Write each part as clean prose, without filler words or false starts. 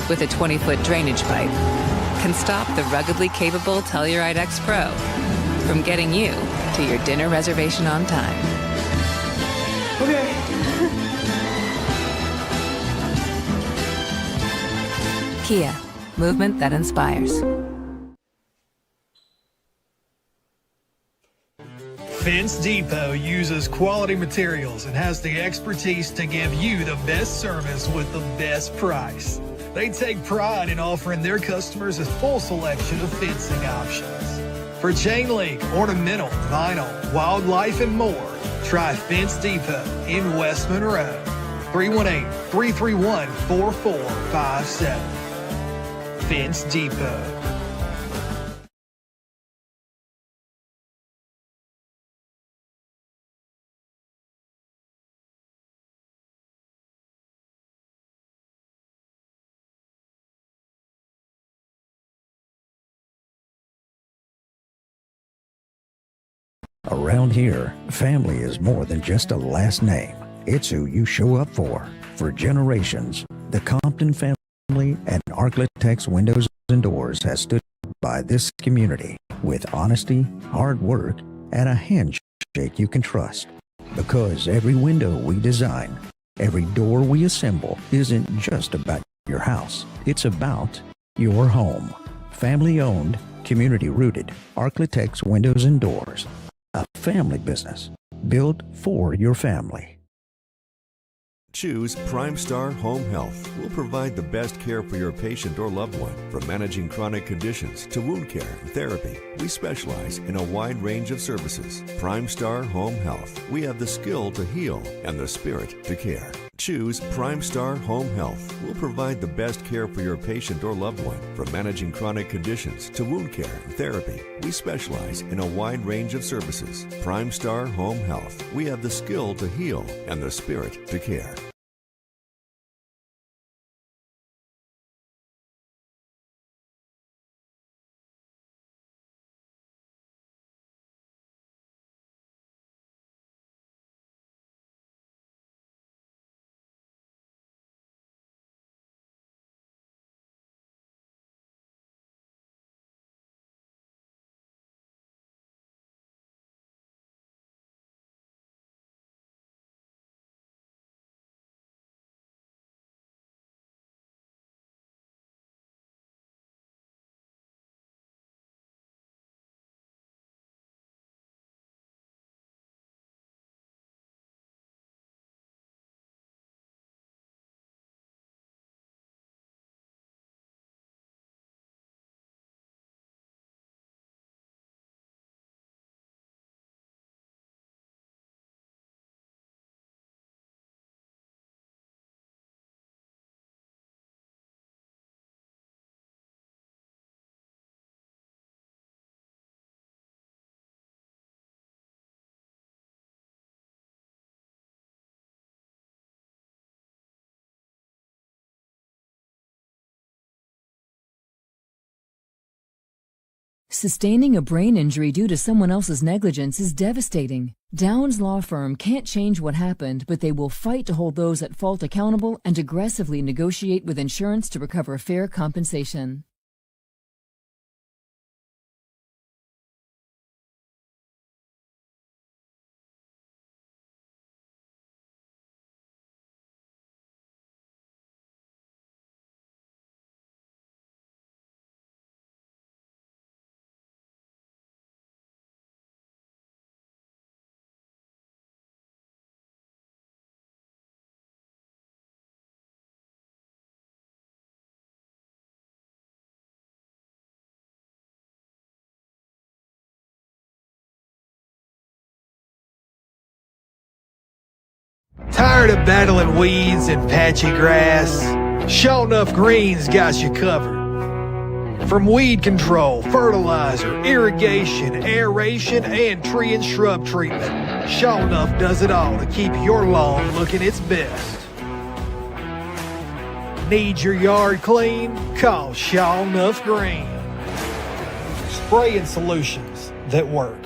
with a 20-foot drainage pipe can stop the ruggedly capable Telluride X Pro from getting you to your dinner reservation on time. Okay. Kia, movement that inspires. Fence Depot uses quality materials and has the expertise to give you the best service with the best price. They take pride in offering their customers a full selection of fencing options. For chain link, ornamental, vinyl, wildlife, and more, try Fence Depot in West Monroe. 318-331-4457. Fence Depot. Around here, family is more than just a last name. It's who you show up for. For generations, the Compton family at Architects Windows and Doors has stood by this community with honesty, hard work, and a handshake you can trust. Because every window we design, every door we assemble isn't just about your house. It's about your home. Family owned, community rooted, Architects Windows and Doors. A family business built for your family. Choose Prime Star Home Health. We'll provide the best care for your patient or loved one. From managing chronic conditions to wound care and therapy, we specialize in a wide range of services. Prime Star Home Health. We have the skill to heal and the spirit to care. Choose Prime Star Home Health. We'll provide the best care for your patient or loved one. From managing chronic conditions to wound care and therapy, we specialize in a wide range of services. Prime Star Home Health. We have the skill to heal and the spirit to care. Sustaining a brain injury due to someone else's negligence is devastating. Downs Law Firm can't change what happened, but they will fight to hold those at fault accountable and aggressively negotiate with insurance to recover fair compensation. Tired of battling weeds and patchy grass? Sure Enough Green's got you covered. From weed control, fertilizer, irrigation, aeration, and tree and shrub treatment, Sure Enough does it all to keep your lawn looking its best. Need your yard clean? Call Sure Enough Green. Spraying solutions that work.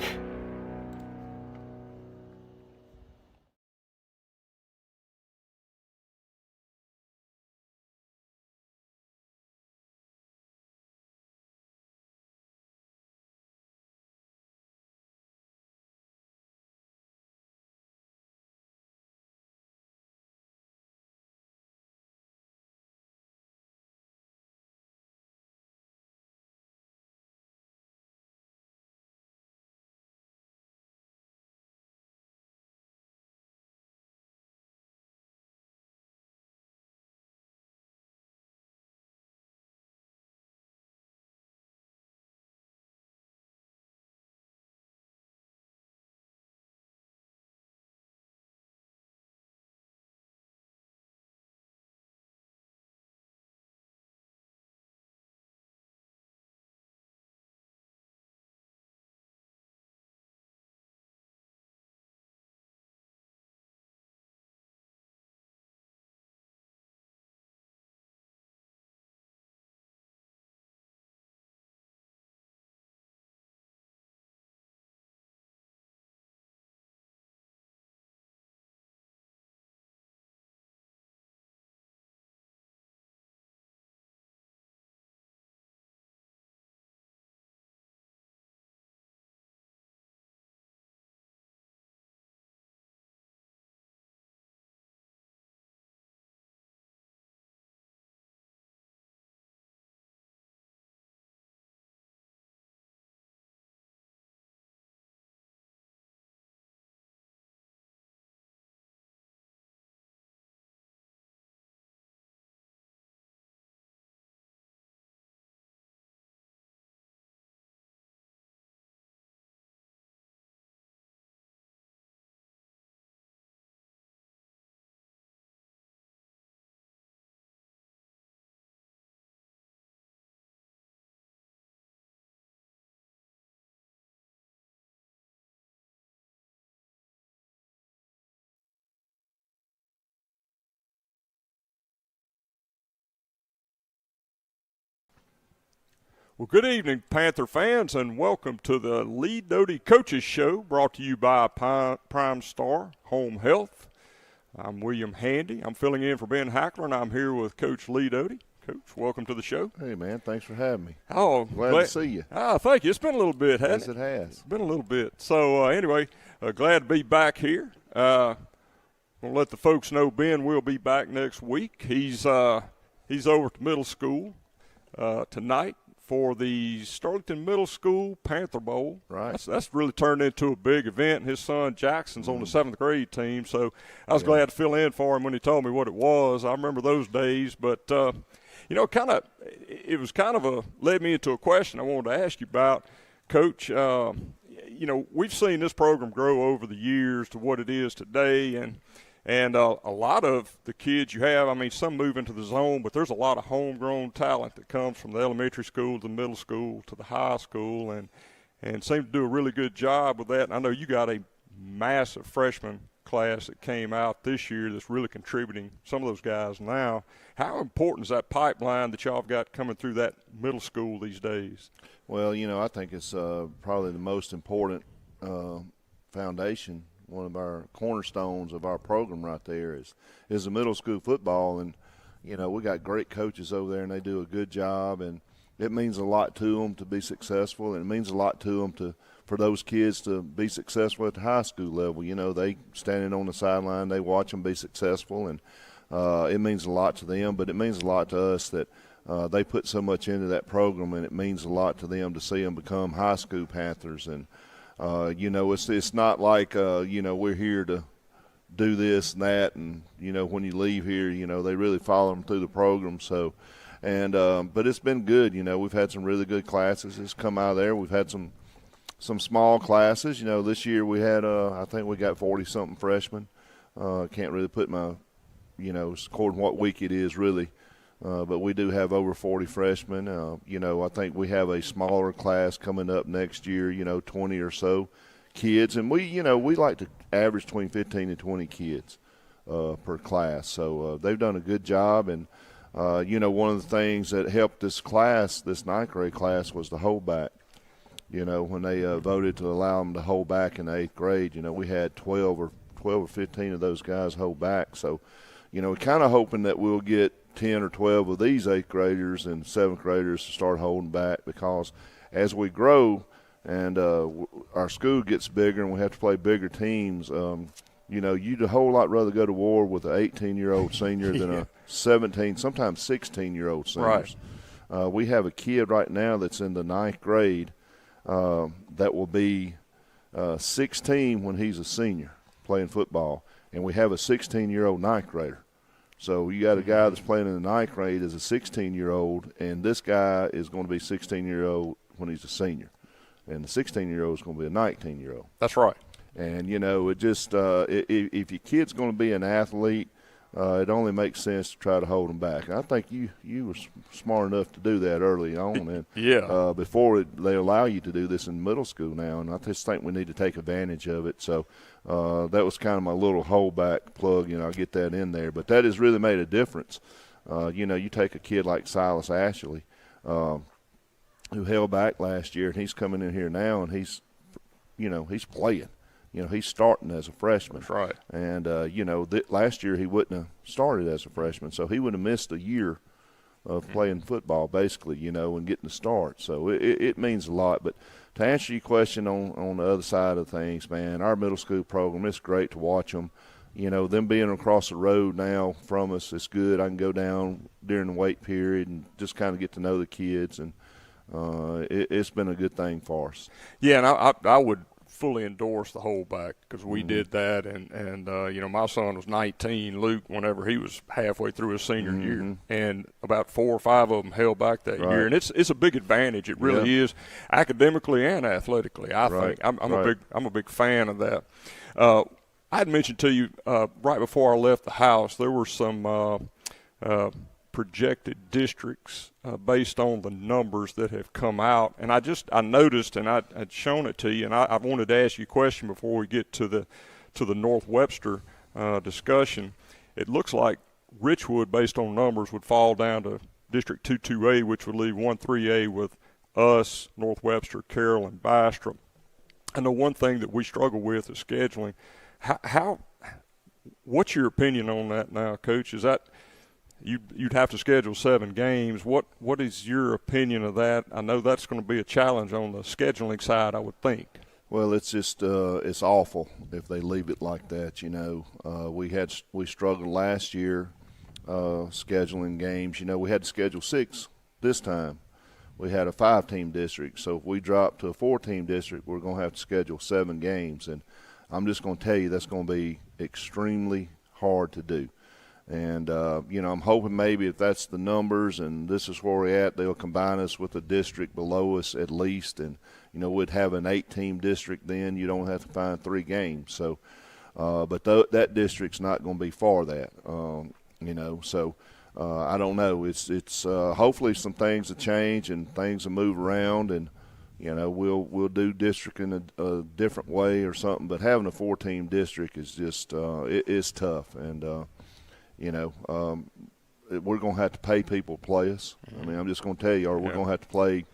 Well, good evening, Panther fans, and welcome to the Lee Doty Coaches Show, brought to you by Prime Star Home Health. I'm William Handy. I'm filling in for Ben Hackler, and I'm here with Coach Lee Doty. Coach, welcome to the show. Hey, man, thanks for having me. Oh, glad to see you. Thank you. It's been a little bit, hasn't it? Yes, it has. It's been a little bit. So, anyway, glad to be back here. We'll let the folks know Ben will be back next week. He's over at the middle school tonight for the Sterlington Middle School Panther Bowl. Right. That's really turned into a big event. His son Jackson's on the 7th grade team, so I was glad to fill in for him when he told me what it was. I remember those days, but it was kind of led me into a question I wanted to ask you about, Coach. We've seen this program grow over the years to what it is today, and a lot of the kids you have, I mean, some move into the zone, but there's a lot of homegrown talent that comes from the elementary school to the middle school to the high school, and seem to do a really good job with that. And I know you got a massive freshman class that came out this year that's really contributing, some of those guys now. How important is that pipeline that y'all have got coming through that middle school these days? Well, I think it's probably the most important foundation. One of our cornerstones of our program right there is the middle school football. And, we got great coaches over there, and they do a good job. And it means a lot to them to be successful, and it means a lot to them for those kids to be successful at the high school level. They standing on the sideline, they watch them be successful, and it means a lot to them. But it means a lot to us that they put so much into that program, and it means a lot to them to see them become high school Panthers. And it's not like, we're here to do this and that. And, when you leave here, they really follow them through the program. So, but it's been good. We've had some really good classes that's come out of there. We've had some small classes. This year we had, I think we got 40-something freshmen. Can't really put my, according to what week it is really. But we do have over 40 freshmen. I think we have a smaller class coming up next year, 20 or so kids. And we like to average between 15 and 20 kids per class. So they've done a good job. And, one of the things that helped this class, this 9th grade class, was the holdback. When they voted to allow them to hold back in the 8th grade, we had 12 or 15 of those guys hold back. So, we're kind of hoping that we'll get 10 or 12 of these 8th graders and 7th graders to start holding back, because as we grow and our school gets bigger and we have to play bigger teams, you'd a whole lot rather go to war with an 18-year-old senior than a 17, sometimes 16-year-old seniors. Right. We have a kid right now that's in the 9th grade that will be 16 when he's a senior playing football, and we have a 16-year-old 9th grader. So you got a guy that's playing in the 9th grade as a 16-year-old, and this guy is going to be 16-year-old when he's a senior. And the 16-year-old is going to be a 19-year-old. That's right. And, it just if your kid's going to be an athlete, it only makes sense to try to hold them back. And I think you were smart enough to do that early on. And yeah. Before they allow you to do this in middle school now, and I just think we need to take advantage of it. So that was kind of my little holdback plug. I'll get that in there. But that has really made a difference. You take a kid like Silas Ashley, who held back last year, and he's coming in here now, and he's playing. He's starting as a freshman. That's right. And, last year he wouldn't have started as a freshman, so he would have missed a year of playing football, basically, and getting the start. So it means a lot. But to answer your question on the other side of things, man, our middle school program, it's great to watch them. Them being across the road now from us, it's good. I can go down during the wait period and just kind of get to know the kids, and it's been a good thing for us. Yeah, and I would fully endorse the holdback, because we did that, and my son was 19, Luke, whenever he was halfway through his senior year, and about 4 or 5 of them held back that year, and it's a big advantage. It really is, academically and athletically. I think I'm a big fan of that. I had mentioned to you right before I left the house, there were some projected districts based on the numbers that have come out. And I noticed, and I'd shown it to you, and I wanted to ask you a question before we get to the North Webster discussion. It looks like Richwood, based on numbers, would fall down to District 2-2A, which would leave 1-3A with us, North Webster, Carroll, and Bastrop. I know one thing that we struggle with is scheduling. What's your opinion on that now, Coach? Is that you'd have to schedule 7 games? What is your opinion of that? I know that's going to be a challenge on the scheduling side, I would think. Well, it's just it's awful if they leave it like that. We struggled last year scheduling games. We had to schedule 6 this time. We had a 5-team district, so if we drop to a 4-team district, we're going to have to schedule 7 games, and I'm just going to tell you that's going to be extremely hard to do. And I'm hoping maybe if that's the numbers and this is where we're at, they'll combine us with a district below us at least, and we'd have an 8-team district. Then you don't have to find 3 games. So, but that district's not going to be for that. So. I don't know. It's hopefully some things will change and things will move around, and we'll do district in a different way or something. But having a 4-team district is just it is tough, and we're going to have to pay people to play us. I mean, I'm just going to tell you, or we're going to have to play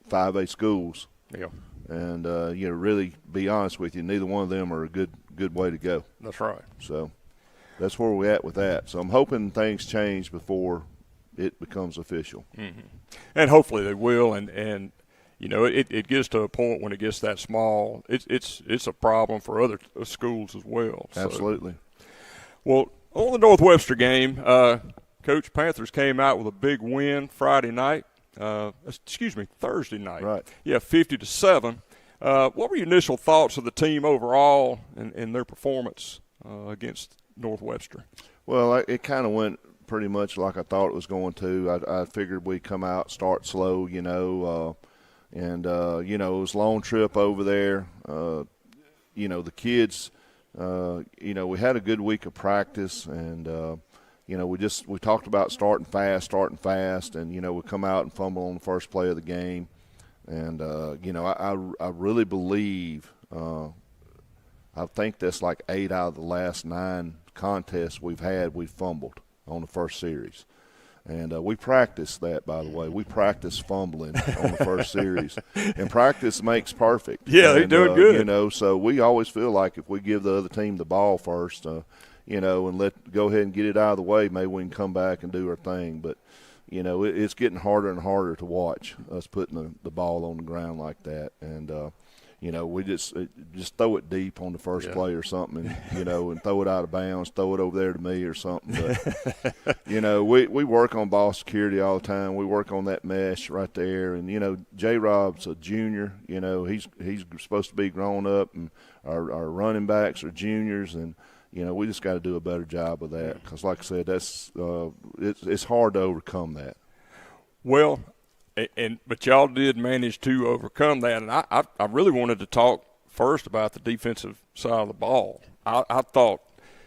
5A schools. Yeah. And really be honest with you, neither one of them are a good way to go. That's right. So. That's where we're at with that. So I'm hoping things change before it becomes official. Mm-hmm. And hopefully they will. And it gets to a point when it gets that small, it's a problem for other schools as well. Absolutely. So, well, on the North Webster game, Coach, Panthers came out with a big win Thursday night. Right. Yeah, 50-7. What were your initial thoughts of the team overall and their performance against North Webster? Well, it kind of went pretty much like I thought it was going to. I figured we'd come out, start slow, it was a long trip over there. The kids, we had a good week of practice, and we talked about starting fast, and we come out and fumble on the first play of the game, and I really believe. I think that's like 8 out of the last 9 contests we've fumbled on the first series. And we practiced that, by the way. We practiced fumbling on the first series. And practice makes perfect. Yeah, they're doing good. So we always feel like if we give the other team the ball first, and go ahead and get it out of the way, maybe we can come back and do our thing. But, it's getting harder and harder to watch us putting the ball on the ground like that. And, we just throw it deep on the first play or something, and and throw it out of bounds, throw it over there to me or something. But we work on ball security all the time. We work on that mesh right there, and J. Rob's a junior. He's supposed to be grown up, and our running backs are juniors, and we just got to do a better job of that because, like I said, that's it's hard to overcome that. Well. But y'all did manage to overcome that, and I really wanted to talk first about the defensive side of the ball. I thought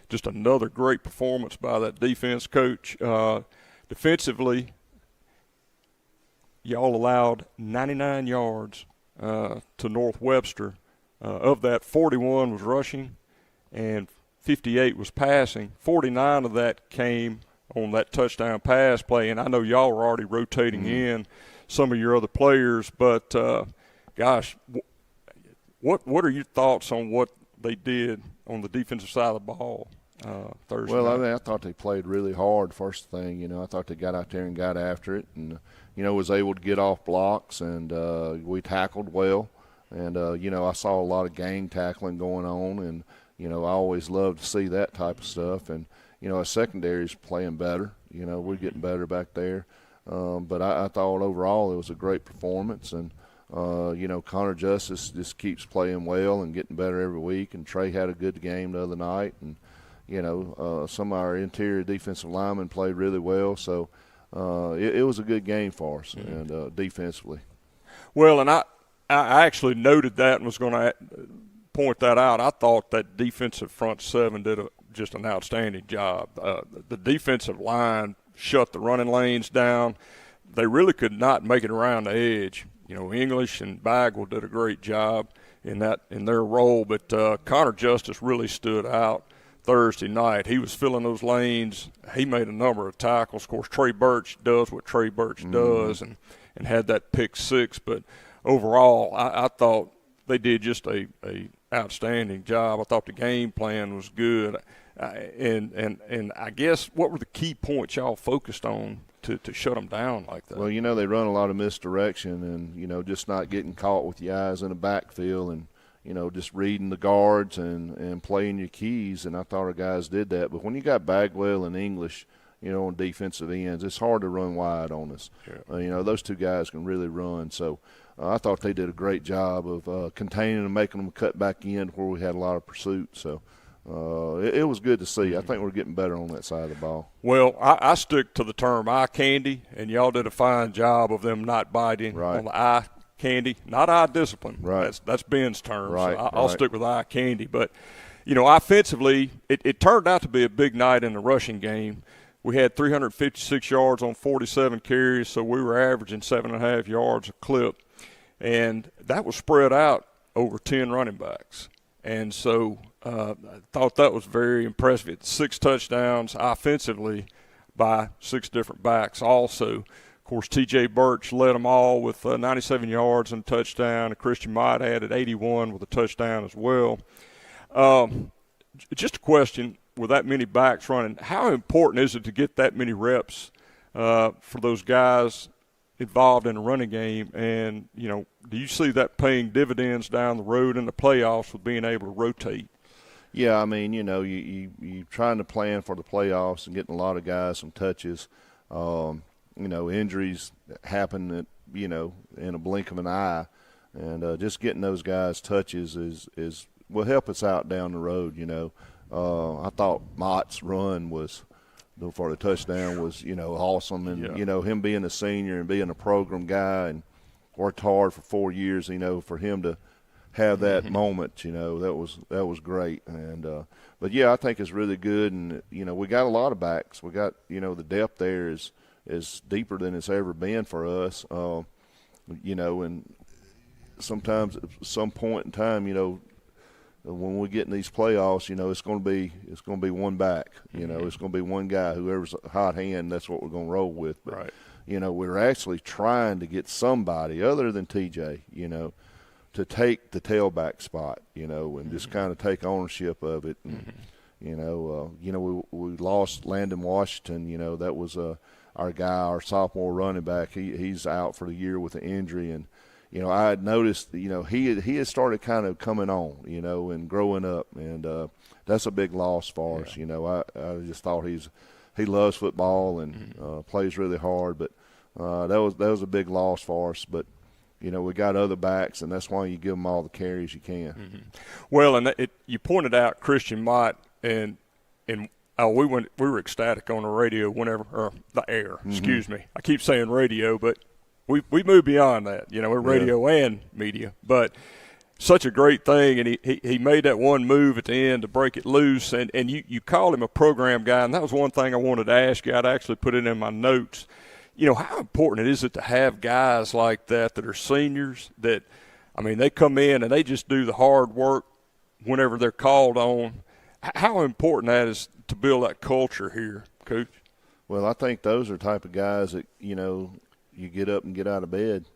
just another great performance by that defense coach. Defensively, y'all allowed 99 yards to North Webster. Of that, 41 was rushing and 58 was passing. 49 of that came on that touchdown pass play, and I know y'all were already rotating in some of your other players, but gosh, what are your thoughts on what they did on the defensive side of the ball Thursday night? I thought they played really hard first thing. I thought they got out there and got after it and, was able to get off blocks, and we tackled well. And, I saw a lot of gang tackling going on, and, I always love to see that type of stuff. And, our secondary is playing better. We're getting better back there. But I thought overall it was a great performance, and Connor Justice just keeps playing well and getting better every week. And Trey had a good game the other night, and some of our interior defensive linemen played really well. So it was a good game for us, and defensively. Well, and I actually noted that and was going to point that out. I thought that defensive front seven did just an outstanding job. The defensive line shut the running lanes down. They really could not make it around the edge. English and Bagwell did a great job in their role, but Connor Justice really stood out Thursday night. He was filling those lanes. He made a number of tackles. Of course, Trey Birch does what Trey Birch does and had that pick six. But overall, I thought they did just a outstanding job. I thought the game plan was good. And I guess what were the key points y'all focused on to shut them down like that? Well, they run a lot of misdirection and, just not getting caught with your eyes in the backfield and, just reading the guards and playing your keys. And I thought our guys did that. But when you got Bagwell and English, on defensive ends, it's hard to run wide on us. Yeah. Those two guys can really run. So I thought they did a great job of containing and making them cut back in where we had a lot of pursuit. So it was good to see. I think we're getting better on that side of the ball. Well, I stick to the term eye candy, and y'all did a fine job of them not biting on the eye candy, not eye discipline. Right. That's Ben's term. Right. So I'll stick with eye candy. But, offensively, it turned out to be a big night in the rushing game. We had 356 yards on 47 carries, so we were averaging 7.5 yards a clip. And that was spread out over 10 running backs. And so I thought that was very impressive. It's 6 touchdowns offensively by 6 different backs also. Of course, T.J. Birch led them all with 97 yards and a touchdown. And Christian Mott added 81 with a touchdown as well. Just a question, with that many backs running, how important is it to get that many reps for those guys involved in the running game? And, do you see that paying dividends down the road in the playoffs with being able to rotate? Yeah, I mean, you're trying to plan for the playoffs and getting a lot of guys some touches. Injuries happen at, in a blink of an eye. And just getting those guys touches will help us out down the road, I thought Mott's run was – for the touchdown was, awesome. And, him being a senior and being a program guy and worked hard for 4 years, for him to have that moment, that was great. And but, yeah, I think it's really good. And, we got a lot of backs. We got, the depth there is deeper than it's ever been for us. And sometimes at some point in time, when we get in these playoffs, it's going to be one back. It's going to be one guy. Whoever's a hot hand, that's what we're going to roll with. But, right. We're actually trying to get somebody other than TJ, to take the tailback spot, and just kind of take ownership of it. And, we lost Landon Washington. That was our guy, our sophomore running back. He's out for the year with an injury, and I had noticed, he had started kind of coming on, and growing up, and that's a big loss for us. I just thought he loves football and plays really hard, but that was a big loss for us. But we got other backs, and that's why you give them all the carries you can. Mm-hmm. Well, and you pointed out Christian Mott, and we were ecstatic on the radio or the air. Excuse me, I keep saying radio, but. We moved beyond that, we're radio and media, but such a great thing. And he made that one move at the end to break it loose. And you call him a program guy. And that was one thing I wanted to ask you. I'd actually put it in my notes. How important is it to have guys like that are seniors that, they come in and they just do the hard work whenever they're called on. How important that is to build that culture here, Coach? Well, I think those are the type of guys that, you get up and get out of bed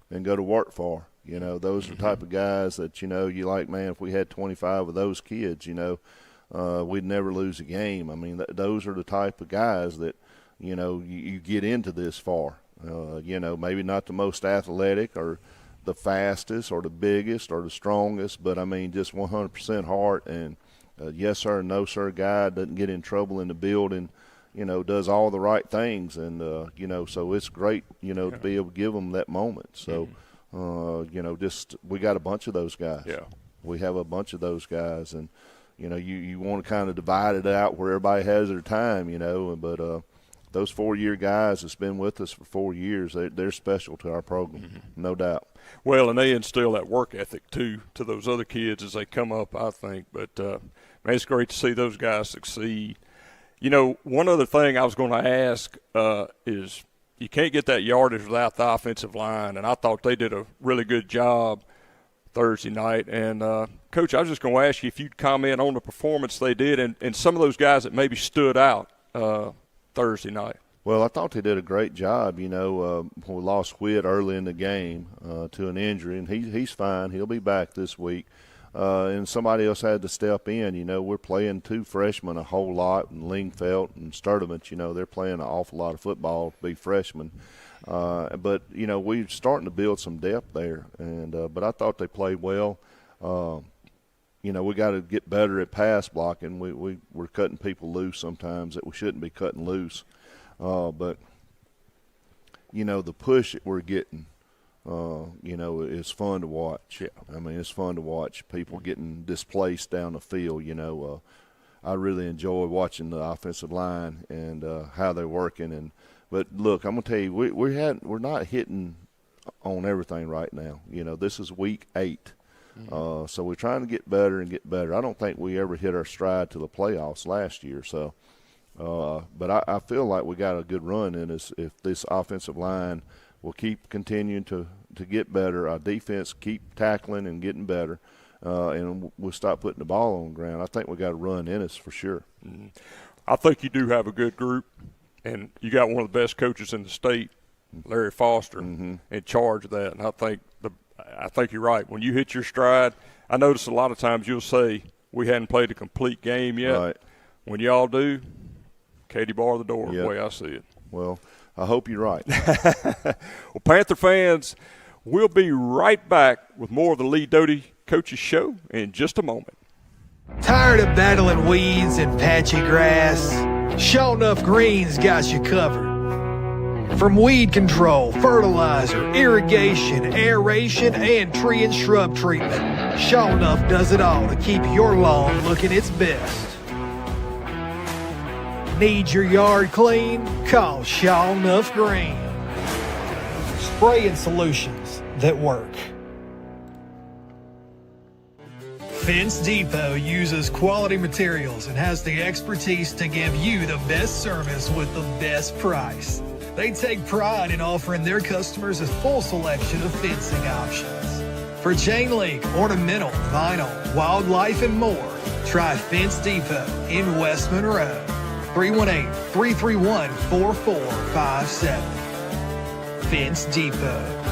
and go to work for. Those are the type of guys that, you like, man, if we had 25 of those kids, we'd never lose a game. Those are the type of guys that, you get into this for. Maybe not the most athletic or the fastest or the biggest or the strongest, but, just 100% heart and yes, sir, no, sir guy, doesn't get in trouble in the building. Does all the right things. And, so it's great, to be able to give them that moment. So, we got a bunch of those guys. Yeah. We have a bunch of those guys. And, you want to kind of divide it out where everybody has their time, but those 4-year guys that's been with us for 4 years, they're special to our program, no doubt. Well, and they instill that work ethic, too, to those other kids as they come up, I think. But, man, it's great to see those guys succeed. One other thing I was going to ask is you can't get that yardage without the offensive line, and I thought they did a really good job Thursday night. And, Coach, I was just going to ask you if you'd comment on the performance they did and some of those guys that maybe stood out Thursday night. Well, I thought they did a great job. We lost Whit early in the game to an injury, and he's fine. He'll be back this week. And somebody else had to step in. We're playing 2 freshmen a whole lot, and Lingfeld and Sterlington, they're playing an awful lot of football to be freshmen. But we're starting to build some depth there. But I thought they played well. We got to get better at pass blocking. We're cutting people loose sometimes that we shouldn't be cutting loose. But the push that we're getting, is fun to watch. Yeah. I mean, it's fun to watch people getting displaced down the field. I really enjoy watching the offensive line and how they're working. But look, I'm gonna tell you, we're not hitting on everything right now. This is week 8. So we're trying to get better and get better. I don't think we ever hit our stride to the playoffs last year. So. But I feel like we got a good run in us if this offensive line will keep continuing to get better. Our defense keep tackling and getting better, and we'll stop putting the ball on the ground. I think we got a run in us for sure. Mm-hmm. I think you do have a good group, and you got one of the best coaches in the state, Larry Foster, in charge of that. And I think you're right. When you hit your stride, I notice a lot of times you'll say we hadn't played a complete game yet. Right. When y'all do, Katie bar the door, Yep. the way I see it. Well, I hope you're right. Well, Panther fans, we'll be right back with more of the Lee Doty Coaches Show in just a moment. Tired of battling weeds and patchy grass? Sure Enough Greens got you covered. From weed control, fertilizer, irrigation, aeration, and tree and shrub treatment, Sure Enough does it all to keep your lawn looking its best. Need your yard clean? Call Sure Enough Green. Spraying solutions that work. Fence Depot uses quality materials and has the expertise to give you the best service with the best price. They take pride in offering their customers a full selection of fencing options. For chain link, ornamental, vinyl, wildlife, and more, try Fence Depot in West Monroe. 318-331-4457. Fence Depot.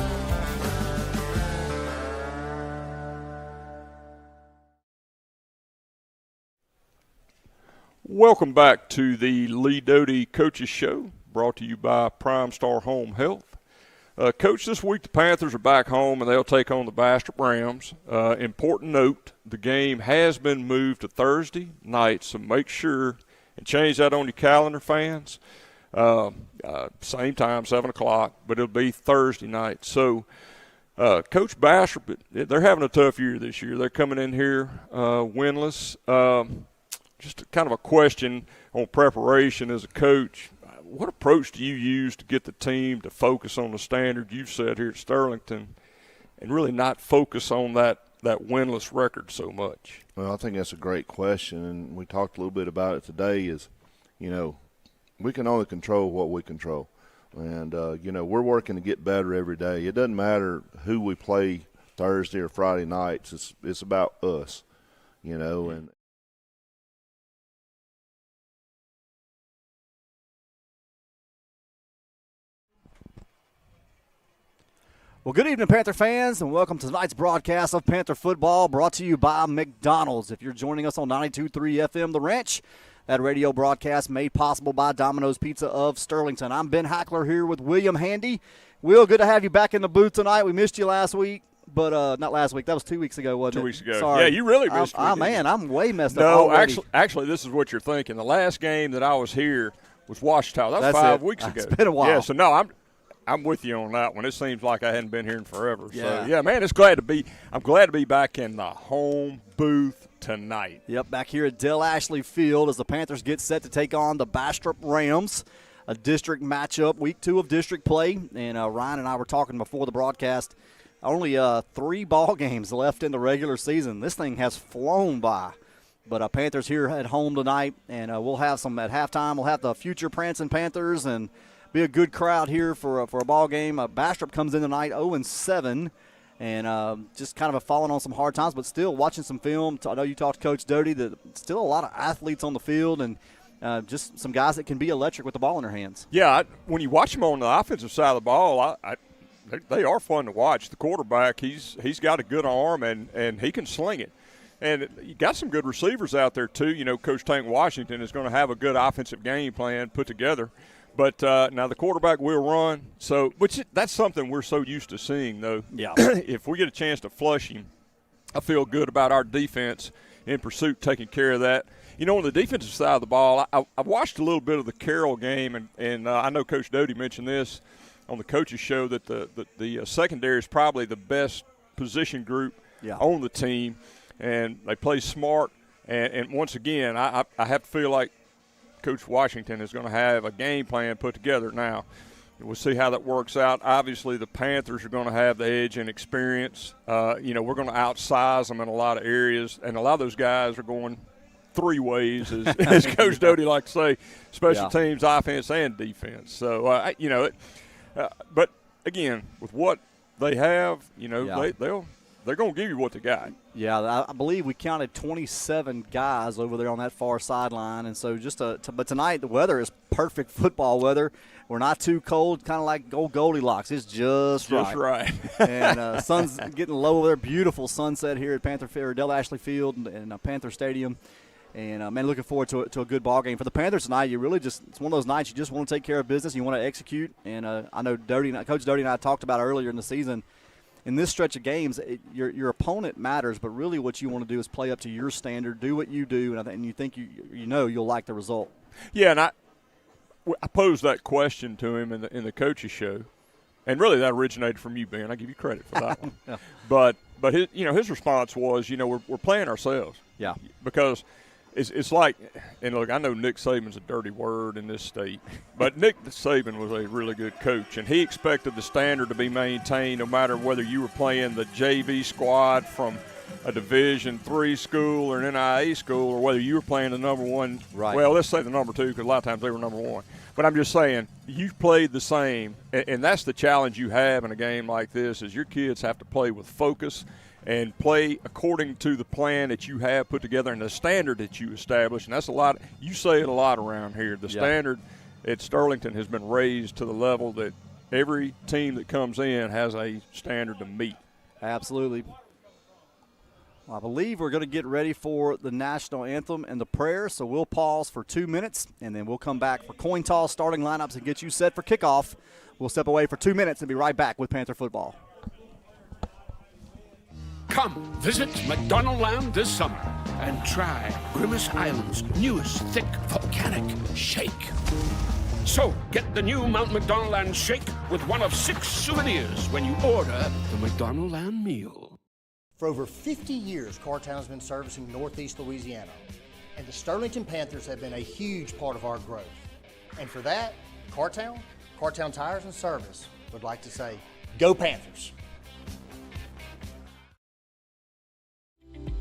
Welcome back to the Lee Doty Coaches Show, brought to you by Prime Star Home Health. Coach, this week the Panthers are back home and they'll take on the Bastrop Rams. Important note, the game has been moved to Thursday night, so make sure and change that on your calendar, fans. Same time, 7 o'clock, but it'll be Thursday night. So, Coach Bastrop, they're having a tough year this year. They're coming in here winless. Just kind of a question on preparation as a coach. What approach do you use to get the team to focus on the standard you've set here at Sterlington and really not focus on that winless record so much? Well, I think that's a great question, and we talked a little bit about it today is, we can only control what we control. And, we're working to get better every day. It doesn't matter who we play Thursday or Friday nights. It's about us, and Well, good evening, Panther fans, and welcome to tonight's broadcast of Panther Football, brought to you by McDonald's. If you're joining us on 92.3 FM The Ranch, that radio broadcast made possible by Domino's Pizza of Sterlington. I'm Ben Hackler here with William Handy. Will, good to have you back in the booth tonight. We missed you last week, but not last week. That was 2 weeks ago, wasn't it? 2 weeks ago. Sorry. Yeah, you really missed me. Man, I'm way messed up No, already. actually, this is what you're thinking. The last game that I was here was Washita. That was That's 5 it. weeks ago. It's been a while. Yeah, so no, I'm with you on that one. It seems like I hadn't been here in forever. Yeah. So, yeah, man, I'm glad to be back in the home booth tonight. Yep, back here at Dell Ashley Field as the Panthers get set to take on the Bastrop Rams, a district matchup, week 2 of district play. And Ryan and I were talking before the broadcast, only 3 ball games left in the regular season. This thing has flown by. But Panthers here at home tonight, and we'll have some at halftime. We'll have the future Prancing Panthers and be a good crowd here for a ball game. Bastrop comes in tonight 0-7 and just kind of fallen on some hard times, but still watching some film. I know you talked to Coach Doty, that still a lot of athletes on the field, and just some guys that can be electric with the ball in their hands. Yeah, when you watch them on the offensive side of the ball, they are fun to watch. The quarterback, he's got a good arm, and he can sling it. And you got some good receivers out there, too. You know, Coach Tank Washington is going to have a good offensive game plan put together. But now the quarterback will run. So, that's something we're so used to seeing, though. Yeah. If we get a chance to flush him, I feel good about our defense in pursuit taking care of that. You know, on the defensive side of the ball, I watched a little bit of the Carroll game, and I know Coach Doty mentioned this on the coaches show, that the secondary is probably the best position group on the team. And they play smart. And once again, I have to feel like Coach Washington is going to have a game plan put together now. We'll see how that works out. Obviously, the Panthers are going to have the edge in experience. You know, we're going to outsize them in a lot of areas. And a lot of those guys are going three ways, as Coach Doty likes to say, special teams, offense, and defense. So, you know, but, again, with what they have, you know, they're going to give you what they got. Yeah, I believe we counted 27 guys over there on that far sideline. And so but tonight the weather is perfect football weather. We're not too cold, kind of like old Goldilocks. It's just right. And sun's getting low over there. Beautiful sunset here at Dell Ashley Field and Panther Stadium. And, man, looking forward to a good ball game. For the Panthers tonight, it's one of those nights you just want to take care of business. You want to execute. And I know Coach Doty and I talked about earlier in the season, in this stretch of games, your opponent matters, but really what you want to do is play up to your standard, do what you do, and you think you'll like the result. Yeah, and I posed that question to him in the coaches show, and really that originated from you, Ben. I give you credit for that one. Yeah. But his response was, we're playing ourselves. Yeah. Because it's like, and look, I know Nick Saban's a dirty word in this state, but Nick Saban was a really good coach, and he expected the standard to be maintained no matter whether you were playing the JV squad from a Division III school or an NIA school, or whether you were playing the number one. Right. Well, let's say the number two, because a lot of times they were number one. But I'm just saying, you played the same, and that's the challenge you have in a game like this, is your kids have to play with focus and play according to the plan that you have put together and the standard that you establish. And that's a lot. You say it a lot around here. The standard at Sterlington has been raised to the level that every team that comes in has a standard to meet. Absolutely. Well, I believe we're going to get ready for the national anthem and the prayer, so we'll pause for 2 minutes, and then we'll come back for coin toss, starting lineups, and get you set for kickoff. We'll step away for 2 minutes and be right back with Panther football. Come visit McDonald Land this summer and try Grimace Island's newest thick volcanic shake. So get the new Mount McDonald Land shake with one of 6 souvenirs when you order the McDonald Land meal. For over 50 years, Cartown has been servicing Northeast Louisiana, and the Sterlington Panthers have been a huge part of our growth. And for that, Cartown Tires and Service would like to say, go Panthers!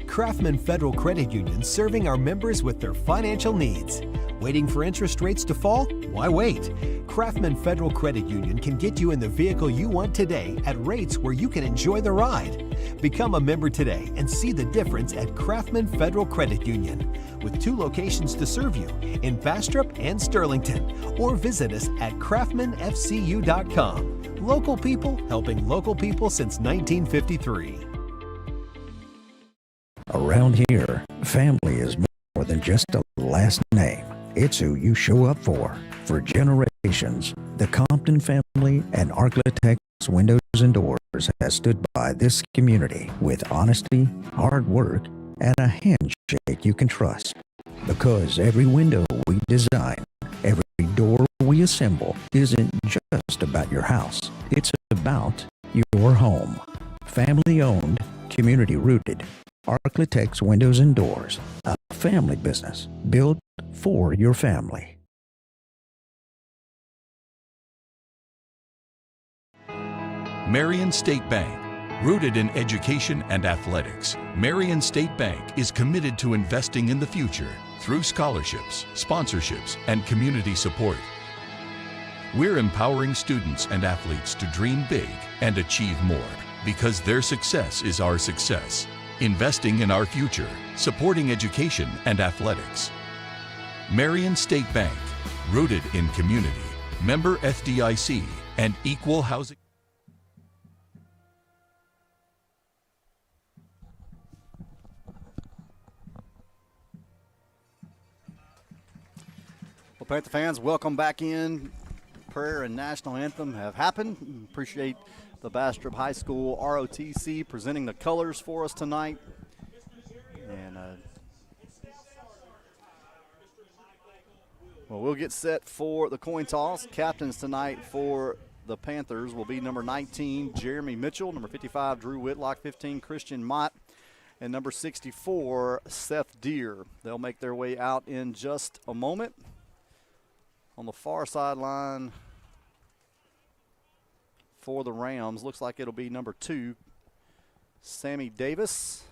Craftsman Federal Credit Union, serving our members with their financial needs. Waiting for interest rates to fall? Why wait? Craftsman Federal Credit Union can get you in the vehicle you want today at rates where you can enjoy the ride. Become a member today and see the difference at Craftsman Federal Credit Union, with 2 locations to serve you in Bastrop and Sterlington, or visit us at craftmanfcu.com. Local people helping local people since 1953. Around here, family is more than just a last name. It's who you show up for. For generations, the Compton family and Architects Windows and Doors has stood by this community with honesty, hard work, and a handshake you can trust. Because every window we design, every door we assemble isn't just about your house. It's about your home. Family owned, community rooted. Architects Windows and Doors, a family business built for your family. Marion State Bank. Rooted in education and athletics, Marion State Bank is committed to investing in the future through scholarships, sponsorships, and community support. We're empowering students and athletes to dream big and achieve more. because their success is our success. Investing in our future, supporting education and athletics. Marion State Bank, rooted in community, member FDIC, and equal housing. Well, Panther fans, welcome back in. Prayer and national anthem have happened. Appreciate the Bastrop High School ROTC presenting the colors for us tonight. And well, we'll get set for the coin toss. Captains tonight for the Panthers will be number 19, Jeremy Mitchell, number 55, Drew Whitlock, 15, Christian Mott, and number 64, Seth Deere. They'll make their way out in just a moment. On the far sideline for the Rams, looks like it'll be number 2, Sammy Davis.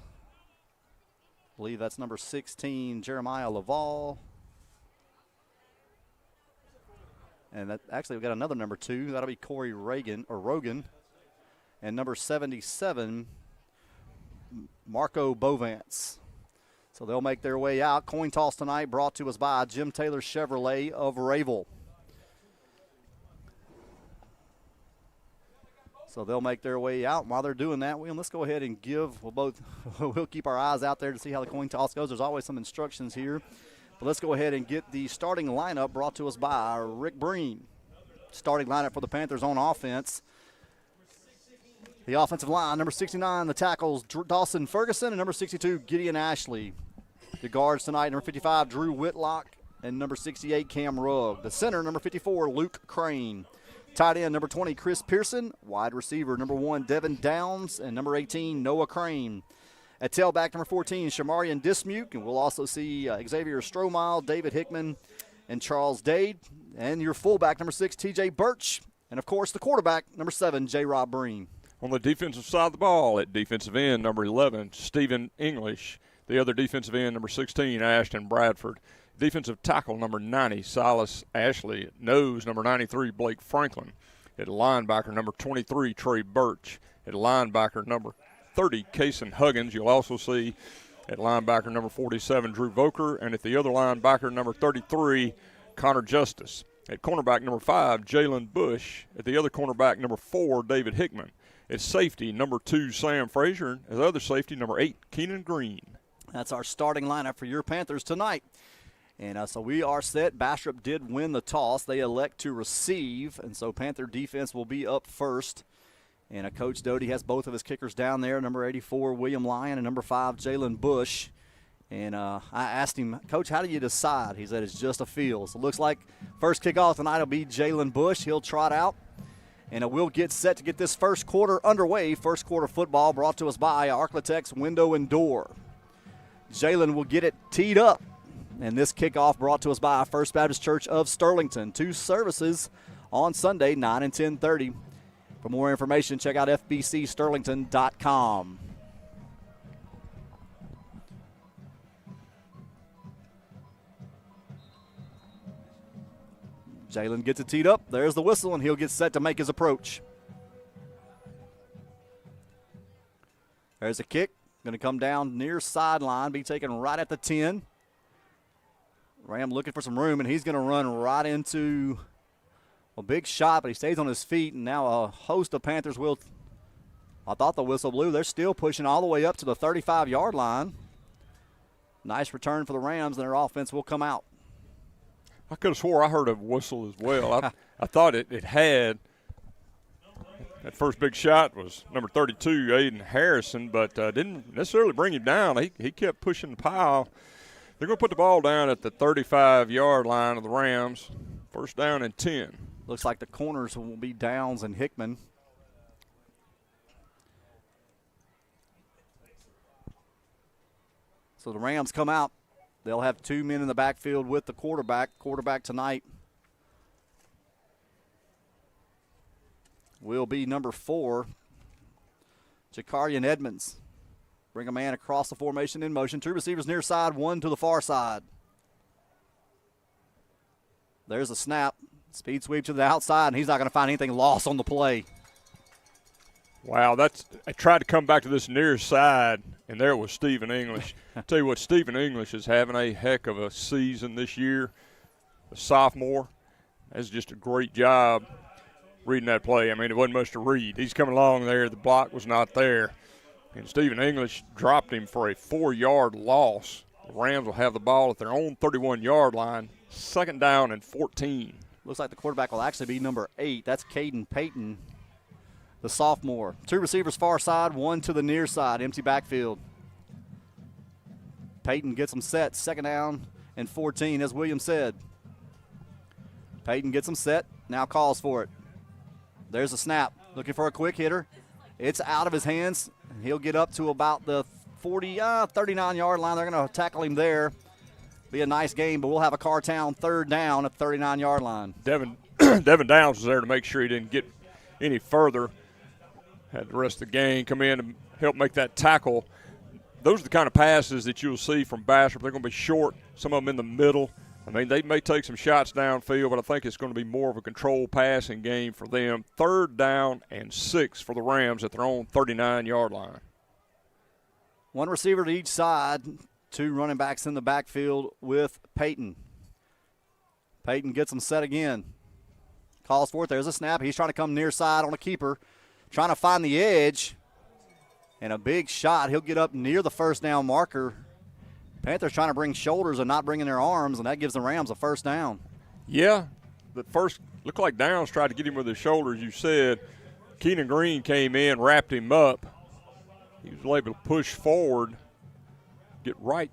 I believe that's number 16, Jeremiah Laval. And that actually we got another number 2. That'll be Corey Rogan. And number 77, Marco Bovance. So they'll make their way out. Coin toss tonight brought to us by Jim Taylor Chevrolet of Rayville. So they'll make their way out. And while they're doing that, let's go ahead and we'll keep our eyes out there to see how the coin toss goes. There's always some instructions here. But let's go ahead and get the starting lineup brought to us by Rick Breen. Starting lineup for the Panthers on offense. The offensive line, number 69, the tackles, Dawson Ferguson, and number 62, Gideon Ashley. The guards tonight, number 55, Drew Whitlock, and number 68, Cam Rugg. The center, number 54, Luke Crane. Tight end, number 20, Chris Pearson. Wide receiver, number 1, Devin Downs, and number 18, Noah Crane. At tailback, number 14, Shamarian Dismuke, and we'll also see Xavier Stromile, David Hickman, and Charles Dade. And your fullback, number 6, TJ Birch. And, of course, the quarterback, number 7, J. Rob Breen. On the defensive side of the ball, at defensive end, number 11, Stephen English. The other defensive end, number 16, Ashton Bradford. Defensive tackle, number 90, Silas Ashley. At nose, number 93, Blake Franklin. At linebacker, number 23, Trey Birch. At linebacker, number 30, Kason Huggins. You'll also see at linebacker, number 47, Drew Voker. And at the other linebacker, number 33, Connor Justice. At cornerback, number 5, Jalen Bush. At the other cornerback, number 4, David Hickman. At safety, number 2, Sam Frazier. At the other safety, number 8, Keenan Green. That's our starting lineup for your Panthers tonight. And so we are set. Bastrop did win the toss. They elect to receive, and so Panther defense will be up first. And Coach Doty has both of his kickers down there, number 84, William Lyon, and number 5, Jalen Bush. And I asked him, Coach, how do you decide? He said it's just a feel. So it looks like first kickoff tonight will be Jalen Bush. He'll trot out. And we'll get set to get this first quarter underway. First quarter football brought to us by Arklatex Window and Door. Jalen will get it teed up. And this kickoff brought to us by First Baptist Church of Sterlington. 2 services on Sunday, 9 and 10:30. For more information, check out fbcsterlington.com. Jalen gets it teed up. There's the whistle, and he'll get set to make his approach. There's a kick. Going to come down near sideline, be taken right at the 10. Ram looking for some room, and he's going to run right into a big shot, but he stays on his feet, and now a host of Panthers will. I thought the whistle blew. They're still pushing all the way up to the 35-yard line. Nice return for the Rams, and their offense will come out. I could have swore I heard a whistle as well. I thought it had. That first big shot was number 32, Aiden Harrison, but didn't necessarily bring him down. He kept pushing the pile. They're going to put the ball down at the 35-yard line of the Rams. First down and 10. Looks like the corners will be Downs and Hickman. So the Rams come out. They'll have 2 men in the backfield with the quarterback. Quarterback tonight will be number 4, Jakarian Edmonds. Bring a man across the formation in motion. 2 receivers near side, 1 to the far side. There's a snap. Speed sweep to the outside, and he's not going to find anything lost on the play. Wow, I tried to come back to this near side, and there was Stephen English. I tell you what, Stephen English is having a heck of a season this year. A sophomore. That's just a great job reading that play. I mean, it wasn't much to read. He's coming along there. The block was not there. And Stephen English dropped him for a 4-yard loss. The Rams will have the ball at their own 31-yard line, 2nd down and 14. Looks like the quarterback will actually be number 8. That's Caden Payton, the sophomore. 2 receivers far side, 1 to the near side, empty backfield. Payton gets them set, 2nd down and 14, as Williams said. Payton gets them set, now calls for it. There's a snap, looking for a quick hitter. It's out of his hands. He'll get up to about the 39-yard line. They're going to tackle him there. Be a nice game, but we'll have a Cartown 3rd down at the 39-yard line. Devin Downs was there to make sure he didn't get any further. Had the rest of the gang come in and help make that tackle. Those are the kind of passes that you'll see from Bastrop. They're going to be short, some of them in the middle. I mean, they may take some shots downfield, but I think it's going to be more of a controlled passing game for them. 3rd down and 6 for the Rams at their own 39-yard line. 1 receiver to each side, 2 running backs in the backfield with Payton. Payton gets them set again. Calls for it. There's a snap. He's trying to come near side on a keeper, trying to find the edge. And a big shot. He'll get up near the 1st down marker. Panthers trying to bring shoulders and not bringing their arms, and that gives the Rams a 1st down. Yeah, the first looked like Downs tried to get him with his shoulders, you said. Keenan Green came in, wrapped him up. He was able to push forward, get right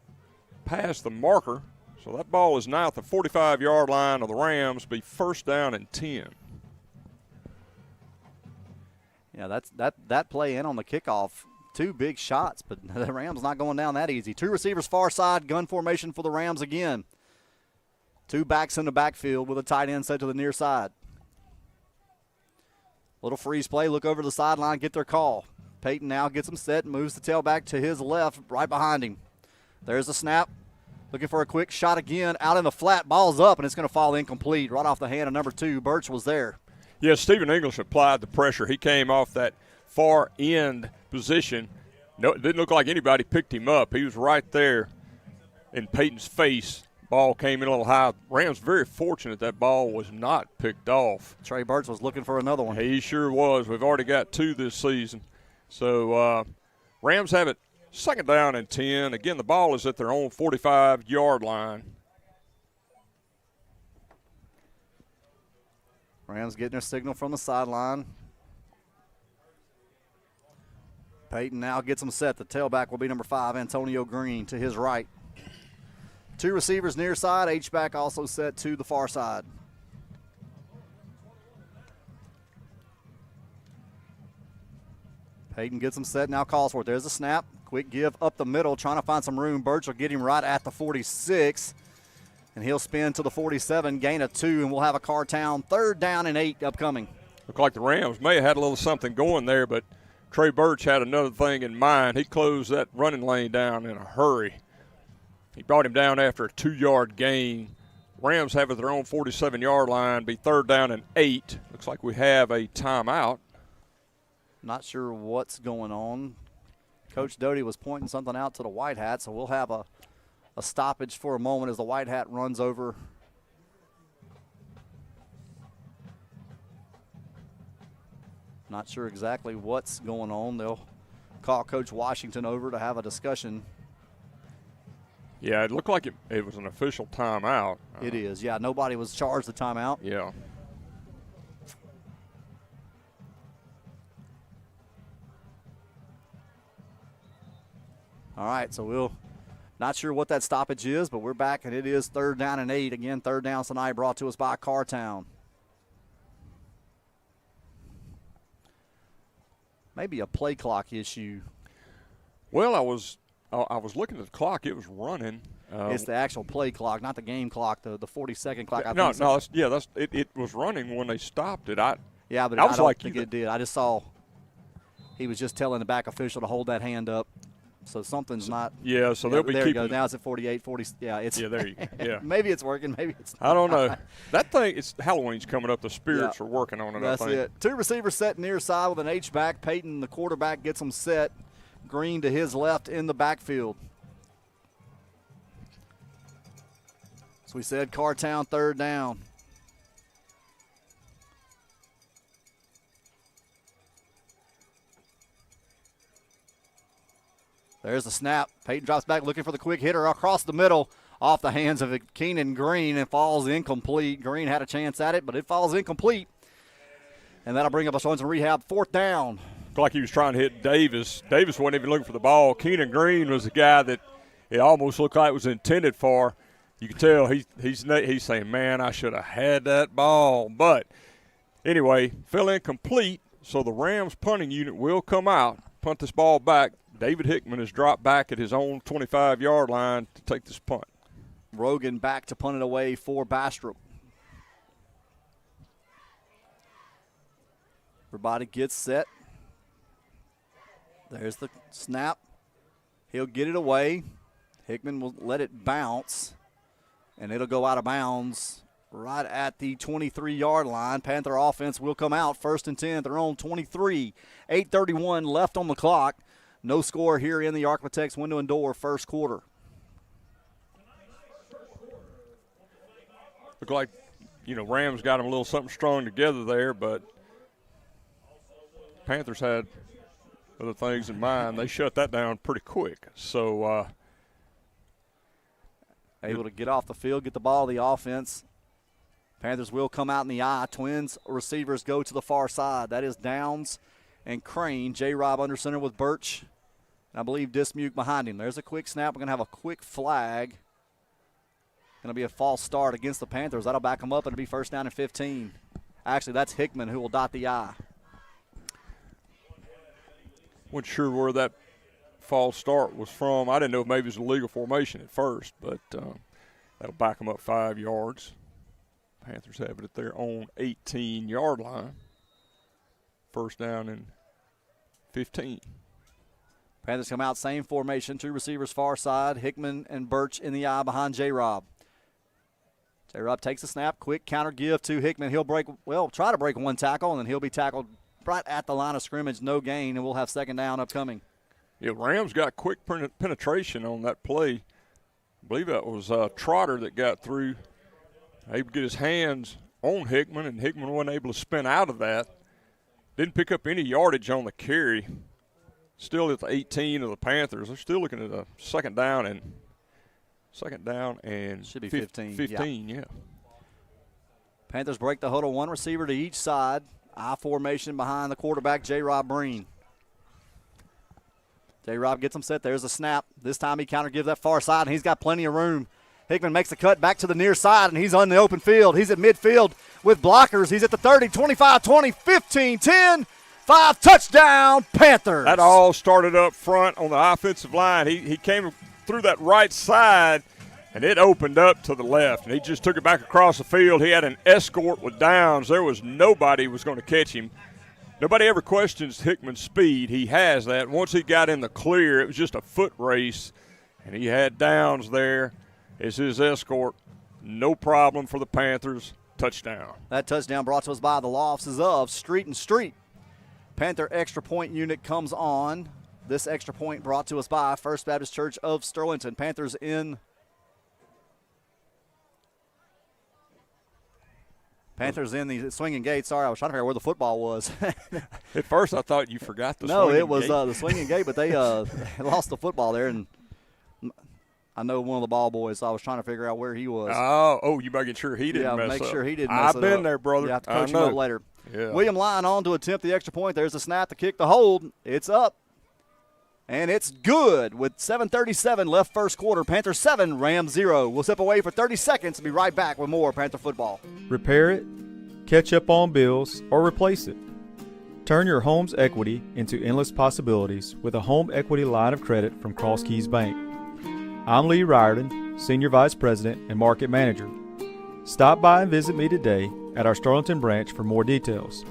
past the marker. So that ball is now at the 45-yard line of the Rams, be 1st down and 10. Yeah, that play in on the kickoff. 2 big shots, but the Rams not going down that easy. 2 receivers far side, gun formation for the Rams again. 2 backs in the backfield with a tight end set to the near side. Little freeze play, look over the sideline, get their call. Payton now gets them set, moves the tailback to his left, right behind him. There's a snap. Looking for a quick shot again, out in the flat, ball's up, and it's going to fall incomplete. Right off the hand of number 2, Birch was there. Yeah, Stephen English applied the pressure. He came off that far end position. No, it didn't look like anybody picked him up. He was right there in Peyton's face. Ball came in a little high. Rams very fortunate that ball was not picked off. Trey Birch was looking for another one. He sure was. We've already got 2 this season. So Rams have it 2nd down and 10. Again, the ball is at their own 45-yard line. Rams getting their signal from the sideline. Payton now gets them set. The tailback will be number 5, Antonio Green, to his right. 2 receivers near side. H-back also set to the far side. Payton gets them set, now calls for it. There's a snap. Quick give up the middle, trying to find some room. Birch will get him right at the 46. And he'll spin to the 47, gain of 2, and we'll have a Cartown 3rd down and 8 upcoming. Looked like the Rams may have had a little something going there, but Trey Birch had another thing in mind. He closed that running lane down in a hurry. He brought him down after a 2-yard gain. Rams have it at their own 47-yard line, be 3rd down and 8. Looks like we have a timeout. Not sure what's going on. Coach Doty was pointing something out to the White Hat, so we'll have a stoppage for a moment as the White Hat runs over. Not sure exactly what's going on. They'll call Coach Washington over to have a discussion. Yeah, it looked like it was an official timeout. It is, yeah. Nobody was charged the timeout. Yeah. All right, so we'll not sure what that stoppage is, but we're back, and it is 3rd down and 8. Again, 3rd down tonight brought to us by Cartown. Maybe a play clock issue. Well, I was looking at the clock. It was running. It's the actual play clock, not the game clock, the 40-second clock. It was running when they stopped it. I don't think it did. I just saw he was just telling the back official to hold that hand up. So something's not. Yeah, so they'll be there keeping. You go. Now it's at 48, 40. Yeah, it's. Yeah, there you go. Yeah. Maybe it's working. Maybe it's not. I don't know. That thing, it's Halloween's coming up. The spirits are working on it, That's I think. it. Two receivers set near side with an H-back. Peyton, the quarterback, gets them set. Green to his left in the backfield. As we said, Cartown third down. There's the snap. Peyton drops back looking for the quick hitter across the middle off the hands of Keenan Green and falls incomplete. Green had a chance at it, but it falls incomplete. And that'll bring up a Sterlington rehab fourth down. Like he was trying to hit Davis. Davis wasn't even looking for the ball. Keenan Green was the guy that it almost looked like it was intended for. You could tell he's saying, man, I should have had that ball. But anyway, fell incomplete, so the Rams punting unit will come out, punt this ball back. David Hickman has dropped back at his own 25-yard line to take this punt. Rogan back to punt it away for Bastrop. Everybody gets set. There's the snap. He'll get it away. Hickman will let it bounce, and it'll go out of bounds right at the 23-yard line. Panther offense will come out first and 10 at their own 23. 8:31 left on the clock. No score here in the Architects Window and Door first quarter. Look like, Rams got them a little something strong together there, but Panthers had other things in mind. They shut that down pretty quick. So able to get off the field, get the ball to the offense. Panthers will come out in the I. Twins receivers go to the far side. That is Downs and Crane. J-Rob under center with Birch. And I believe Dismuke behind him. There's a quick snap. We're going to have a quick flag. Going to be a false start against the Panthers. That'll back them up. It'll be first down and 15. Actually, that's Hickman who will dot the I. Wasn't sure where that false start was from. I didn't know if maybe it was a legal formation at first, but that'll back them up 5 yards. Panthers have it at their own 18-yard line. First down and 15. Panthers come out, same formation, two receivers far side, Hickman and Birch in the I behind J-Rob. J-Rob takes a snap, quick counter give to Hickman. He'll try to break one tackle, and then he'll be tackled right at the line of scrimmage, no gain, and we'll have second down upcoming. Yeah, Rams got quick penetration on that play. I believe that was Trotter that got through. Able to get his hands on Hickman, and Hickman wasn't able to spin out of that. Didn't pick up any yardage on the carry. Still at the 18 of the Panthers. They're still looking at a second down and should be 15. 15, yeah. Panthers break the huddle, one receiver to each side. I formation behind the quarterback, J-Rob Breen. J-Rob gets him set. There's a snap. This time he counter gives that far side, and he's got plenty of room. Hickman makes the cut back to the near side, and he's on the open field. He's at midfield with blockers. He's at the 30, 25, 20, 15, 10. 5 touchdown Panthers. That all started up front on the offensive line. He came through that right side, and it opened up to the left, and he just took it back across the field. He had an escort with Downs. There was nobody who was going to catch him. Nobody ever questions Hickman's speed. He has that. Once he got in the clear, it was just a foot race, and he had Downs there as his escort. No problem for the Panthers. Touchdown. That touchdown brought to us by the law offices of Street and Street. Panther extra point unit comes on. This extra point brought to us by First Baptist Church of Sterlington. Panthers in. Panthers in the swinging gate. Sorry, I was trying to figure out where the football was. At first, I thought you forgot the swinging gate. No, it was the swinging gate, but they lost the football there, and I know one of the ball boys, so I was trying to figure out where he was. Oh, you making sure he didn't mess up. Make sure he didn't mess I've been there, brother. You have to coach him up later. Yeah. William Lyon on to attempt the extra point. There's the snap, the kick, the hold. It's up. And it's good with 7:37 left first quarter. Panthers 7, Rams 0. We'll step away for 30 seconds and be right back with more Panther football. Repair it, catch up on bills, or replace it. Turn your home's equity into endless possibilities with a home equity line of credit from Cross Keys Bank. I'm Lee Riordan, Senior Vice President and Market Manager. Stop by and visit me today at our Sterlington branch for more details.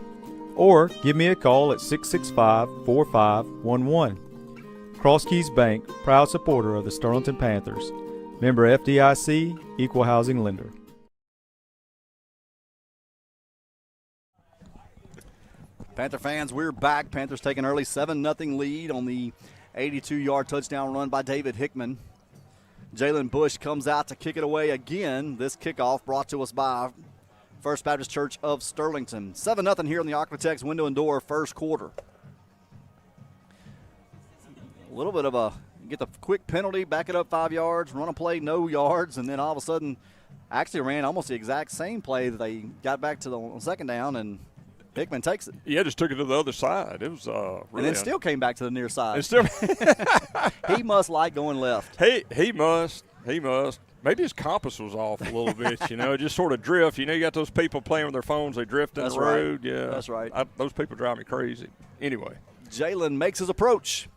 Or give me a call at 665-4511. Cross Keys Bank, proud supporter of the Sterlington Panthers. Member FDIC, Equal Housing Lender. Panther fans, we're back. Panthers take an early 7-0 lead on the 82-yard touchdown run by David Hickman. Jalen Bush comes out to kick it away again. This kickoff brought to us by First Baptist Church of Sterlington. 7-0 here in the Architects Window and Door first quarter. A little bit of a get the quick penalty, back it up 5 yards, run a play, no yards, and then all of a sudden actually ran almost the exact same play that they got back to the second down, and Hickman takes it. Yeah, just took it to the other side. It was really and then still came back to the near side. And still he must like going left. He must. Maybe his compass was off a little bit, just sort of drift. You got those people playing with their phones, they drift in the road. Right. Yeah. That's right. Those people drive me crazy. Anyway. Jalen makes his approach.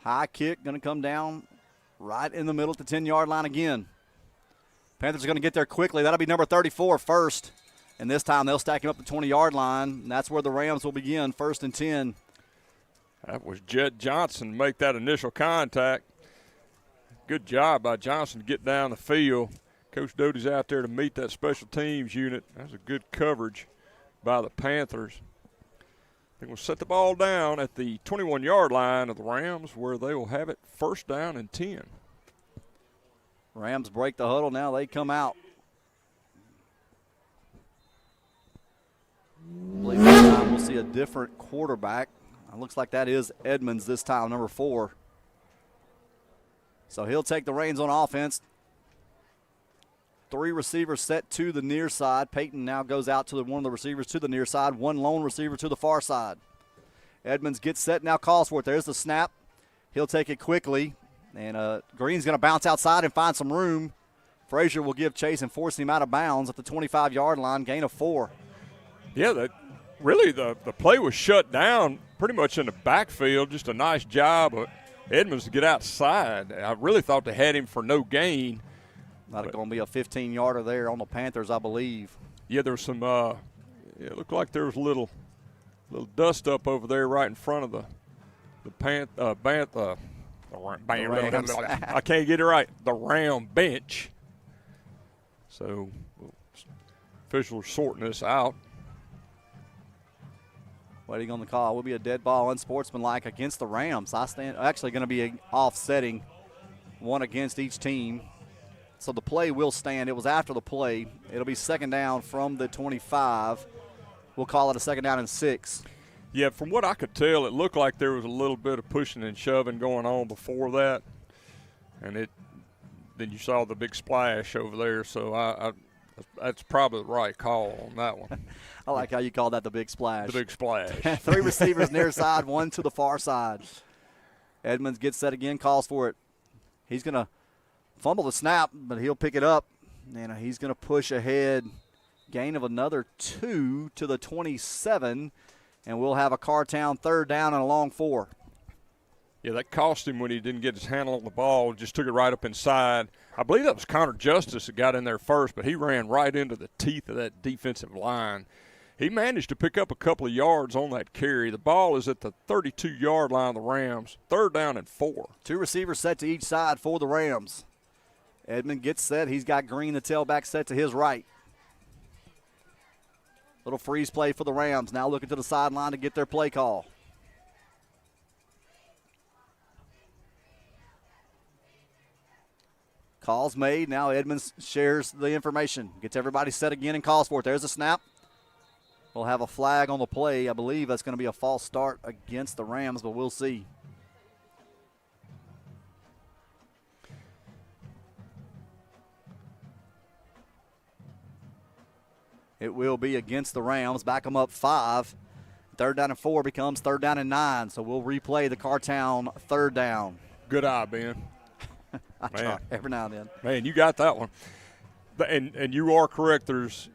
High kick going to come down right in the middle at the 10-yard line again. Panthers are going to get there quickly. That'll be number 34 first. And this time they'll stack him up the 20-yard line. And that's where the Rams will begin, 1st and 10. That was Jed Johnson to make that initial contact. Good job by Johnson to get down the field. Coach Doty's out there to meet that special teams unit. That was a good coverage by the Panthers. They will set the ball down at the 21-yard line of the Rams, where they will have it 1st down and 10. Rams break the huddle. Now they come out. I believe this time we'll see a different quarterback. It looks like that is Edmonds this time, number 4. So he'll take the reins on offense. 3 receivers set to the near side. Peyton now goes out to one of the receivers to the near side. 1 lone receiver to the far side. Edmonds gets set, now calls for it. There's the snap. He'll take it quickly. And Green's going to bounce outside and find some room. Frazier will give chase and force him out of bounds at the 25-yard line, gain of 4. Yeah, the play was shut down pretty much in the backfield. Just a nice job of Edmonds to get outside. I really thought they had him for no gain. Not going to be a 15-yarder there on the Panthers, I believe. Yeah, there was some it looked like there was a little dust up over there right in front of the Rams. I can't get it right. The Ram bench. So officials sorting this out. Waiting on the call. Will be a dead ball, unsportsmanlike against the Rams. Actually going to be offsetting, one against each team. So the play will stand. It was after the play. It'll be 2nd down from the 25. We'll call it a 2nd down and 6. Yeah, from what I could tell, it looked like there was a little bit of pushing and shoving going on before that. And then you saw the big splash over there. So that's probably the right call on that one. I like how you call that the big splash. The big splash. 3 receivers near side, 1 to the far side. Edmonds gets set again, calls for it. He's going to fumble the snap, but he'll pick it up. And he's going to push ahead. Gain of another 2 to the 27. And we'll have a Cartown 3rd down and a long 4. Yeah, that cost him when he didn't get his handle on the ball. Just took it right up inside. I believe that was Connor Justice that got in there first, but he ran right into the teeth of that defensive line. He managed to pick up a couple of yards on that carry. The ball is at the 32-yard line of the Rams. 3rd down and 4. 2 receivers set to each side for the Rams. Edmond gets set. He's got Green, the tailback, set to his right. Little freeze play for the Rams. Now looking to the sideline to get their play call. Calls made. Now Edmonds shares the information. Gets everybody set again and calls for it. There's a snap. We'll have a flag on the play. I believe that's going to be a false start against the Rams, but we'll see. It will be against the Rams. Back them up 5. 3rd down and 4 becomes 3rd down and 9. So we'll replay the Cartown 3rd down. Good eye, Ben. I try every now and then. Man, you got that one. And you are correct. The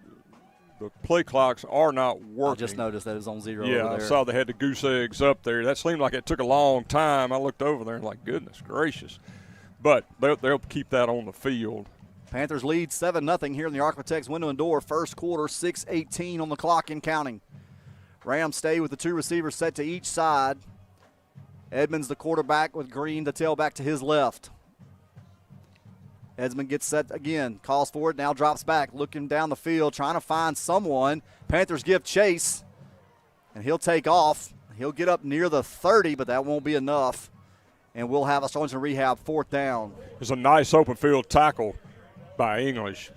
play clocks are not working. I just noticed that it was on 0 yeah, over there. I saw they had the goose eggs up there. That seemed like it took a long time. I looked over there and like, goodness gracious. But they'll keep that on the field. Panthers lead 7-0 here in the Architects Window and Door. First quarter, 6:18 on the clock and counting. Rams stay with the 2 receivers set to each side. Edmonds, the quarterback, with Green, the tailback, to his left. Edmonds gets set again, calls for it, now drops back, looking down the field, trying to find someone. Panthers give chase, and he'll take off. He'll get up near the 30, but that won't be enough. And we'll have a Sterlington rehab 4th down. It's a nice open field tackle by English.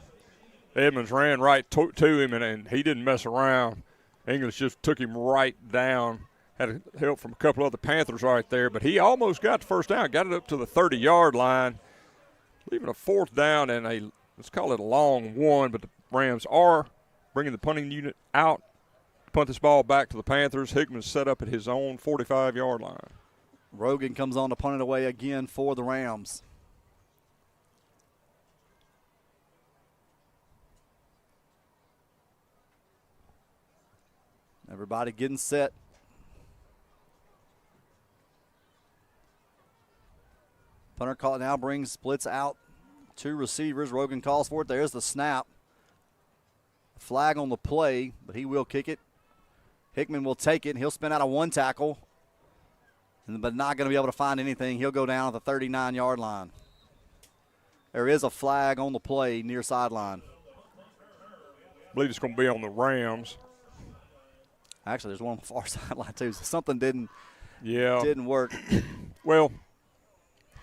Edmonds ran right to him, and he didn't mess around. English just took him right down. Had help from a couple other Panthers right there, but he almost got the first down, got it up to the 30-yard line, leaving a 4th down and let's call it a long one, but the Rams are bringing the punting unit out to punt this ball back to the Panthers. Hickman's set up at his own 45-yard line. Rogan comes on to punt it away again for the Rams. Everybody getting set. Punter call now splits out 2 receivers. Rogan calls for it. There's the snap. Flag on the play, but he will kick it. Hickman will take it, and he'll spin out a 1 tackle, but not going to be able to find anything. He'll go down at the 39-yard line. There is a flag on the play near sideline. I believe it's going to be on the Rams. Actually, there's one on the far sideline, too. So something didn't work. Well,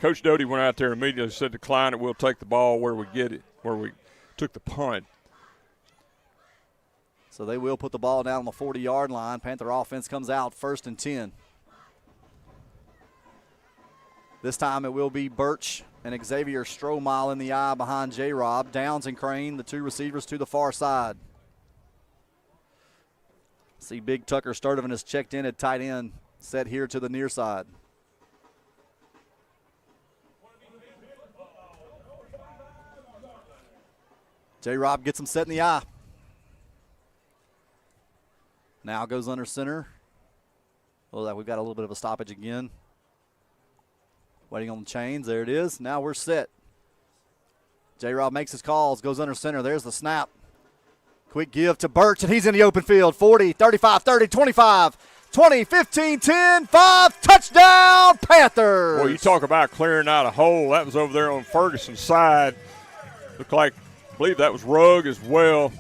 Coach Doty went out there immediately and said, decline it, we'll take the ball where we get it, where we took the punt. So they will put the ball down on the 40-yard line. Panther offense comes out 1st and 10. This time it will be Birch and Xavier Strohmile in the eye behind J-Rob. Downs and Crane, the 2 receivers to the far side. See Big Tucker Sturdivant is checked in at tight end, set here to the near side. J-Rob gets him set in the eye. Now goes under center. Well, we've got a little bit of a stoppage again. Waiting on the chains. There it is. Now we're set. J-Rob makes his calls, goes under center. There's the snap. Quick give to Birch, and he's in the open field. 40, 35, 30, 25, 20, 15, 10, 5. Touchdown, Panthers! Well, you talk about clearing out a hole. That was over there on Ferguson's side. Looked like, I believe that was Rugg as well.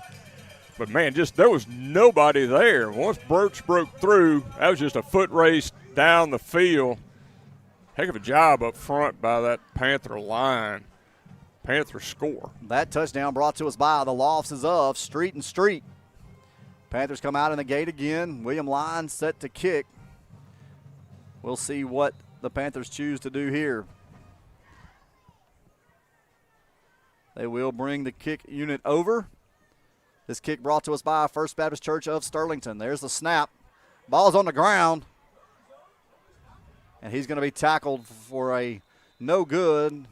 But, man, there was nobody there. Once Birch broke through, that was just a foot race down the field. Heck of a job up front by that Panther line. Panthers score. That touchdown brought to us by the losses of Street and Street. Panthers come out in the gate again. William Line set to kick. We'll see what the Panthers choose to do here. They will bring the kick unit over. This kick brought to us by First Baptist Church of Sterlington. There's the snap. Ball's on the ground. And he's going to be tackled for a no good.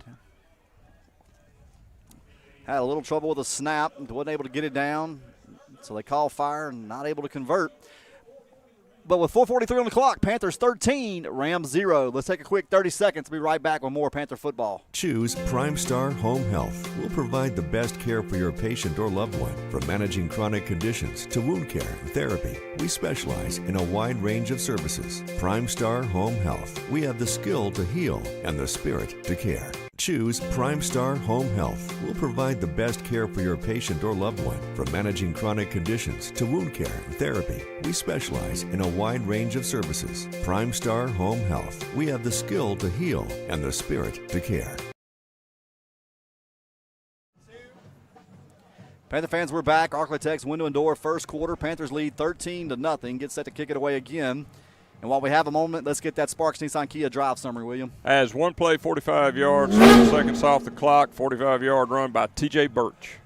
Had a little trouble with the snap. Wasn't able to get it down. So they call fire and not able to convert. But with 4:43 on the clock, Panthers 13, Rams 0. Let's take a quick 30 seconds. We'll be right back with more Panther football. Choose Prime Star Home Health. We'll provide the best care for your patient or loved one. From managing chronic conditions to wound care and therapy, we specialize in a wide range of services. Prime Star Home Health. We have the skill to heal and the spirit to care. Choose Prime Star Home Health. We'll provide the best care for your patient or loved one. From managing chronic conditions to wound care and therapy, we specialize in a wide range of services. Prime Star Home Health. We have the skill to heal and the spirit to care. Panther fans, we're back. Arklatex window and door first quarter. Panthers lead 13-0. Get set to kick it away again. And while we have a moment, let's get that Sparks Nissan Kia drive summary, William. As one play, 45 yards, 7 seconds off the clock, 45-yard run by T.J. Birch.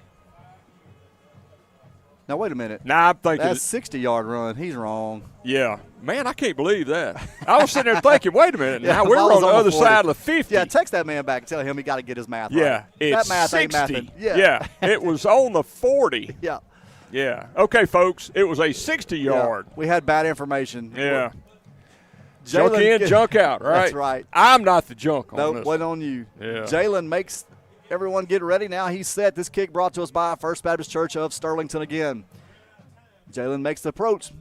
Now, wait a minute. I'm thinking. That's 60-yard run. He's wrong. Yeah. Man, I can't believe that. I was sitting there thinking, wait a minute. Yeah, now we're on the other side of the 50. Yeah, text that man back and tell him he got to get his math right. Yeah, it's that math 60. ain't mathing. Yeah, it was on the 40. Yeah. Yeah. Okay, folks, it was a 60-yard. Yeah, we had bad information. Yeah. Junk in, junk out, right? That's right. I'm not the junk on nope, this. wasn't on you. Yeah. Jalen makes everyone get ready. Now he's set. This kick brought to us by First Baptist Church of Sterlington again. Jalen makes the approach.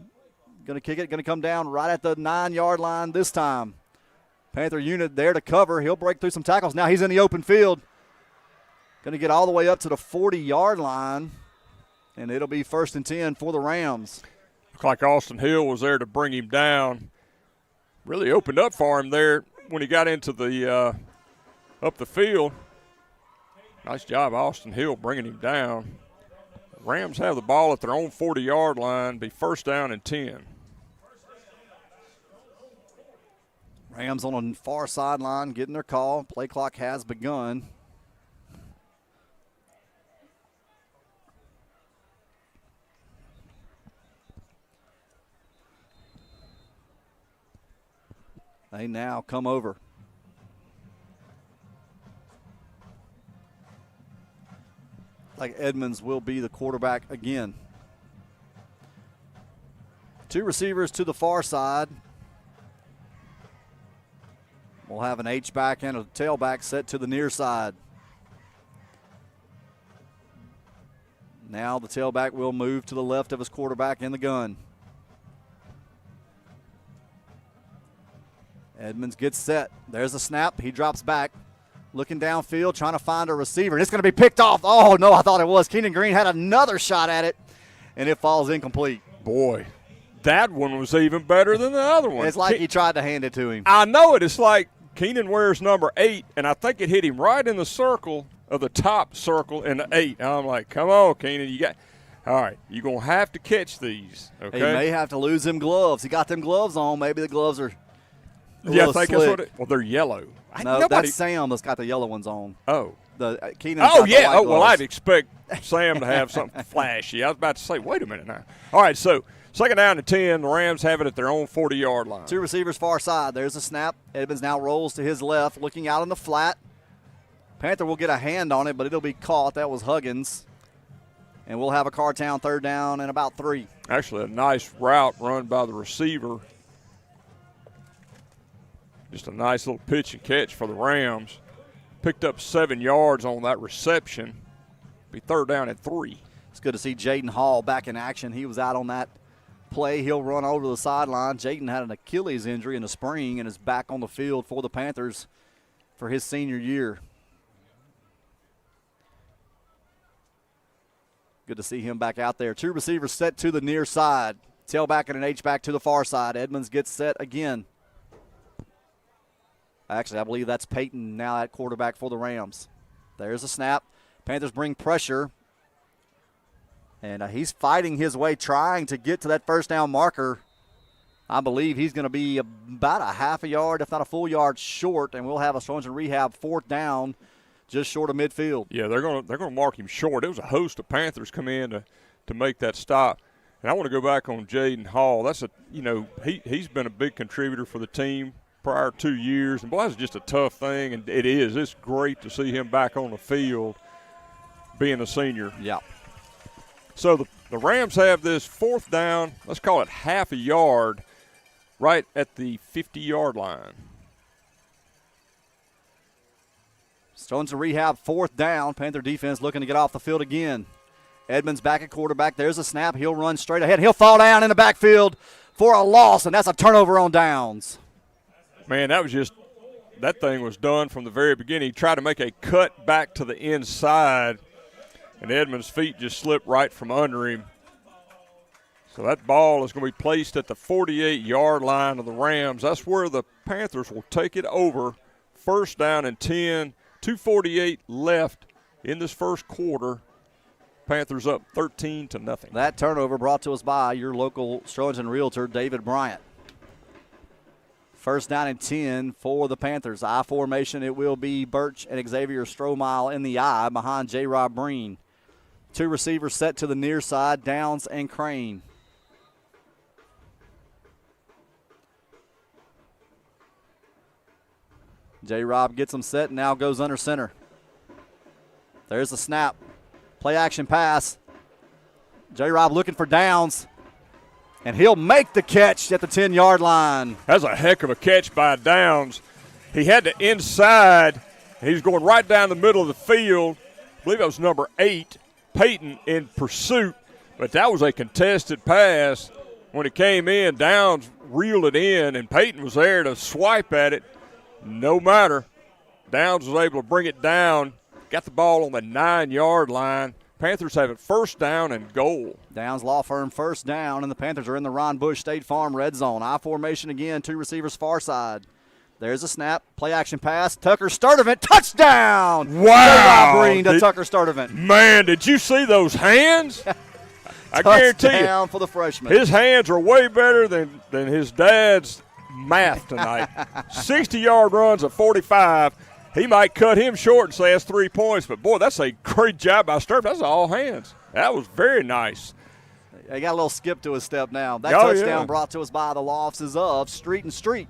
Going to kick it. Going to come down right at the 9-yard line this time. Panther unit there to cover. He'll break through some tackles. Now he's in the open field. Going to get all the way up to the 40-yard line, and it'll be 1st and 10 for the Rams. Looked like Austin Hill was there to bring him down. Really opened up for him there when he got into the up the field. Nice job, Austin Hill, bringing him down. Rams have the ball at their own 40-yard line, be 1st down and 10. Rams on the far sideline getting their call. Play clock has begun. They now come over. Like Edmonds will be the quarterback again. 2 receivers to the far side. We'll have an H-back and a tailback set to the near side. Now the tailback will move to the left of his quarterback in the gun. Edmonds gets set. There's a snap. He drops back. Looking downfield, trying to find a receiver. And it's going to be picked off. Oh, no, I thought it was. Keenan Green had another shot at it, and it falls incomplete. Boy, that one was even better than the other one. It's like he tried to hand it to him. I know it. It's like Keenan wears number 8, and I think it hit him right in the circle of the top circle in the 8. And I'm like, come on, Keenan. All right, you're going to have to catch these, okay? He may have to lose them gloves. He got them gloves on. Maybe the gloves are yeah, I think that's what well, they're yellow. No, that's Sam that's got the yellow ones on. Oh. Keenan's got yeah. The white well, I'd expect Sam to have something flashy. I was about to say, wait a minute now. All right, so 2nd down and 10. The Rams have it at their own 40-yard line. 2 receivers far side. There's a snap. Edmonds now rolls to his left, looking out in the flat. Panther will get a hand on it, but it'll be caught. That was Huggins. And we'll have a Cartown 3rd down and about 3. Actually, a nice route run by the receiver. Just a nice little pitch and catch for the Rams. Picked up 7 yards on that reception. Be 3rd down and 3. It's good to see Jaden Hall back in action. He was out on that play. He'll run over to the sideline. Jaden had an Achilles injury in the spring and is back on the field for the Panthers for his senior year. Good to see him back out there. 2 receivers set to the near side. Tailback and an H-back to the far side. Edmonds gets set again. Actually, I believe that's Peyton now at quarterback for the Rams. There's a snap. Panthers bring pressure. And he's fighting his way, trying to get to that 1st down marker. I believe he's going to be about a half a yard, if not a full yard short, and we'll have a Sterlington rehab 4th down just short of midfield. Yeah, they're going to mark him short. It was a host of Panthers come in to make that stop. And I want to go back on Jaden Hall. That's he's been a big contributor for the team prior 2 years. And, boy, that's just a tough thing, and it is. It's great to see him back on the field being a senior. Yeah. So the Rams have this 4th down, let's call it half a yard, right at the 50-yard line. Sterlington rehab 4th down. Panther defense looking to get off the field again. Edmonds back at quarterback. There's a snap. He'll run straight ahead. He'll fall down in the backfield for a loss, and that's a turnover on downs. Man, that thing was done from the very beginning. He tried to make a cut back to the inside, and Edmonds' feet just slipped right from under him. So that ball is going to be placed at the 48-yard line of the Rams. That's where the Panthers will take it over. 1st down and 10, 2:48 left in this first quarter. Panthers up 13-0. That turnover brought to us by your local Sterlington realtor, David Bryant. 1st down and 10 for the Panthers. I formation, it will be Birch and Xavier Stromile in the I behind J-Rob Breen. 2 receivers set to the near side, Downs and Crane. J-Rob gets them set and now goes under center. There's the snap. Play action pass. J-Rob looking for Downs. And he'll make the catch at the 10-yard line. That's a heck of a catch by Downs. He had the inside. He's going right down the middle of the field. I believe that was number 8, Peyton, in pursuit. But that was a contested pass. When it came in, Downs reeled it in, and Peyton was there to swipe at it. no matter. Downs was able to bring it down, got the ball on the 9-yard line. Panthers have it first down and goal. Downs Law Firm first down, and the Panthers are in the Ron Bush State Farm red zone. I formation again, 2 receivers far side. There's a snap, play action pass. Tucker Sturdivant, touchdown! Wow! Breen to Tucker Sturdivant. Man, did you see those hands? I guarantee you, touchdown for the freshman. His hands are way better than his dad's math tonight. 60-yard runs at 45. He might cut him short and say that's 3 points, but, boy, that's a great job by Sturp. That's all hands. That was very nice. He got a little skip to his step now. That touchdown brought to us by the losses of Street and Street.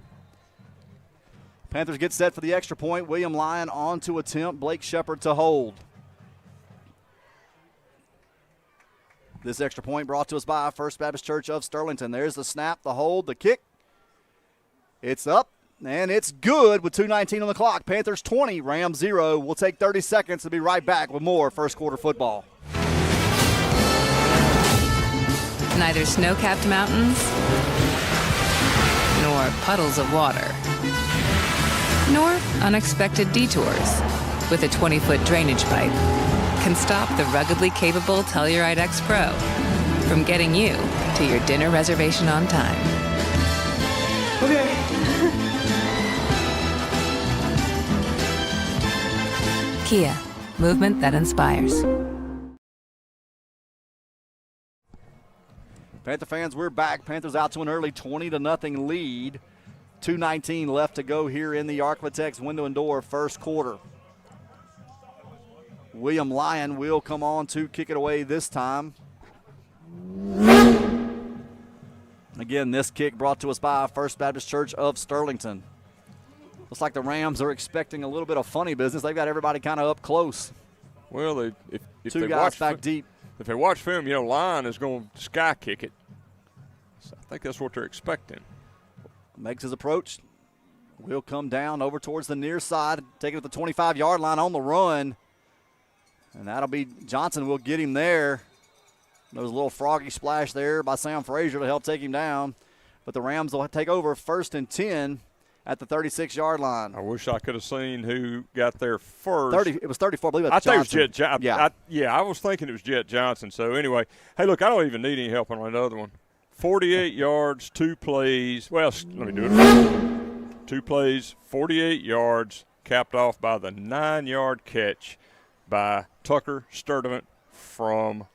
Panthers get set for the extra point. William Lyon on to attempt. Blake Shepard to hold. This extra point brought to us by First Baptist Church of Sterlington. There's the snap, the hold, the kick. It's up, and it's good with 2:19 on the clock. Panthers 20, Rams 0. We'll take 30 seconds to be right back with more first quarter football. Neither snow-capped mountains nor puddles of water, nor unexpected detours with a 20-foot drainage pipe can stop the ruggedly capable Telluride X Pro from getting you to your dinner reservation on time. Okay. Kia, movement that inspires. Panther fans, we're back. Panthers out to an early 20-0 lead. 2:19 left to go here in the Arklatex window and door first quarter. William Lyon will come on to kick it away this time. Again, this kick brought to us by First Baptist Church of Sterlington. Looks like the Rams are expecting a little bit of funny business. They've got everybody kind of up close. Well, if Two they guys watch back deep. If they watch film, Lyon is going to sky kick it. So I think that's what they're expecting. Makes his approach. Will come down over towards the near side, taking it to the 25-yard line on the run. And that'll be Johnson will get him there. There was a little froggy splash there by Sam Frazier to help take him down. But the Rams will take over 1st and 10 at the 36-yard line. I wish I could have seen who got there first. It was 34, I believe that's I think Johnson. it was Jet Johnson. Yeah. I was thinking it was Jet Johnson. So, anyway, hey, look, I don't even need any help on another one. 48 yards, 2 plays. Well, let me do it. 2 plays, 48 yards, capped off by the 9-yard catch by Tucker Sturdivant from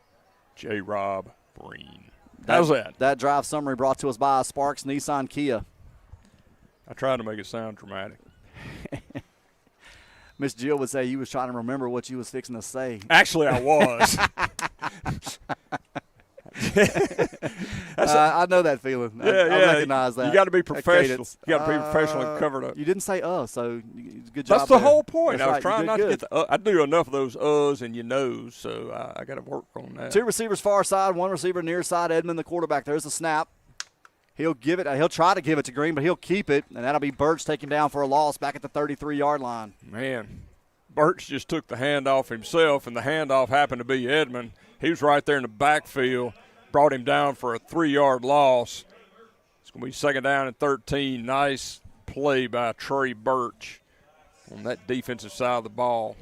J. Rob Breen. How's that? That drive summary brought to us by Sparks Nissan Kia. I tried to make it sound dramatic. Miss Jill would say you was trying to remember what you was fixing to say. Actually, I was. I know that feeling. I recognize that. You got to be professional. You got to be professional and cover it up. You didn't say so good job. That's the there. whole point. That's I was right. trying not good. to get the I do enough of those and you knows, so I got to work on that. 2 receivers far side, 1 receiver near side. Edmond, the quarterback. There's the snap. He'll give it. He'll try to give it to Green, but he'll keep it, and that'll be Birch taking him down for a loss back at the 33-yard line. Man, Birch just took the handoff himself, and the handoff happened to be Edmond. He was right there in the backfield, brought him down for a 3-yard loss. It's going to be 2nd down and 13. Nice play by Trey Birch on that defensive side of the ball.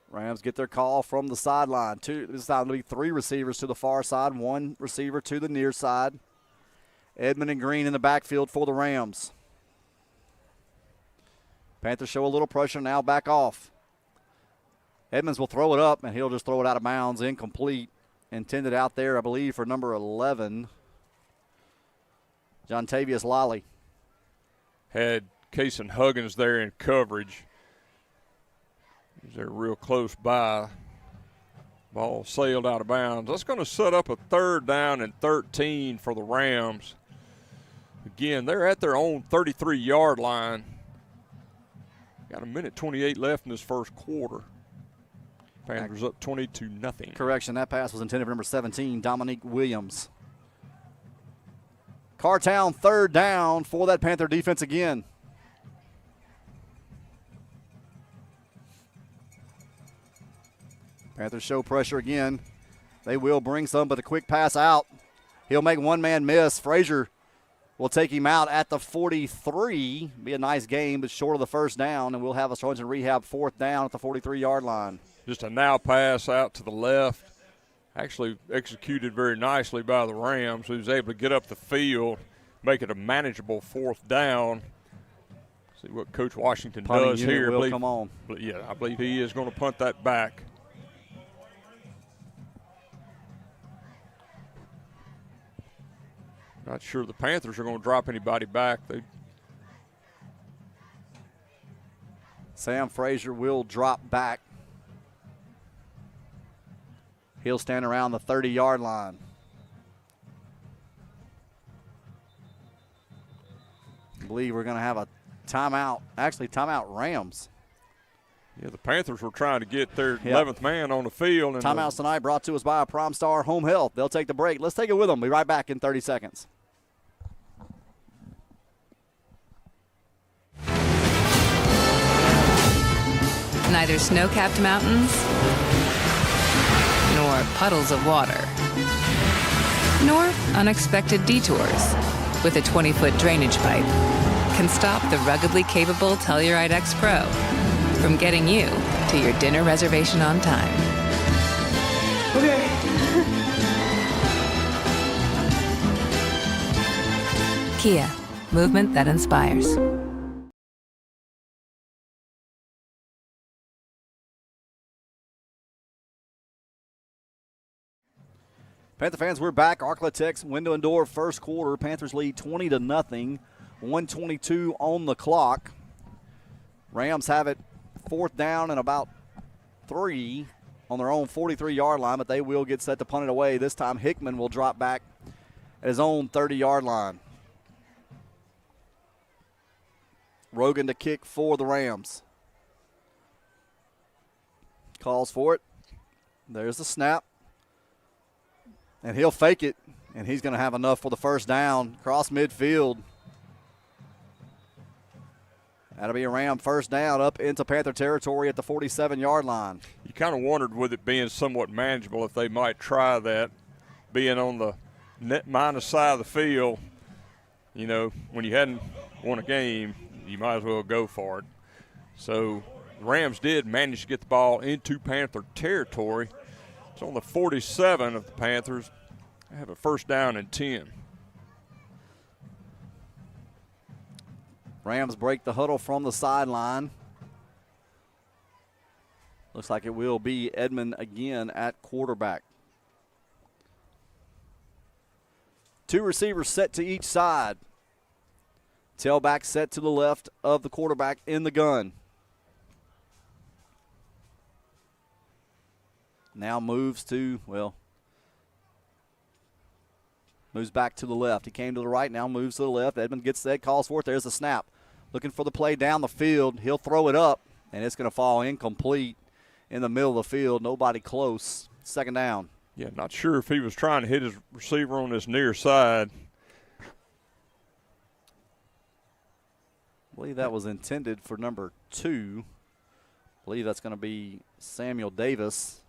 Rams get their call from the sideline. This time it'll be 3 receivers to the far side, 1 receiver to the near side. Edmond and Green in the backfield for the Rams. Panthers show a little pressure, now back off. Edmonds will throw it up, and he'll just throw it out of bounds, incomplete. Intended out there, I believe, for number 11, John Tavius Lally. Had Kason Huggins there in coverage. They're real close by. Ball sailed out of bounds. That's going to set up a 3rd down and 13 for the Rams. Again, they're at their own 33-yard line. Got 1:28 left in this first quarter. Panthers up 20-0. Correction, that pass was intended for number 17, Dominique Williams. Cartown 3rd down for that Panther defense again. Panthers show pressure again. They will bring some, but the quick pass out. He'll make one man miss. Frazier will take him out at the 43. Be a nice game, but short of the first down, and we'll have a Sterlington rehab 4th down at the 43-yard line. Just a now pass out to the left. Actually executed very nicely by the Rams, who was able to get up the field, make it a manageable 4th down. See what Coach Washington does here. Will come on. Yeah, I believe he is going to punt that back. Not sure the Panthers are going to drop anybody back. Sam Frazier will drop back. He'll stand around the 30-yard line. I believe we're going to have a timeout. Actually, timeout Rams. Yeah, the Panthers were trying to get their 11th man on the field. And timeouts tonight brought to us by Prime Star Home Health. They'll take the break. Let's take it with them. Be right back in 30 seconds. Neither snow-capped mountains nor puddles of water, nor unexpected detours with a 20-foot drainage pipe can stop the ruggedly capable Telluride X Pro from getting you to your dinner reservation on time. Okay. Kia, movement that inspires. Panther fans, we're back. Arklatex window and door first quarter. Panthers lead 20-0. 1:22 on the clock. Rams have it 4th down and about 3 on their own 43-yard line, but they will get set to punt it away. This time Hickman will drop back at his own 30-yard line. Rogan to kick for the Rams. Calls for it. There's the snap. And he'll fake it, and he's going to have enough for the first down. Cross midfield. That'll be a Ram first down up into Panther territory at the 47-yard line. You kind of wondered, with it being somewhat manageable, if they might try that, being on the net minus side of the field. You know, when you hadn't won a game, you might as well go for it. So the Rams did manage to get the ball into Panther territory. It's on the 47 of the Panthers. They have a first down and 10. Rams break the huddle from the sideline. Looks like it will be Edmond again at quarterback. 2 receivers set to each side. Tailback set to the left of the quarterback in the gun. Now moves back to the left. He came to the right, now moves to the left. Edmond gets set, calls for it. There's the snap. Looking for the play down the field. He'll throw it up, and it's going to fall incomplete in the middle of the field. Nobody close. Second down. Yeah, not sure if he was trying to hit his receiver on this near side. I believe that was intended for number 2. I believe that's going to be Samuel Davis.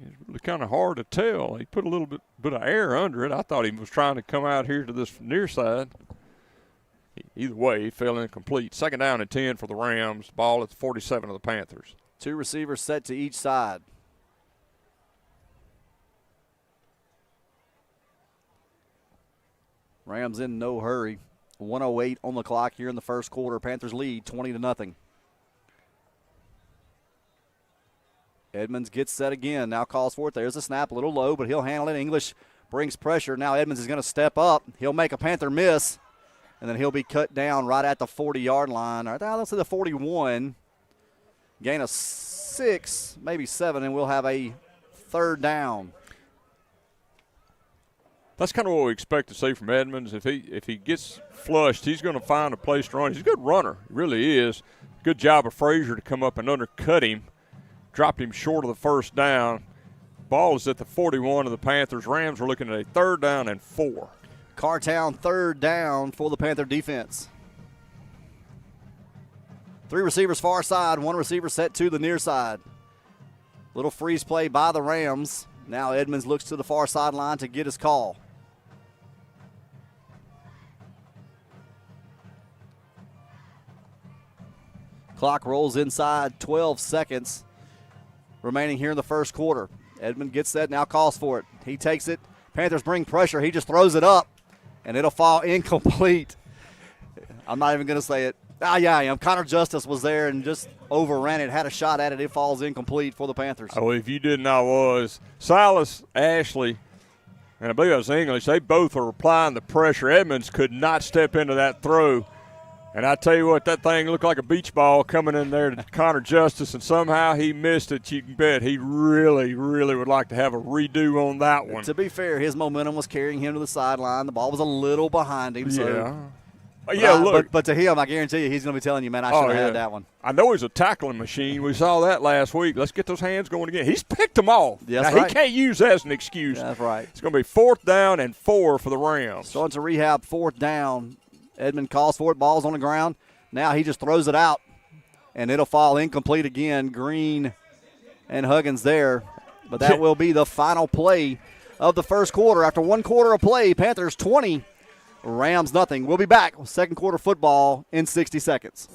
It's really kind of hard to tell. He put a little bit of air under it. I thought he was trying to come out here to this near side. Either way, he fell incomplete. Second down and 10 for the Rams. Ball at the 47 of the Panthers. 2 receivers set to each side. Rams in no hurry. 1:08 on the clock here in the first quarter. Panthers lead 20-0. Edmonds gets set again. Now calls for it. There's a snap, a little low, but he'll handle it. English brings pressure. Now Edmonds is going to step up. He'll make a Panther miss, and then he'll be cut down right at the 40-yard line. All right, let's say the 41. Gain of 6, maybe 7, and we'll have a third down. That's kind of what we expect to see from Edmonds. If he gets flushed, he's going to find a place to run. He's a good runner. He really is. Good job of Frazier to come up and undercut him. Dropped him short of the first down. Ball is at the 41 of the Panthers. Rams are looking at a 3rd down and 4. Cartown 3rd down for the Panther defense. 3 receivers far side, 1 receiver set to the near side. Little freeze play by the Rams. Now Edmonds looks to the far sideline to get his call. Clock rolls inside, 12 seconds remaining here in the first quarter. Edmond gets that, now calls for it. He takes it. Panthers bring pressure. He just throws it up, and it'll fall incomplete. I'm not even going to say it. Yeah, I am. Connor Justice was there and just overran it, had a shot at it. It falls incomplete for the Panthers. Oh, if you didn't, I was. Silas, Ashley, and I believe it was English, they both are applying the pressure. Edmonds could not step into that throw. And I tell you what, that thing looked like a beach ball coming in there to Connor Justice, and somehow he missed it. You can bet he really, really would like to have a redo on that one. To be fair, his momentum was carrying him to the sideline. The ball was a little behind him. But to him, I guarantee you, he's going to be telling you, man, I should have had that one. I know he's a tackling machine. We saw that last week. Let's get those hands going again. He's picked them off. Yes, now, right. He can't use that as an excuse. That's right. It's going to be 4th down and 4 for the Rams. Starting to rehab 4th down. Edmond calls for it. Ball's on the ground. Now he just throws it out, and it'll fall incomplete again. Green and Huggins there. But that will be the final play of the first quarter. After 1 quarter of play, Panthers 20, Rams nothing. We'll be back with second quarter football in 60 seconds.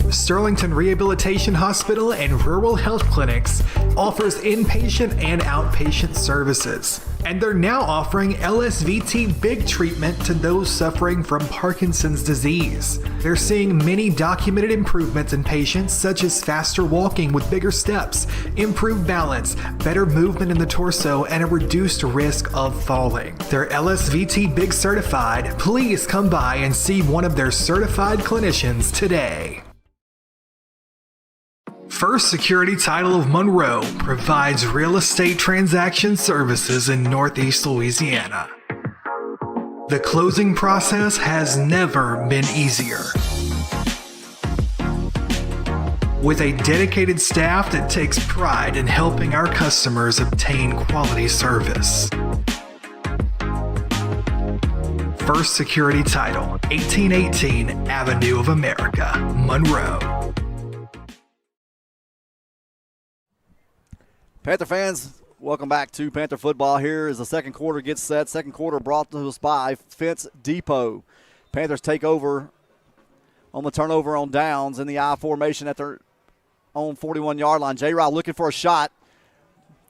Sterlington Rehabilitation Hospital and Rural Health Clinics offers inpatient and outpatient services. And they're now offering LSVT big treatment to those suffering from Parkinson's disease. They're seeing many documented improvements in patients, such as faster walking with bigger steps, improved balance, better movement in the torso, and a reduced risk of falling. They're LSVT big certified. Please come by and see one of their certified clinicians today. First Security Title of Monroe provides real estate transaction services in Northeast Louisiana. The closing process has never been easier. With a dedicated staff that takes pride in helping our customers obtain quality service. First Security Title, 1818 Avenue of America, Monroe. Panther fans, welcome back to Panther football. Here as the second quarter gets set. Second quarter brought to us by Fence Depot. Panthers take over on the turnover on downs in the I formation at their own 41-yard line. J-Rod looking for a shot.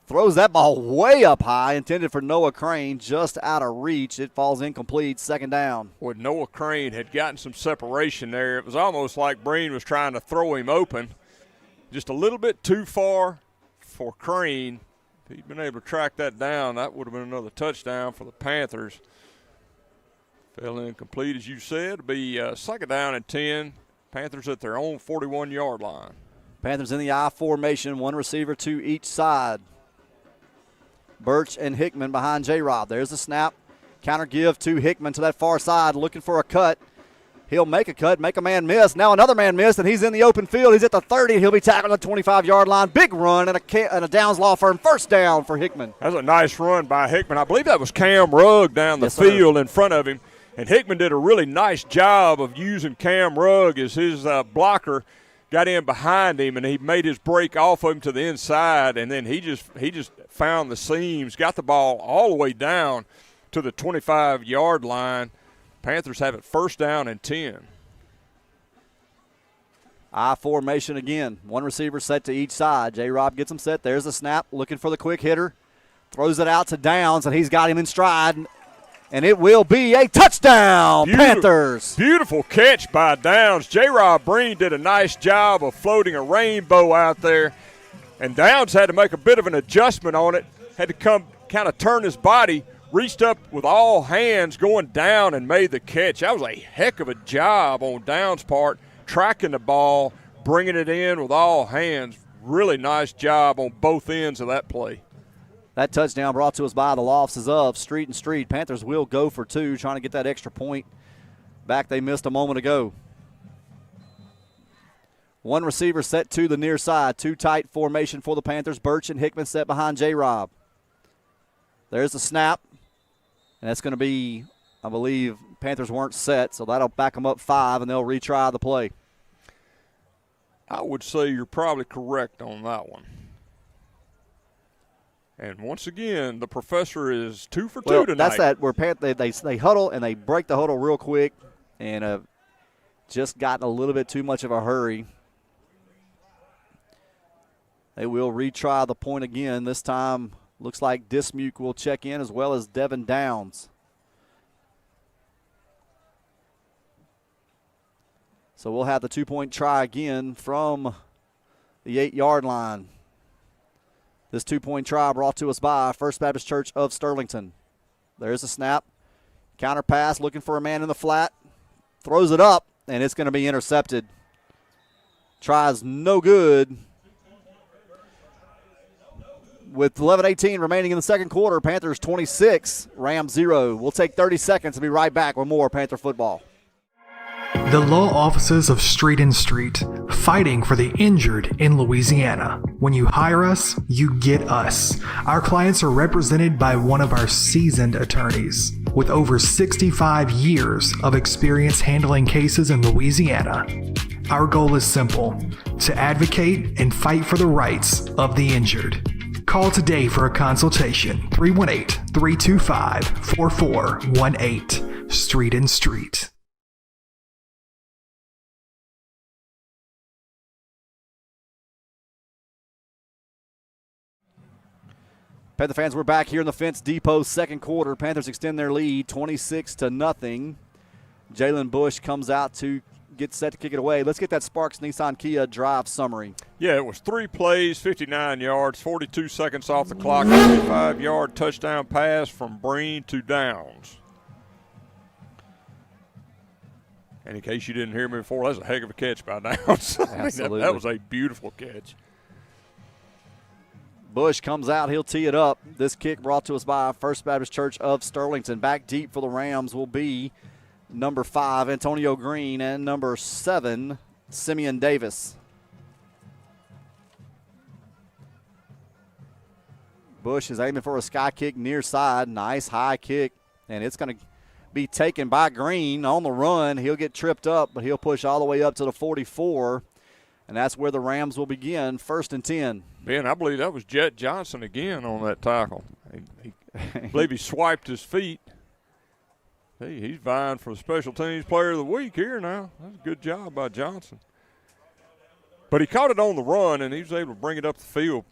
Throws that ball way up high, intended for Noah Crane, just out of reach. It falls incomplete, second down. Well, Noah Crane had gotten some separation there. It was almost like Breen was trying to throw him open. Just a little bit too far for Crane. If he'd been able to track that down, that would have been another touchdown for the Panthers. Fell incomplete, as you said. It'll be second down and 10. Panthers at their own 41-yard line. Panthers in the I formation, one receiver to each side. Birch and Hickman behind J-Rob. There's the snap. Counter give to Hickman to that far side, looking for a cut. He'll make a cut, make a man miss. Now another man missed, and he's in the open field. He's at the 30. He'll be tackled at the 25-yard line. Big run and a Downs Law Firm first down for Hickman. That was a nice run by Hickman. I believe that was Cam Rugg down the field in front of him. And Hickman did a really nice job of using Cam Rugg as his blocker. Got in behind him, and he made his break off of him to the inside, and then he just found the seams, got the ball all the way down to the 25-yard line. Panthers have it first down and 10. I formation again. One receiver set to each side. J-Rob gets him set. There's the snap, looking for the quick hitter. Throws it out to Downs, and he's got him in stride. And it will be a touchdown, Panthers. Beautiful catch by Downs. J-Rob Breen did a nice job of floating a rainbow out there. And Downs had to make a bit of an adjustment on it. Had to come kind of turn his body, reached up with all hands going down and made the catch. That was a heck of a job on Downs' part, tracking the ball, bringing it in with all hands. Really nice job on both ends of that play. That touchdown brought to us by the losses of Street and Street. Panthers will go for two, trying to get that extra point back they missed a moment ago. One receiver set to the near side. Two tight formation for the Panthers. Birch and Hickman set behind J-Rob. There's the snap. And that's going to be, I believe, Panthers weren't set, so that'll back them up 5, and they'll retry the play. I would say you're probably correct on that one. And once again, the professor is 2 for 2 tonight. That's that where they huddle and they break the huddle real quick, and just got in a little bit too much of a hurry. They will retry the point again. This time, looks like Dismuke will check in as well as Devin Downs. So we'll have the 2-point try again from the 8-yard line. This 2-point try brought to us by First Baptist Church of Sterlington. There's a snap. Counter pass, looking for a man in the flat. Throws it up, and it's going to be intercepted. Tries no good. With 11:18 remaining in the second quarter, Panthers 26, Rams 0. We'll take 30 seconds and be right back with more Panther football. The law offices of Street and Street, fighting for the injured in Louisiana. When you hire us, you get us. Our clients are represented by one of our seasoned attorneys with over 65 years of experience handling cases in Louisiana. Our goal is simple: to advocate and fight for the rights of the injured. Call today for a consultation. 318-325-4418. Street and Street. Panther fans, we're back here in the Fence Depot second quarter. Panthers extend their lead 26-0. Jalen Bush comes out to get set to kick it away. Let's get that Sparks Nissan Kia drive summary. Yeah, it was 3 plays, 59 yards, 42 seconds off the clock, 45-yard touchdown pass from Breen to Downs. And in case you didn't hear me before, that's a heck of a catch by Downs. Absolutely. that was a beautiful catch. Bush comes out. He'll tee it up. This kick brought to us by First Baptist Church of Sterlington. Back deep for the Rams will be number 5, Antonio Green, and number 7, Simeon Davis. Bush is aiming for a sky kick near side. Nice high kick, and it's going to be taken by Green on the run. He'll get tripped up, but he'll push all the way up to the 44, and that's where the Rams will begin, 1st and 10. Ben, I believe that was Jet Johnson again on that tackle. I believe he swiped his feet. Hey, he's vying for the Special Teams Player of the Week here now. That's a good job by Johnson. But he caught it on the run, and he was able to bring it up the field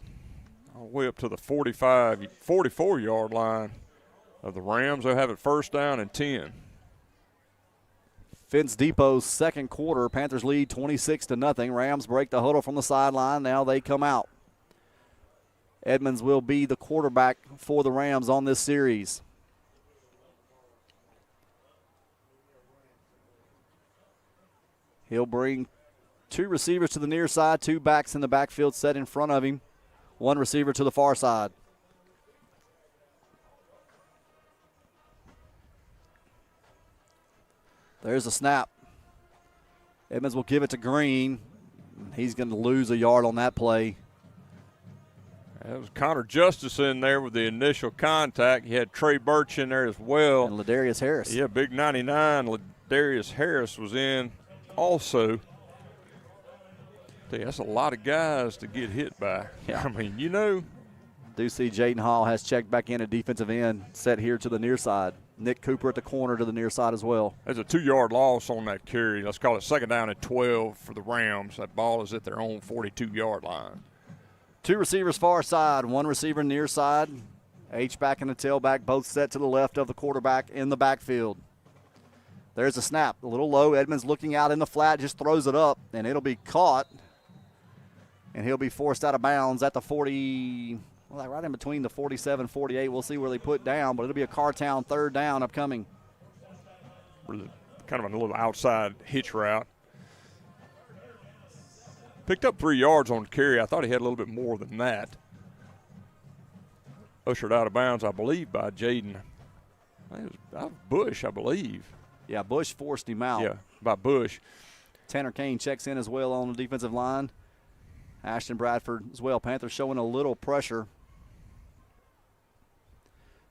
all the way up to the 44-yard line of the Rams. They'll have it 1st down and 10. Fence Depot's second quarter. Panthers lead 26-0. Rams break the huddle from the sideline. Now they come out. Edmonds will be the quarterback for the Rams on this series. He'll bring 2 receivers to the near side, 2 backs in the backfield set in front of him, 1 receiver to the far side. There's a snap. Edmonds will give it to Green. He's going to lose a yard on that play. That was Connor Justice in there with the initial contact. You had Trey Birch in there as well. And Ladarius Harris. Yeah, big 99. Ladarius Harris was in also. That's a lot of guys to get hit by. Yeah. I mean, you know. Do see Jaden Hall has checked back in at defensive end, set here to the near side. Nick Cooper at the corner to the near side as well. There's a 2-yard loss on that carry. Let's call it 2nd down and 12 for the Rams. That ball is at their own 42-yard line. 2 receivers far side, 1 receiver near side. H-back and the tailback both set to the left of the quarterback in the backfield. There's a snap, a little low. Edmonds looking out in the flat, just throws it up, and it'll be caught. And he'll be forced out of bounds at the 40, well, right in between the 47, 48. We'll see where they put down, but it'll be a Cartown 3rd down upcoming. Kind of a little outside hitch route. Picked up 3 yards on the carry. I thought he had a little bit more than that. Ushered out of bounds, I believe, by Jaden. It was out of Bush, I believe. Yeah, Bush forced him out. Yeah, by Bush. Tanner Kane checks in as well on the defensive line. Ashton Bradford as well. Panthers showing a little pressure.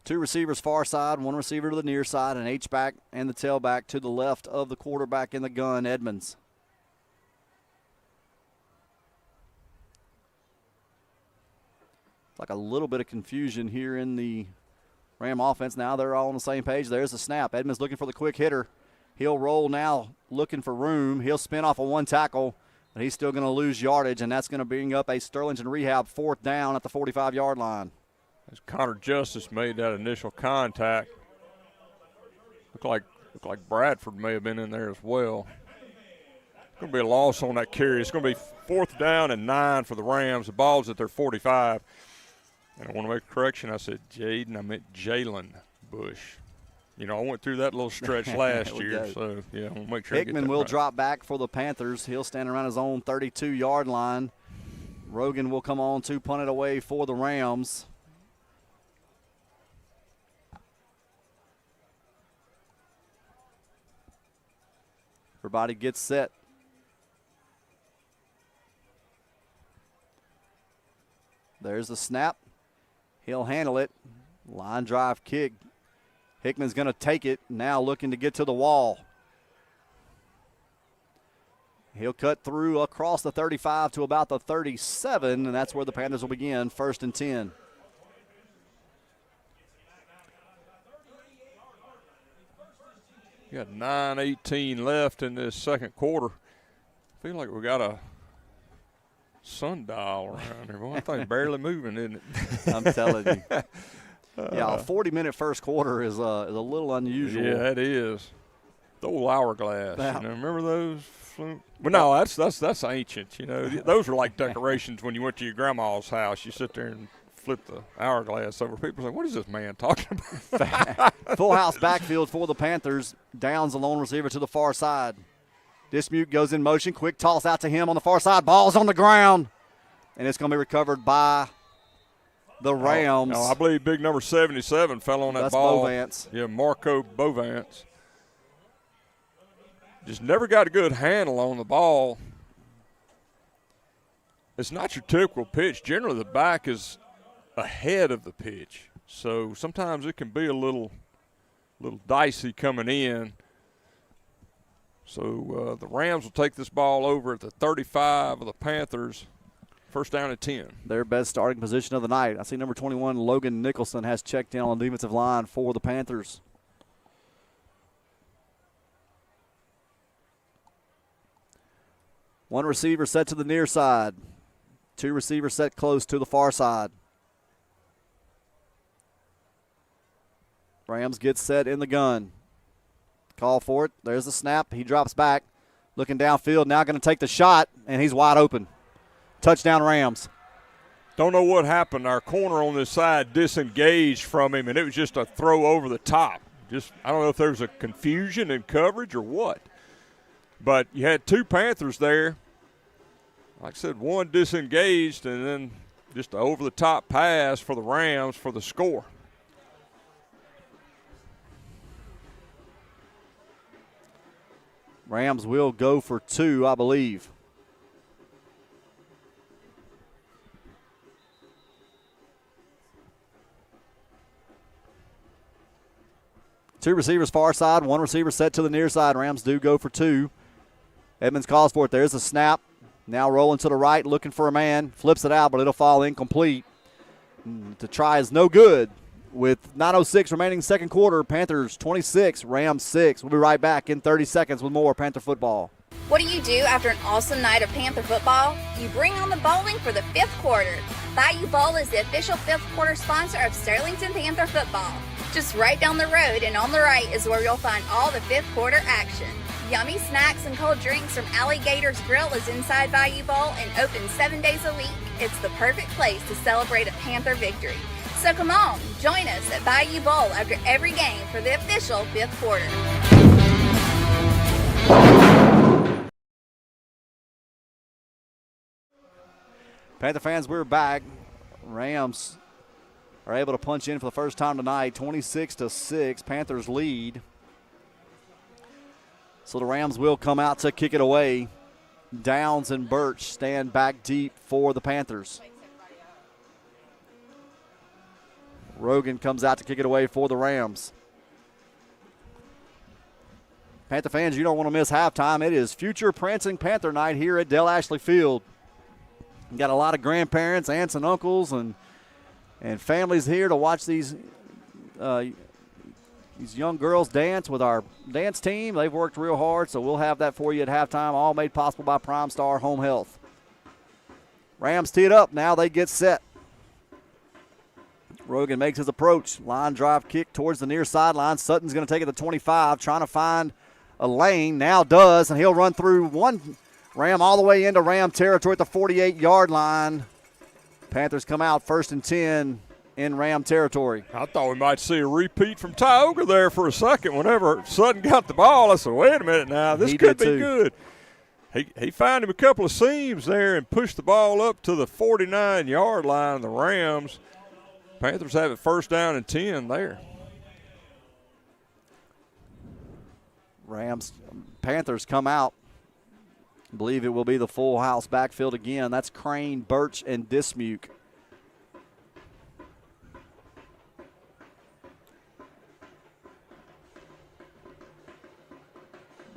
2 receivers far side, 1 receiver to the near side, an H-back and the tailback to the left of the quarterback in the gun, Edmonds. Like a little bit of confusion here in the Ram offense. Now they're all on the same page. There's the snap. Edmonds looking for the quick hitter. He'll roll now, looking for room. He'll spin off a 1 tackle. But he's still going to lose yardage, and that's going to bring up a Sterlington rehab 4th down at the 45-yard line. As Connor Justice made that initial contact, looked like Bradford may have been in there as well. It's going to be a loss on that carry. It's going to be 4th down and 9 for the Rams. The ball's at their 45. And I want to make a correction. I said Jaden. I meant Jalen Bush. You know, I went through that little stretch last year, so, yeah, I want to make sure Hickman will drop back for the Panthers. He'll stand around his own 32-yard line. Rogan will come on to punt it away for the Rams. Everybody gets set. There's the snap. He'll handle it. Line drive kick. Hickman's going to take it, now looking to get to the wall. He'll cut through across the 35 to about the 37, and that's where the Panthers will begin, 1st and 10. You got 9:18 left in this second quarter. I feel like we got a sundial around here. One thing barely moving, isn't it? I'm telling you. Yeah, a 40-minute first quarter is a little unusual. Yeah, it is. The old hourglass. You know, remember those? But no, that's ancient. You know, those are like decorations when you went to your grandma's house. You sit there and flip the hourglass over. People say, "What is this man talking about?" Full house backfield for the Panthers. Downs the lone receiver to the far side. Dismute goes in motion. Quick toss out to him on the far side. Ball's on the ground, and it's going to be recovered by the Rams. No, I believe big number 77 fell on that ball. Bovance. Yeah, Marco Bovance. Just never got a good handle on the ball. It's not your typical pitch. Generally, the back is ahead of the pitch. So sometimes it can be a little dicey coming in. So the Rams will take this ball over at the 35 of the Panthers. 1st down and 10. Their best starting position of the night. I see number 21, Logan Nicholson, has checked in on the defensive line for the Panthers. One receiver set to the near side. 2 receivers set close to the far side. Rams get set in the gun. Call for it. There's the snap. He drops back. Looking downfield. Now going to take the shot, and he's wide open. Touchdown Rams. Don't know what happened. Our corner on this side disengaged from him, and it was just a throw over the top. I don't know if there was a confusion in coverage or what. But you had 2 Panthers there. Like I said, one disengaged, and then just an over-the-top pass for the Rams for the score. Rams will go for 2, I believe. Two receivers far side, 1 receiver set to the near side. Rams do go for 2. Edmonds calls for it. There's a snap. Now rolling to the right, looking for a man. Flips it out, but it'll fall incomplete. To try is no good. With 9:06 remaining second quarter, Panthers 26, Rams 6. We'll be right back in 30 seconds with more Panther football. What do you do after an awesome night of Panther football? You bring on the bowling for the 5th quarter. Bayou Bowl is the official 5th quarter sponsor of Sterlington Panther football. Just right down the road and on the right is where you'll find all the 5th quarter action. Yummy snacks and cold drinks from Alligator's Grill is inside Bayou Bowl and open 7 days a week. It's the perfect place to celebrate a Panther victory. So come on, join us at Bayou Bowl after every game for the official 5th quarter. Panther fans, we're back. Rams are able to punch in for the first time tonight, 26-6. Panthers lead. So the Rams will come out to kick it away. Downs and Birch stand back deep for the Panthers. Rogan comes out to kick it away for the Rams. Panther fans, you don't want to miss halftime. It is future Prancing Panther night here at Dell Ashley Field. We've got a lot of grandparents, aunts and uncles, and families here to watch these these young girls dance with our dance team. They've worked real hard, so we'll have that for you at halftime, all made possible by Prime Star Home Health. Rams tee it up. Now they get set. Rogan makes his approach. Line drive kick towards the near sideline. Sutton's going to take it to 25, trying to find a lane. Now does, and he'll run through one Ram all the way into Ram territory at the 48-yard line. Panthers come out 1st and 10 in Ram territory. I thought we might see a repeat from Tioga there for a second. Whenever Sutton got the ball, I said, wait a minute now, this could be good. He found him a couple of seams there and pushed the ball up to the 49-yard line of the Rams. Panthers have it 1st down and 10 there. Panthers come out. I believe it will be the full house backfield again. That's Crane, Birch, and Dismuke.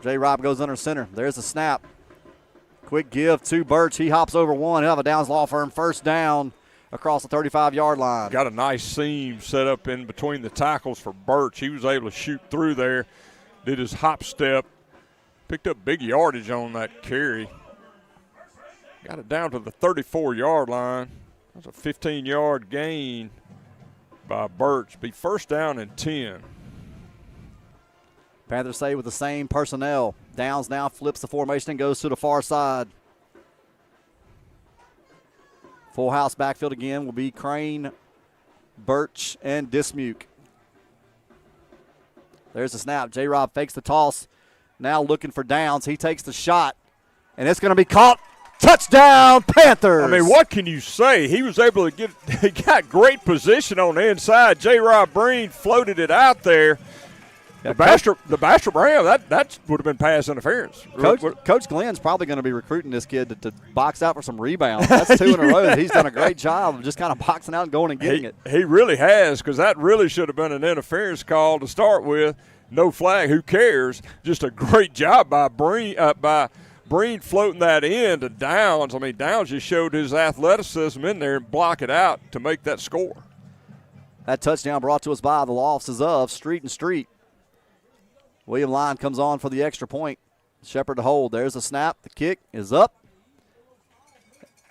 J-Rob goes under center. There's the snap. Quick give to Birch. He hops over one. He'll have a Downs Law Firm 1st down across the 35-yard line. Got a nice seam set up in between the tackles for Birch. He was able to shoot through there, did his hop step, picked up big yardage on that carry. Got it down to the 34-yard line. That's a 15-yard gain by Birch. Be 1st down and 10. Panthers stay with the same personnel. Downs now flips the formation and goes to the far side. Full house backfield again will be Crane, Birch, and Dismuke. There's the snap. J-Rob fakes the toss. Now looking for Downs. He takes the shot, and it's going to be caught. Touchdown, Panthers! I mean, what can you say? He was able to he got great position on the inside. J-Rob Breen floated it out there. The Bastrop Ram, that would have been pass interference. Coach Glenn's probably going to be recruiting this kid to box out for some rebounds. That's 2 in a row. He's done a great job of just kind of boxing out and going and getting it. He really has, because that really should have been an interference call to start with. No flag, who cares? Just a great job by Breen floating that in to Downs. I mean, Downs just showed his athleticism in there and block it out to make that score. That touchdown brought to us by the law offices of Street and Street. William Line comes on for the extra point. Shepard to hold. There's a snap. The kick is up.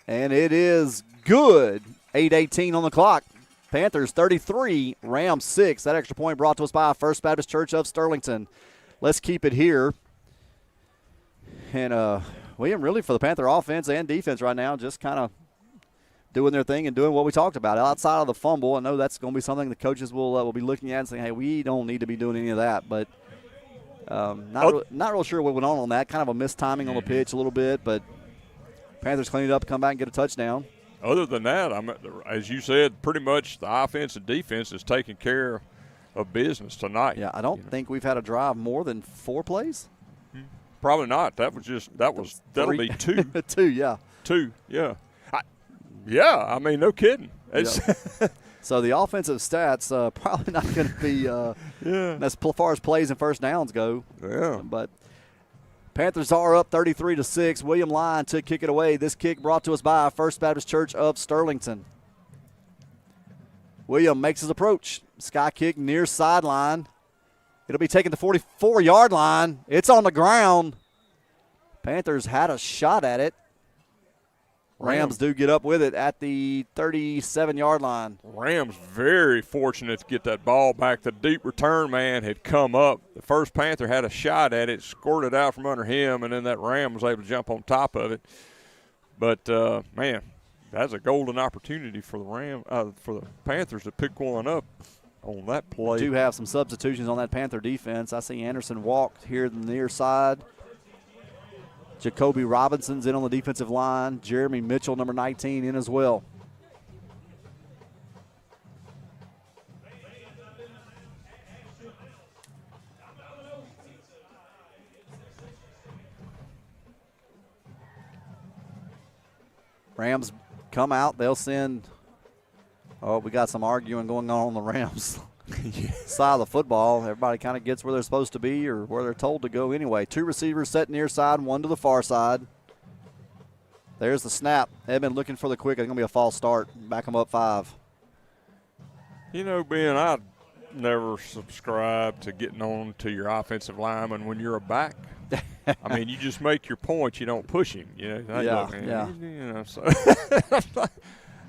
And it is good. 8:18 on the clock. Panthers 33, Rams 6. That extra point brought to us by First Baptist Church of Sterlington. Let's keep it here. And William, really for the Panther offense and defense right now, just kind of doing their thing and doing what we talked about. Outside of the fumble, I know that's going to be something the coaches will be looking at and saying, hey, we don't need to be doing any of that. But not real sure what went on that. Kind of a missed timing on the pitch a little bit, but Panthers clean it up, come back and get a touchdown. Other than that, as you said, pretty much the offense and defense is taking care of business tonight. Yeah, I don't think we've had a drive more than 4 plays. Probably not. That'll be 2. 2, yeah. 2, yeah. I mean, no kidding. Yep. So the offensive stats probably not going to be as far as plays and 1st downs go. Yeah. But Panthers are up 33-6. William Line to kick it away. This kick brought to us by First Baptist Church of Sterlington. William makes his approach. Sky kick near sideline. It'll be taken to 44-yard line. It's on the ground. Panthers had a shot at it. Rams do get up with it at the 37-yard line. Rams very fortunate to get that ball back. The deep return man had come up. The first Panther had a shot at it, squirted out from under him, and then that Ram was able to jump on top of it. But, man, that's a golden opportunity for the Panthers to pick one up on that play. Do have some substitutions on that Panther defense. I see Anderson walked here to the near side. Jacoby Robinson's in on the defensive line. Jeremy Mitchell, number 19, in as well. Rams come out. They'll send – we got some arguing going on the Rams side of the football. Everybody kind of gets where they're supposed to be or where they're told to go anyway. 2 receivers set near side, 1 to the far side. There's the snap. Edmond looking for the quick. It's going to be a false start. Back them up 5. You know, Ben, I never subscribe to getting on to your offensive lineman when you're a back. I mean, you just make your point. You don't push him. You know. Yeah. You know, so.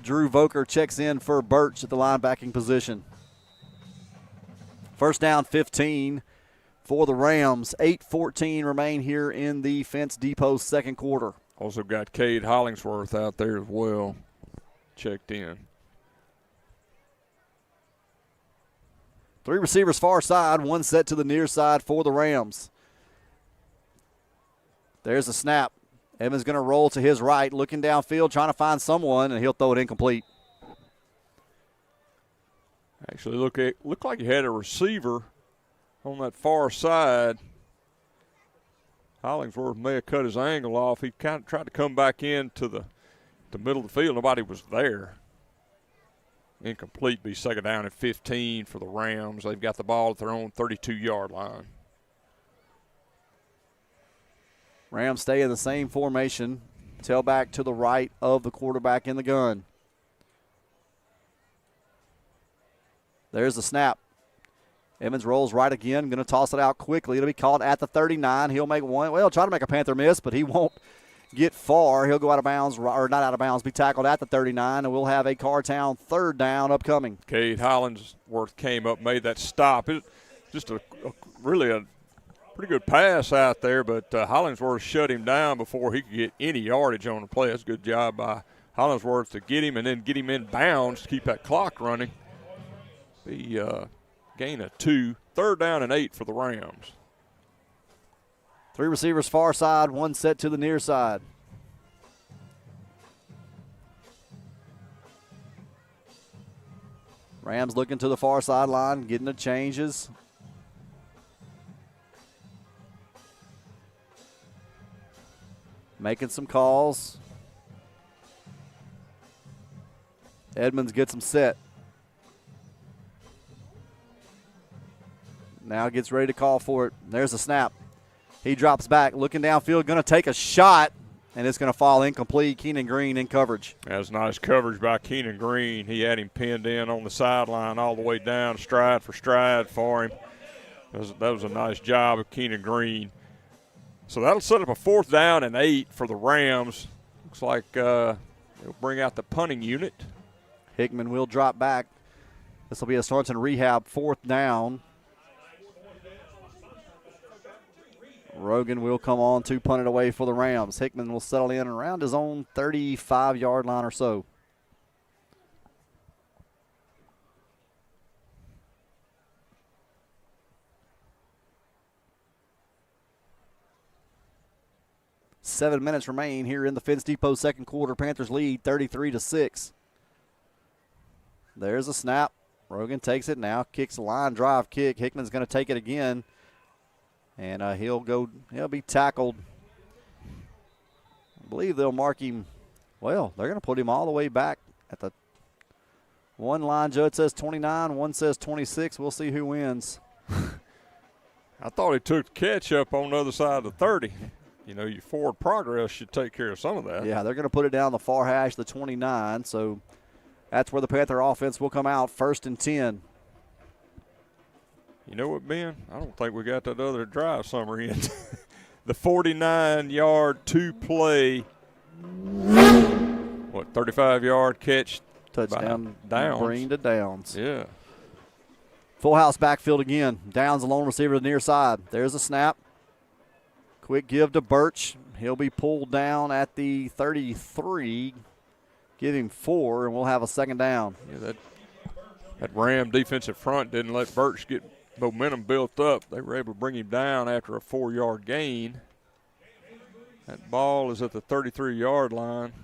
Drew Voker checks in for Birch at the linebacking position. First down, 15 for the Rams. 8:14 remain here in the Fence Depot second quarter. Also got Cade Hollingsworth out there as well, checked in. 3 receivers far side, 1 set to the near side for the Rams. There's a snap. Evans going to roll to his right, looking downfield, trying to find someone, and he'll throw it incomplete. Actually, looked like he had a receiver on that far side. Hollingsworth may have cut his angle off. He kind of tried to come back into the middle of the field. Nobody was there. Incomplete, be second down and 15 for the Rams. They've got the ball at their own 32-yard line. Rams stay in the same formation. Tailback to the right of the quarterback in the gun. There's the snap. Evans rolls right again, going to toss it out quickly. It'll be called at the 39. He'll make one. Well, try to make a Panther miss, but he won't get far. He'll go out of bounds, or not out of bounds, be tackled at the 39, and we'll have a Cartown third down upcoming. Cade Hollingsworth came up, made that stop. It just really a pretty good pass out there, but Hollingsworth shut him down before he could get any yardage on the play. That's a good job by Hollingsworth to get him and then get him in bounds to keep that clock running. The gain of 2, third down and 8 for the Rams. 3 receivers far side, 1 set to the near side. Rams looking to the far sideline, getting the changes. Making some calls. Edmonds gets him set. Now gets ready to call for it. There's a snap. He drops back, looking downfield, going to take a shot, and it's going to fall incomplete. Keenan Green in coverage. That's nice coverage by Keenan Green. He had him pinned in on the sideline all the way down, stride for stride for him. That was a nice job of Keenan Green. So that'll set up a 4th down and 8 for the Rams. Looks like they'll bring out the punting unit. Hickman will drop back. This will be a Sorensen rehab 4th down. Rogan will come on to punt it away for the Rams. Hickman will settle in around his own 35-yard line or so. Seven minutes remain here in the Fence Depot second quarter. Panthers lead 33-6. There's a snap. Rogan takes it now, kicks a line drive kick. Hickman's going to take it again. And he'll be tackled. I believe they'll mark him. Well, they're going to put him all the way back at the one line. Judge says 29, one says 26. We'll see who wins. I thought he took the catch up on the other side of the 30. You know, your forward progress should take care of some of that. Yeah, they're going to put it down the far hash, the 29. So that's where the Panther offense will come out, 1st and 10. You know what, Ben? I don't think we got that other drive summary in. The 49-yard, 2-play, 35-yard catch. Touchdown, Downs. Green to Downs. Yeah. Full house backfield again. Downs, a lone receiver to the near side. There's a snap. Quick give to Birch. He'll be pulled down at the 33. Give him 4, and we'll have a 2nd down. Yeah, that Ram defensive front didn't let Birch get momentum built up. They were able to bring him down after a 4-yard gain. That ball is at the 33-yard line.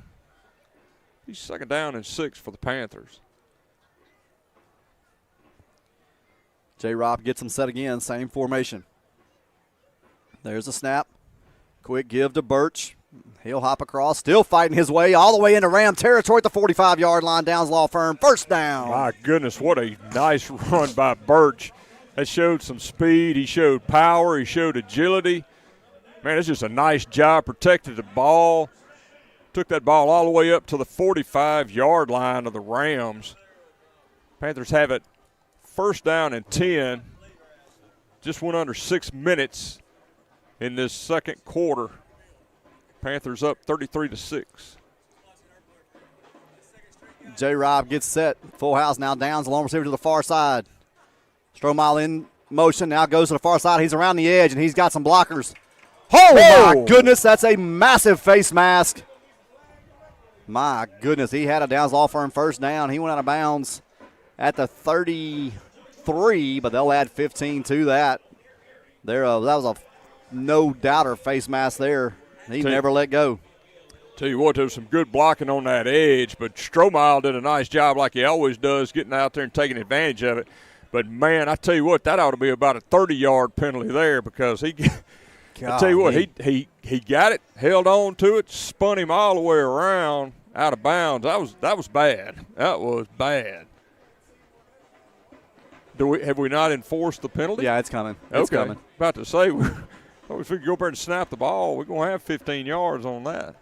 He's 2nd down and 6 for the Panthers. J-Rob gets him set again, same formation. There's a snap. Quick give to Birch. He'll hop across, still fighting his way all the way into Ram territory at the 45-yard line. Downs Law Firm, 1st down. My goodness, what a nice run by Birch. That showed some speed. He showed power. He showed agility. Man, it's just a nice job. Protected the ball. Took that ball all the way up to the 45-yard line of the Rams. Panthers have it first down and 10. Just went under 6 minutes in this second quarter. Panthers up 33-6. J-Rob gets set. Full house now. Downs, long receiver to the far side. Stromile in motion. Now goes to the far side. He's around the edge, and he's got some blockers. Oh, my goodness. That's a massive face mask. My goodness. He had a Downs Law Firm first down. He went out of bounds at the 33, but they'll add 15 to that. That was a no-doubter face mask there. He never let go. Tell you what, there was some good blocking on that edge, but Stromile did a nice job like he always does, getting out there and taking advantage of it. But, man, I tell you what, that ought to be about a 30-yard penalty there because I tell you what, he got it, held on to it, spun him all the way around out of bounds. That was bad. That was bad. Have we not enforced the penalty? Yeah, it's coming. It's coming. About to say, if we could go up there and snap the ball, we're going to have 15 yards on that.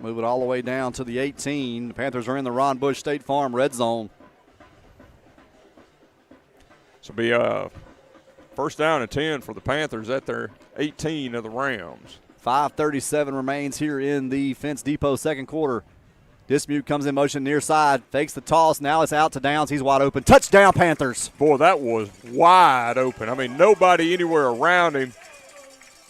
Move it all the way down to the 18. The Panthers are in the Ron Bush State Farm red zone. So be first down and 10 for the Panthers at their 18 of the Rams. 5:37 remains here in the Fence Depot second quarter. Dismute comes in motion near side, fakes the toss. Now it's out to Downs. He's wide open. Touchdown, Panthers. Boy, that was wide open. I mean, nobody anywhere around him.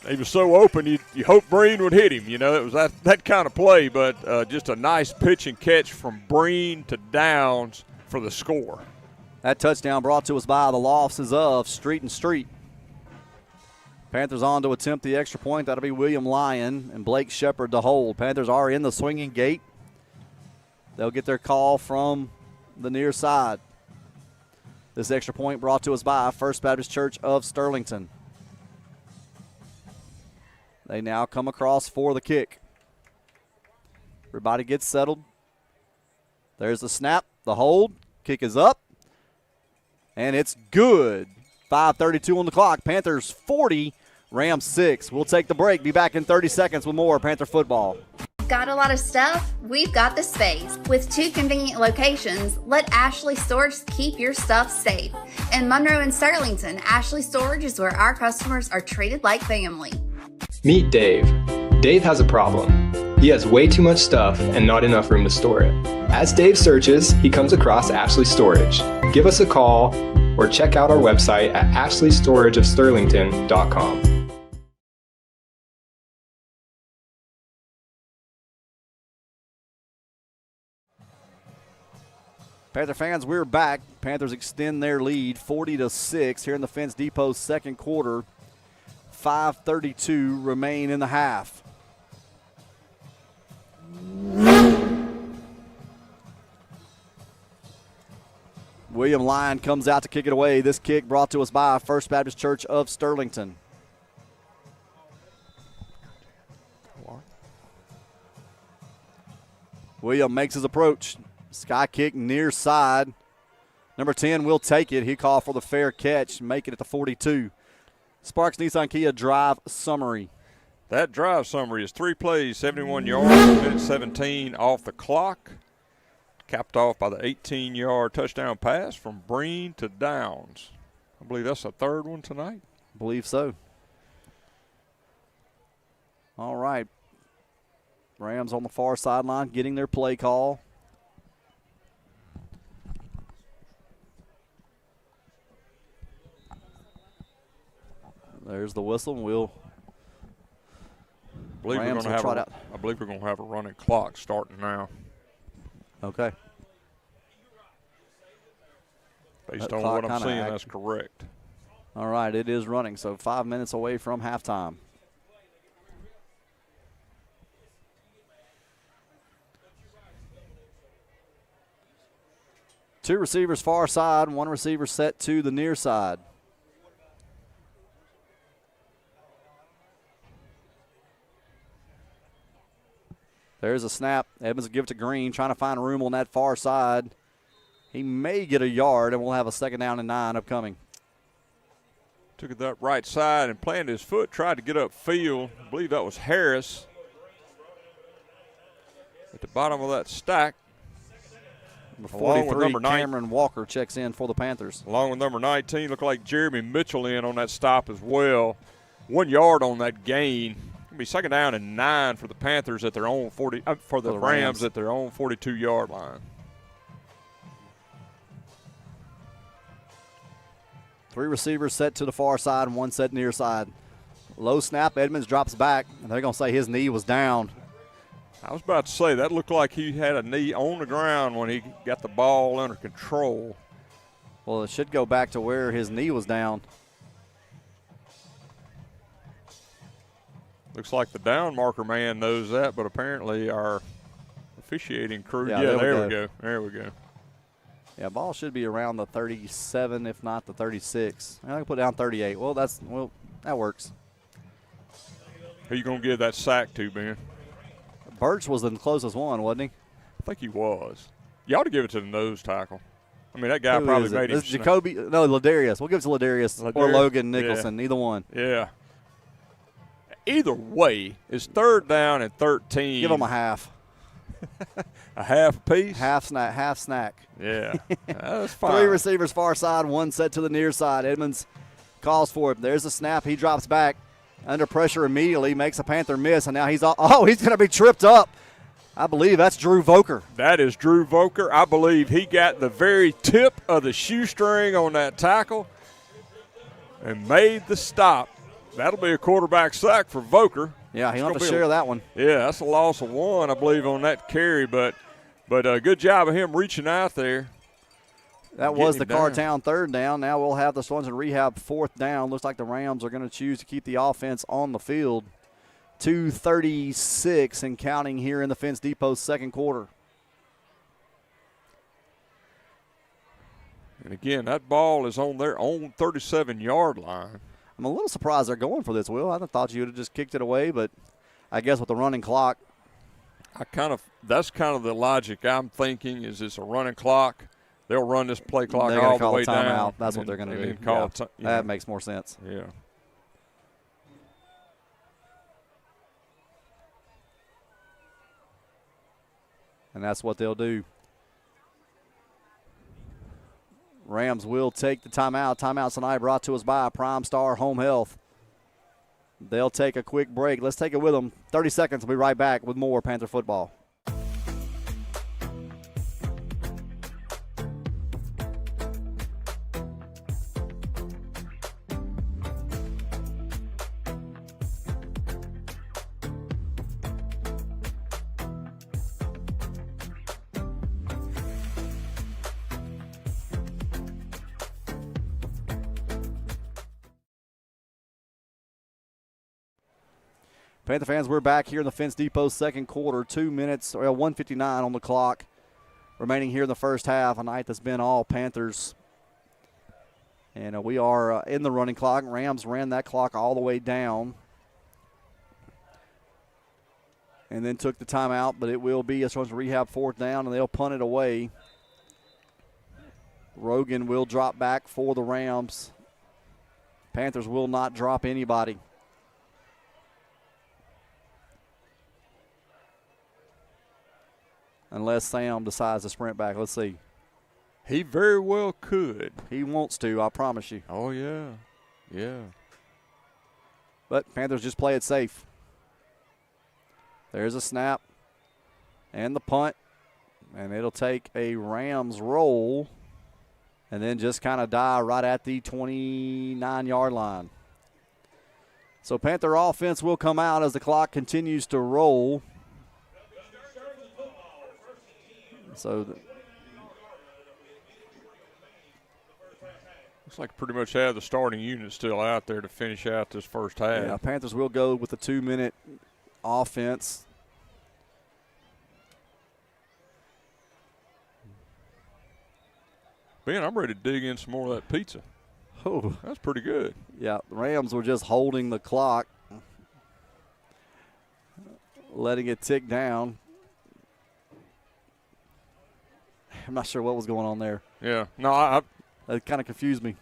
He was so open, you hope Breen would hit him. You know, it was that kind of play, but just a nice pitch and catch from Breen to Downs for the score. That touchdown brought to us by the losses of Street and Street. Panthers on to attempt the extra point. That'll be William Lyon and Blake Shepard to hold. Panthers are in the swinging gate. They'll get their call from the near side. This extra point brought to us by First Baptist Church of Sterlington. They now come across for the kick. Everybody gets settled. There's the snap, the hold. Kick is up. And it's good. 5:32 on the clock. Panthers 40, Rams 6. We'll take the break. Be back in 30 seconds with more Panther football. Got a lot of stuff? We've got the space. With 2 convenient locations, let Ashley Storage keep your stuff safe. In Monroe and Sterlington, Ashley Storage is where our customers are treated like family. Meet Dave. Dave has a problem. He has way too much stuff and not enough room to store it. As Dave searches, he comes across Ashley Storage. Give us a call or check out our website at ashleystorageofsterlington.com. Panther fans, we're back. Panthers extend their lead 40-6 here in the Fence Depot second quarter. 5:32 remain in the half. William Lyon comes out to kick it away. This kick brought to us by First Baptist Church of Sterlington. William makes his approach. Sky kick near side. Number 10 will take it. He called for the fair catch, make it at the 42. Sparks Nissan Kia drive summary. That drive summary is 3 plays, 71 yards, minute 17 off the clock. Capped off by the 18-yard touchdown pass from Breen to Downs. I believe that's the third one tonight. I believe so. All right. Rams on the far sideline getting their play call. There's the whistle, and we'll. I believe we're going to have a running clock starting now. Okay. Based on what I'm seeing, that's correct. All right, it is running, so 5 minutes away from halftime. Two receivers far side, one receiver set to the near side. There's a snap. Evans will give it to Green, trying to find room on that far side. He may get a yard, and we'll have a 2nd down and 9 upcoming. Took it that right side and planted his foot, tried to get upfield. I believe that was Harris. At the bottom of that stack. Number 43, Cameron Walker checks in for the Panthers. Along with number 19, look like Jeremy Mitchell in on that stop as well. 1 yard on that gain. It'll be 2nd down and 9 for the Panthers at their own 40. For the Rams at their own 42-yard line. 3 receivers set to the far side and 1 set near side. Low snap, Edmonds drops back, and they're going to say his knee was down. I was about to say, that looked like he had a knee on the ground when he got the ball under control. Well, it should go back to where his knee was down. Looks like the down marker man knows that, but apparently our officiating crew. Yeah, there we go. There we go. Yeah, ball should be around the 37, if not the 36. I can put down 38. Well, that works. Who you going to give that sack to, Ben? Birch was the closest one, wasn't he? I think he was. You ought to give it to the nose tackle. I mean, that guy probably made it. Jacoby. No, Ladarius. We'll give it to Ladarius or Logan Nicholson. Yeah. Either one. Yeah. Either way, it's 3rd down and 13. Give them a half. A half apiece? Half snack. Yeah. That's fine. 3 receivers far side, 1 set to the near side. Edmonds calls for it. There's a snap. He drops back. Under pressure immediately, makes a Panther miss, and now he's going to be tripped up. I believe that's Drew Voker. That is Drew Voker. I believe he got the very tip of the shoestring on that tackle and made the stop. That'll be a quarterback sack for Voker. Yeah, he'll have to share that one. Yeah, that's a loss of 1, I believe, on that carry, but a good job of him reaching out there. That was the Cartown 3rd down. Now we'll have the Swanson Rehab 4th down. Looks like the Rams are going to choose to keep the offense on the field. 2:36 and counting here in the Fence Depot 2nd quarter. And again, that ball is on their own 37-yard line. I'm a little surprised they're going for this, Will. I thought you would have just kicked it away, but I guess with the running clock. That's kind of the logic I'm thinking is it's a running clock. They'll run this play clock all the way down. That's what they're going to do. That makes more sense. Yeah. And that's what they'll do. Rams will take the timeout. Timeout tonight brought to us by Prime Star Home Health. They'll take a quick break. Let's take it with them. 30 seconds. We'll be right back with more Panther football. Panther fans, we're back here in the Fence Depot 2nd quarter. 2 minutes, 1:59 on the clock remaining here in the first half. A night that's been all Panthers. And we are in the running clock. Rams ran that clock all the way down. And then took the timeout, but it will be a Swanson Rehab 4th down, and they'll punt it away. Rogan will drop back for the Rams. Panthers will not drop anybody. Unless Sam decides to sprint back. Let's see. He very well could. He wants to, I promise you. Oh, yeah. Yeah. But Panthers just play it safe. There's a snap and the punt. And it'll take a Rams roll and then just kind of die right at the 29-yard line. So Panther offense will come out as the clock continues to roll. So looks like pretty much have the starting unit still out there to finish out this first half. Yeah, Panthers will go with the 2-minute offense. Ben, I'm ready to dig in some more of that pizza. Oh, that's pretty good. Yeah, the Rams were just holding the clock, letting it tick down. I'm not sure what was going on there. Yeah. No, that kind of confused me.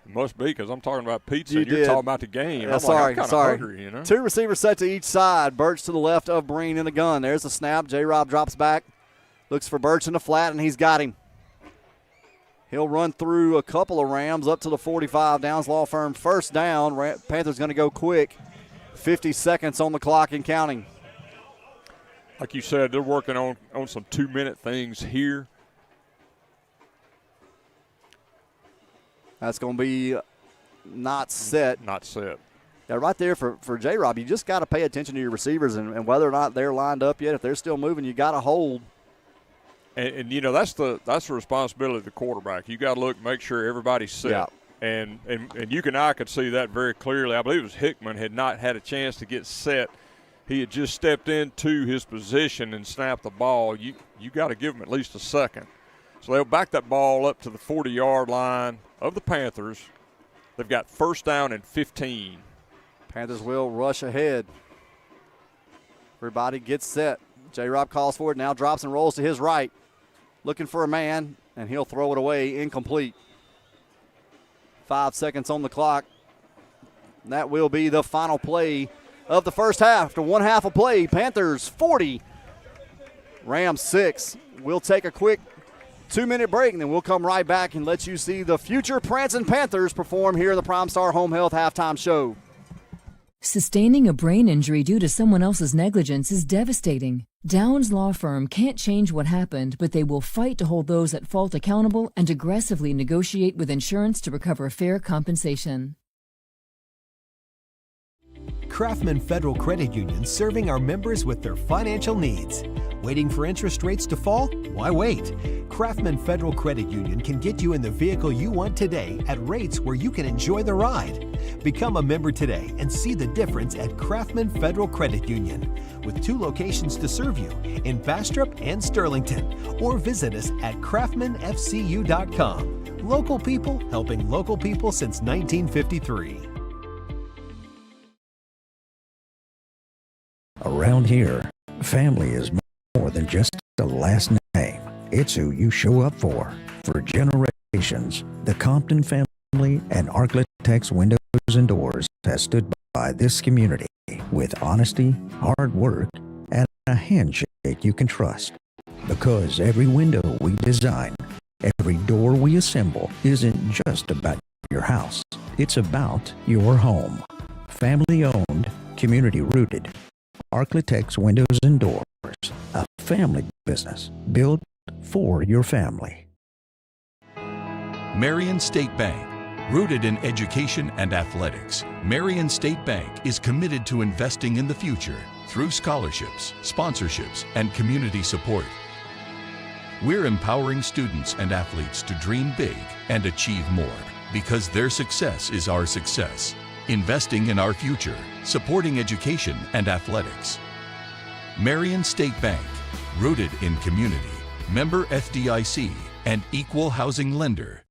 It must be because I'm talking about pizza and you're talking about the game. Yeah, I'm sorry. Hungry, you know? 2 receivers set to each side. Birch to the left of Breen in the gun. There's the snap. J-Rob drops back. Looks for Birch in the flat, and he's got him. He'll run through a couple of Rams up to the 45. Downs Law Firm first down. Panthers going to go quick. 50 seconds on the clock and counting. Like you said, they're working on some 2-minute things here. That's going to be not set. Not set. Yeah, right there for J-Rob, you just got to pay attention to your receivers and whether or not they're lined up yet. If they're still moving, you got to hold. And you know, that's the responsibility of the quarterback. You got to look, make sure everybody's set. Yeah. And you and I could see that very clearly. I believe it was Hickman had not had a chance to get set. He had just stepped into his position and snapped the ball. You got to give him at least a second. So they'll back that ball up to the 40-yard line of the Panthers. They've got first down and 15. Panthers will rush ahead. Everybody gets set. J-Rob calls for it, now drops and rolls to his right. Looking for a man, and he'll throw it away, incomplete. 5 seconds on the clock. That will be the final play of the first half. After one half of play, Panthers 40, Rams 6. We'll take a quick 2-minute break, and then we'll come right back and let you see the future Prancing Panthers perform here in the Prime Star Home Health Halftime Show. Sustaining a brain injury due to someone else's negligence is devastating. Downs Law Firm can't change what happened, but they will fight to hold those at fault accountable and aggressively negotiate with insurance to recover fair compensation. Craftman Federal Credit Union, serving our members with their financial needs. Waiting for interest rates to fall? Why wait? Craftman Federal Credit Union can get you in the vehicle you want today at rates where you can enjoy the ride. Become a member today and see the difference at Craftman Federal Credit Union, with 2 locations to serve you in Bastrop and Sterlington, or visit us at craftmanfcu.com. Local people helping local people since 1953. Around here, family is more than just a last name. It's who you show up for. For generations, the Compton family and Architects Windows and Doors has stood by this community with honesty, hard work, and a handshake you can trust. Because every window we design, every door we assemble isn't just about your house. It's about your home. Family owned, community rooted. Architects Windows and Doors, a family business built for your family. Marion State Bank. Rooted in education and athletics, Marion State Bank is committed to investing in the future through scholarships, sponsorships, and community support. We're empowering students and athletes to dream big and achieve more, because their success is our success. Investing in our future, supporting education and athletics. Marion State Bank, rooted in community, member FDIC, and equal housing lender.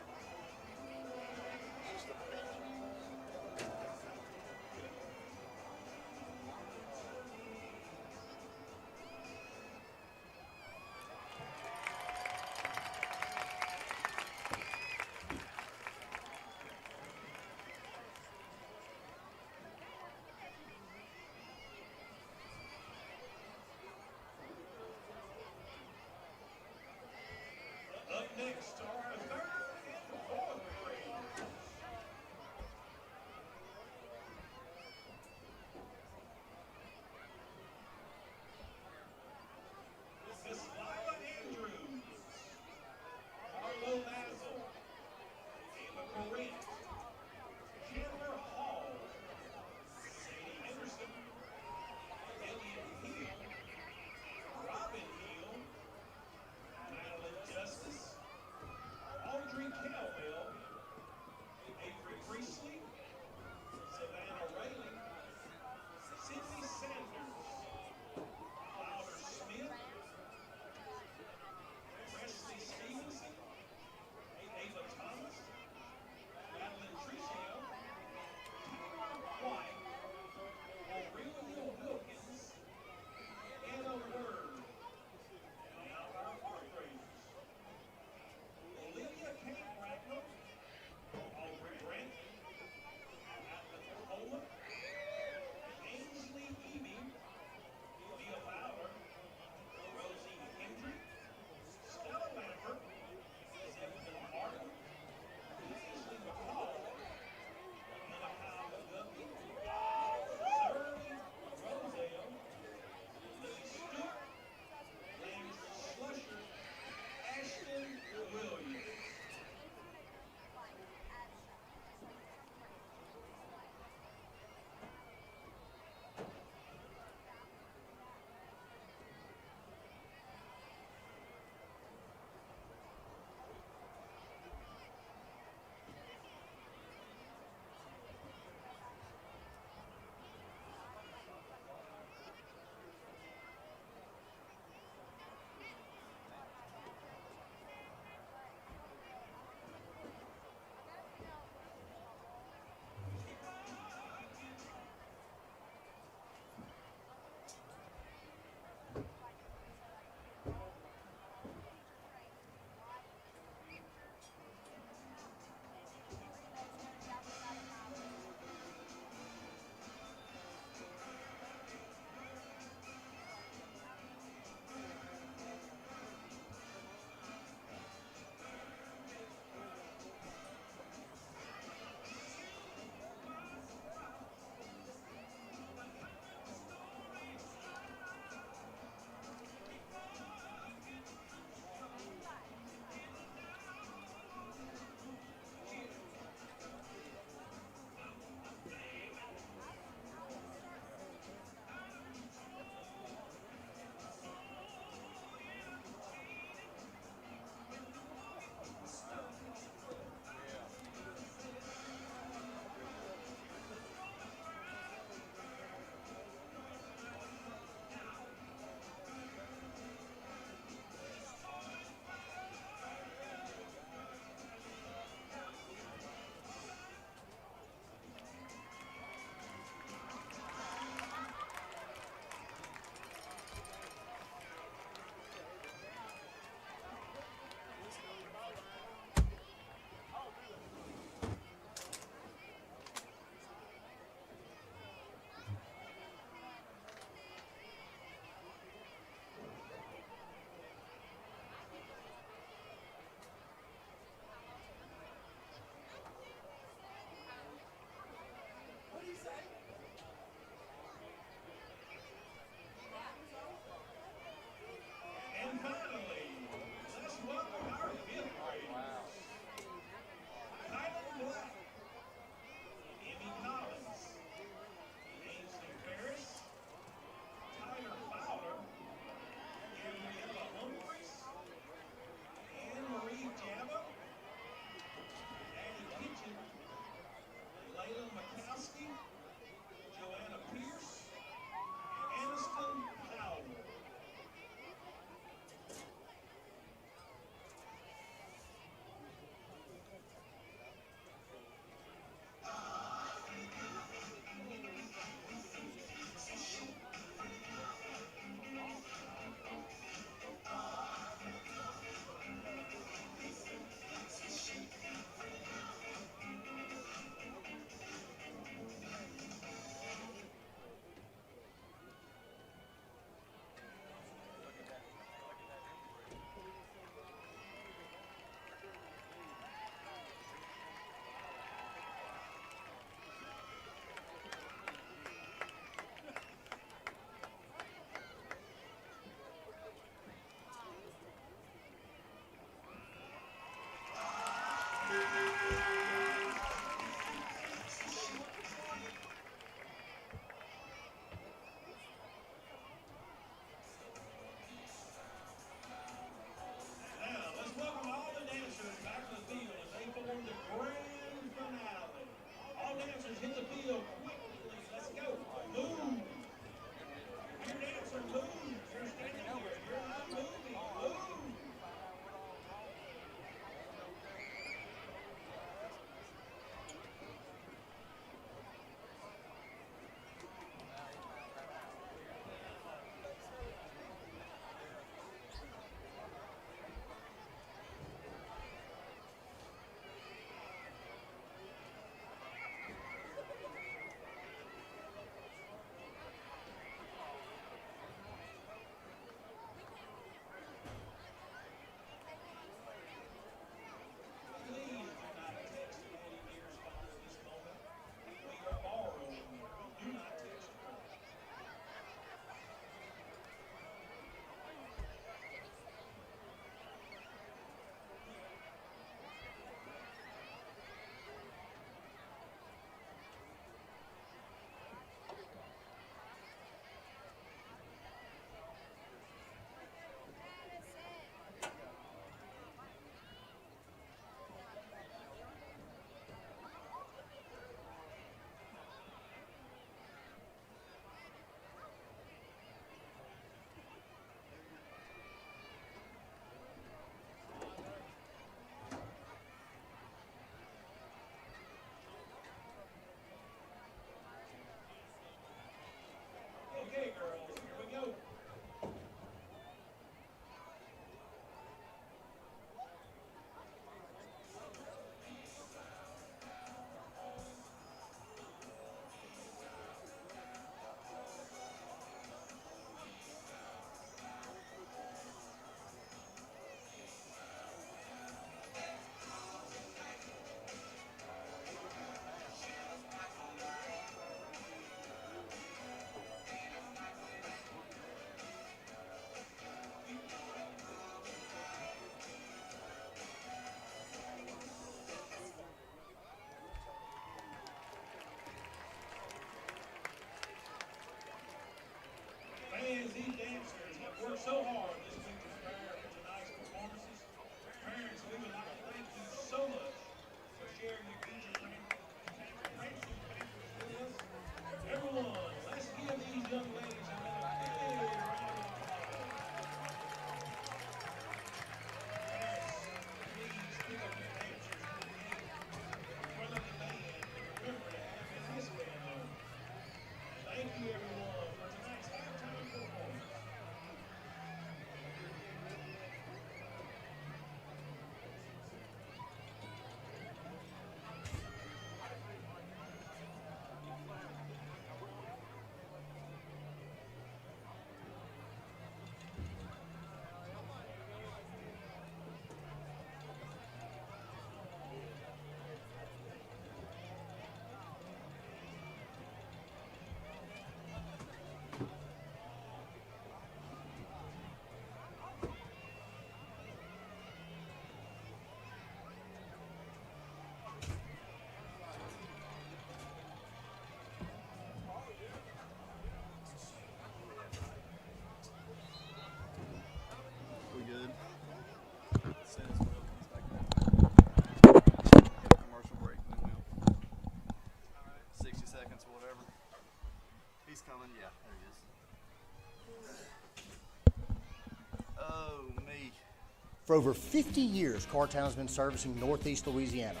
For over 50 years, Cartown has been servicing Northeast Louisiana,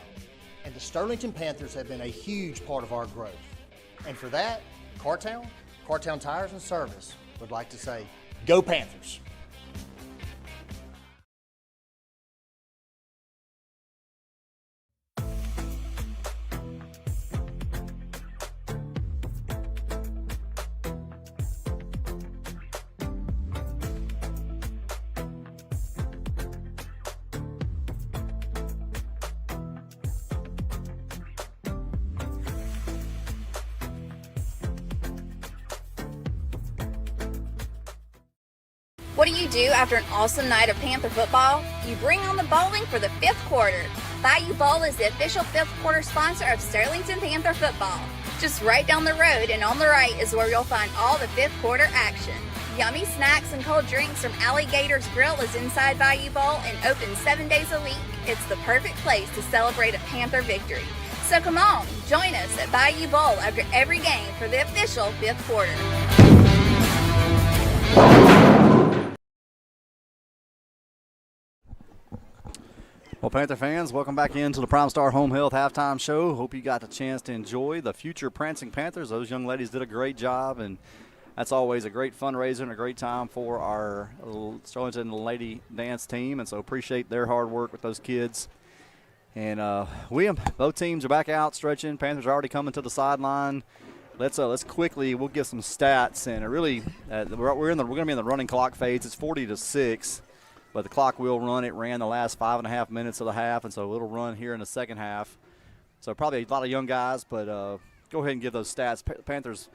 and the Sterlington Panthers have been a huge part of our growth. And for that, Cartown Tires and Service would like to say, go Panthers! What do you do after an awesome night of Panther football? You bring on the bowling for the fifth quarter. Bayou Bowl is the official fifth quarter sponsor of Sterlington Panther football. Just right down the road and on the right is where you'll find all the fifth quarter action. Yummy snacks and cold drinks from Alligator's Grill is inside Bayou Bowl and open 7 days a week. It's the perfect place to celebrate a Panther victory. So come on, join us at Bayou Bowl after every game for the official fifth quarter. Well, Panther fans, welcome back into the Prime Star Home Health Halftime Show. Hope you got the chance to enjoy the future Prancing Panthers. Those young ladies did a great job, and that's always a great fundraiser and a great time for our Sterlington Lady Dance team, and so appreciate their hard work with those kids. And both teams are back out stretching. Panthers are already coming to the sideline. Let's quickly, we'll give some stats, and it really we're going to be in the running clock phase. It's 40-6. But the clock will run. It ran the last 5.5 minutes of the half, and so it'll run here in the second half. So probably a lot of young guys, but go ahead and give those stats. Panthers,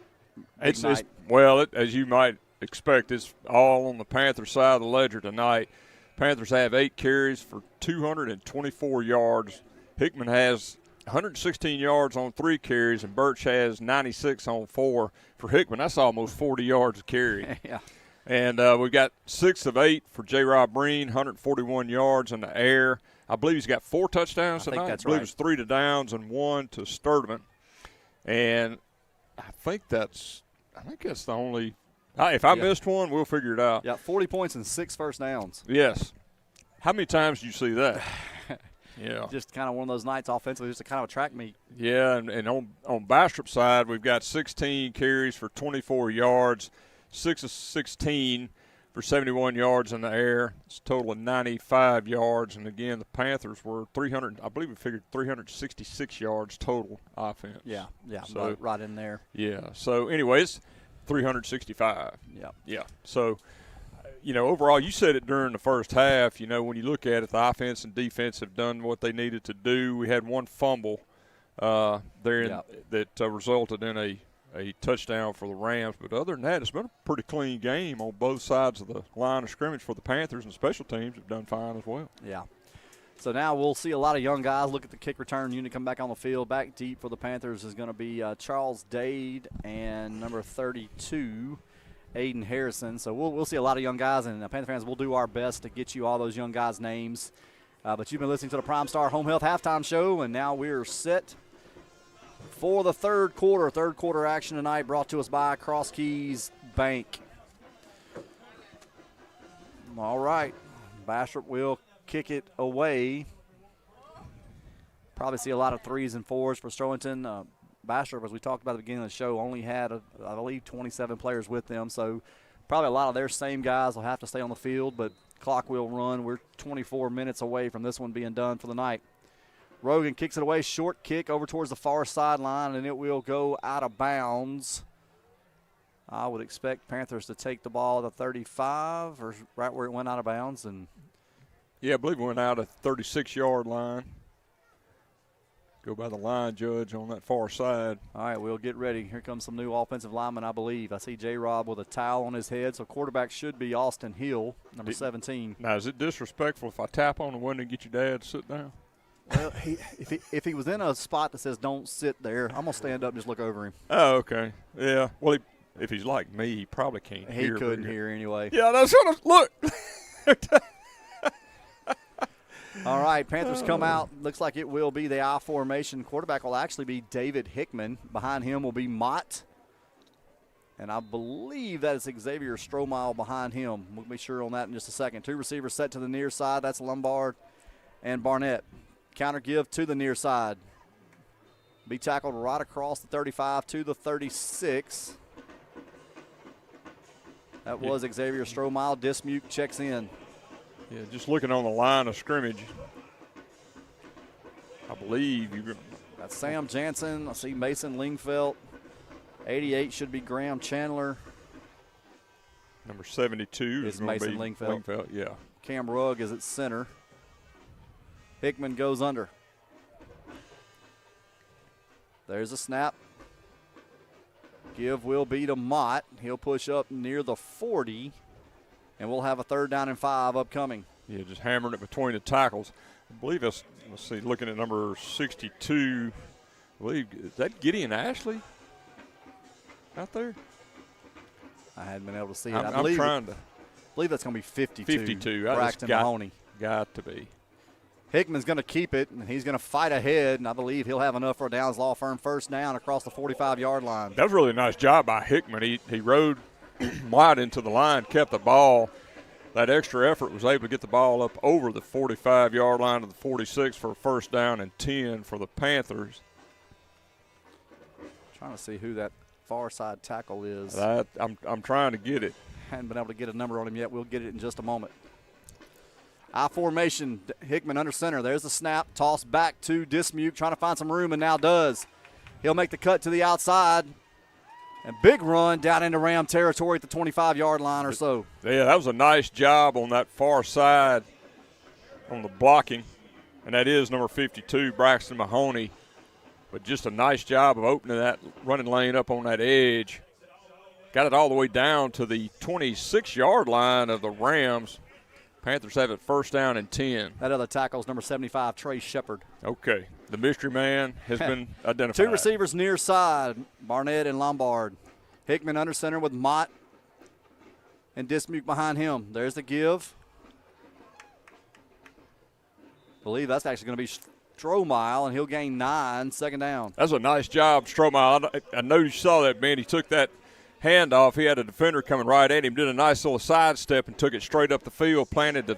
as you might expect, it's all on the Panther side of the ledger tonight. Panthers have 8 carries for 224 yards. Hickman has 116 yards on 3 carries, and Birch has 96 on 4. For Hickman, that's almost 40 yards a carry. Yeah. And we've got 6 of 8 for J. Rob Breen, 141 yards in the air. I believe he's got 4 touchdowns tonight. That's I believe right. it's 3 to Downs and 1 to Sturdivant. And I think that's the only – if I missed one, we'll figure it out. Yeah, 40 points and 6 first downs. Yes. How many times do you see that? Yeah. Just kind of one of those nights offensively, just a kind of a track meet. Yeah, and on Bastrop's side, we've got 16 carries for 24 yards. 6 of 16 for 71 yards in the air. It's a total of 95 yards. And, again, the Panthers were 366 yards total offense. Yeah, so, right in there. Yeah. So, anyways, 365. Yeah. So, overall, you said it during the first half. When you look at it, the offense and defense have done what they needed to do. We had one fumble that resulted in a touchdown for the Rams. But other than that, it's been a pretty clean game on both sides of the line of scrimmage for the Panthers, and special teams have done fine as well. Yeah. So now we'll see a lot of young guys look at the kick return unit come back on the field. Back deep for the Panthers is going to be Charles Dade and number 32, Aiden Harrison. So we'll see a lot of young guys, and Panther fans, we'll do our best to get you all those young guys' names. But you've been listening to the Prime Star Home Health Halftime Show, and now we're set for the third quarter action tonight, brought to us by Cross Keys Bank. All right, Bastrop will kick it away. Probably see a lot of 3s and 4s for Sterlington. Bastrop, as we talked about at the beginning of the show, only had, I believe, 27 players with them, so probably a lot of their same guys will have to stay on the field, but clock will run. We're 24 minutes away from this one being done for the night. Rogan kicks it away, short kick over towards the far sideline, and it will go out of bounds. I would expect Panthers to take the ball at the 35, or right where it went out of bounds. Yeah, I believe it went out at the 36-yard line. Go by the line judge on that far side. All right, we'll get ready. Here comes some new offensive linemen, I believe. I see J-Rob with a towel on his head, so quarterback should be Austin Hill, number 17. Now, is it disrespectful if I tap on the window and get your dad to sit down? Well, if he was in a spot that says don't sit there, I'm going to stand up and just look over him. Oh, okay. Yeah. Well, if he's like me, he probably can't hear. He couldn't hear anyway. Yeah, that's what look. All right, Panthers come out. Looks like it will be the I formation. Quarterback will actually be David Hickman. Behind him will be Mott. And I believe that is Xavier Stromile behind him. We'll be sure on that in just a second. 2 receivers set to the near side. That's Lombard and Barnett. Counter give to the near side. Be tackled right across the 35 to the 36. That was Xavier Stromile. Dismuke checks in. Yeah, just looking on the line of scrimmage, I believe you're. That's Sam Jansen. I see Mason Lingfeld. 88 should be Graham Chandler. Number 72 is Mason Lingfeld. Yeah. Cam Rugg is at center. Hickman goes under. There's a snap. Give will be to Mott. He'll push up near the 40, and we'll have a 3rd down and 5 upcoming. Yeah, just hammering it between the tackles. I believe that's, let's see, looking at number 62, I believe, is that Gideon Ashley out there? I hadn't been able to see it. I'm trying to. I believe that's going to be 52. 52. Braxton Mahoney. Got to be. Hickman's going to keep it, and he's going to fight ahead, and I believe he'll have enough for a Downs Law Firm 1st down across the 45-yard line. That was really a nice job by Hickman. He rode wide into the line, kept the ball. That extra effort was able to get the ball up over the 45-yard line to the 46 for a 1st down and 10 for the Panthers. Trying to see who that far side tackle is. I'm trying to get it. Hadn't been able to get a number on him yet. We'll get it in just a moment. I formation, Hickman under center. There's the snap. Toss back to Dismuke, trying to find some room, and now does. He'll make the cut to the outside. And big run down into Ram territory at the 25-yard line or so. Yeah, that was a nice job on that far side on the blocking. And that is number 52, Braxton Mahoney. But just a nice job of opening that running lane up on that edge. Got it all the way down to the 26-yard line of the Rams. Panthers have it 1st down and 10. That other tackle is number 75, Trey Shepard. Okay. The mystery man has been identified. 2 receivers near side, Barnett and Lombard. Hickman under center with Mott and Dismuke behind him. There's the give. I believe that's actually going to be Stromile, and he'll gain 9, 2nd down. That's a nice job, Stromile. I know you saw that, man. He took that handoff. He had a defender coming right at him, did a nice little sidestep and took it straight up the field, planted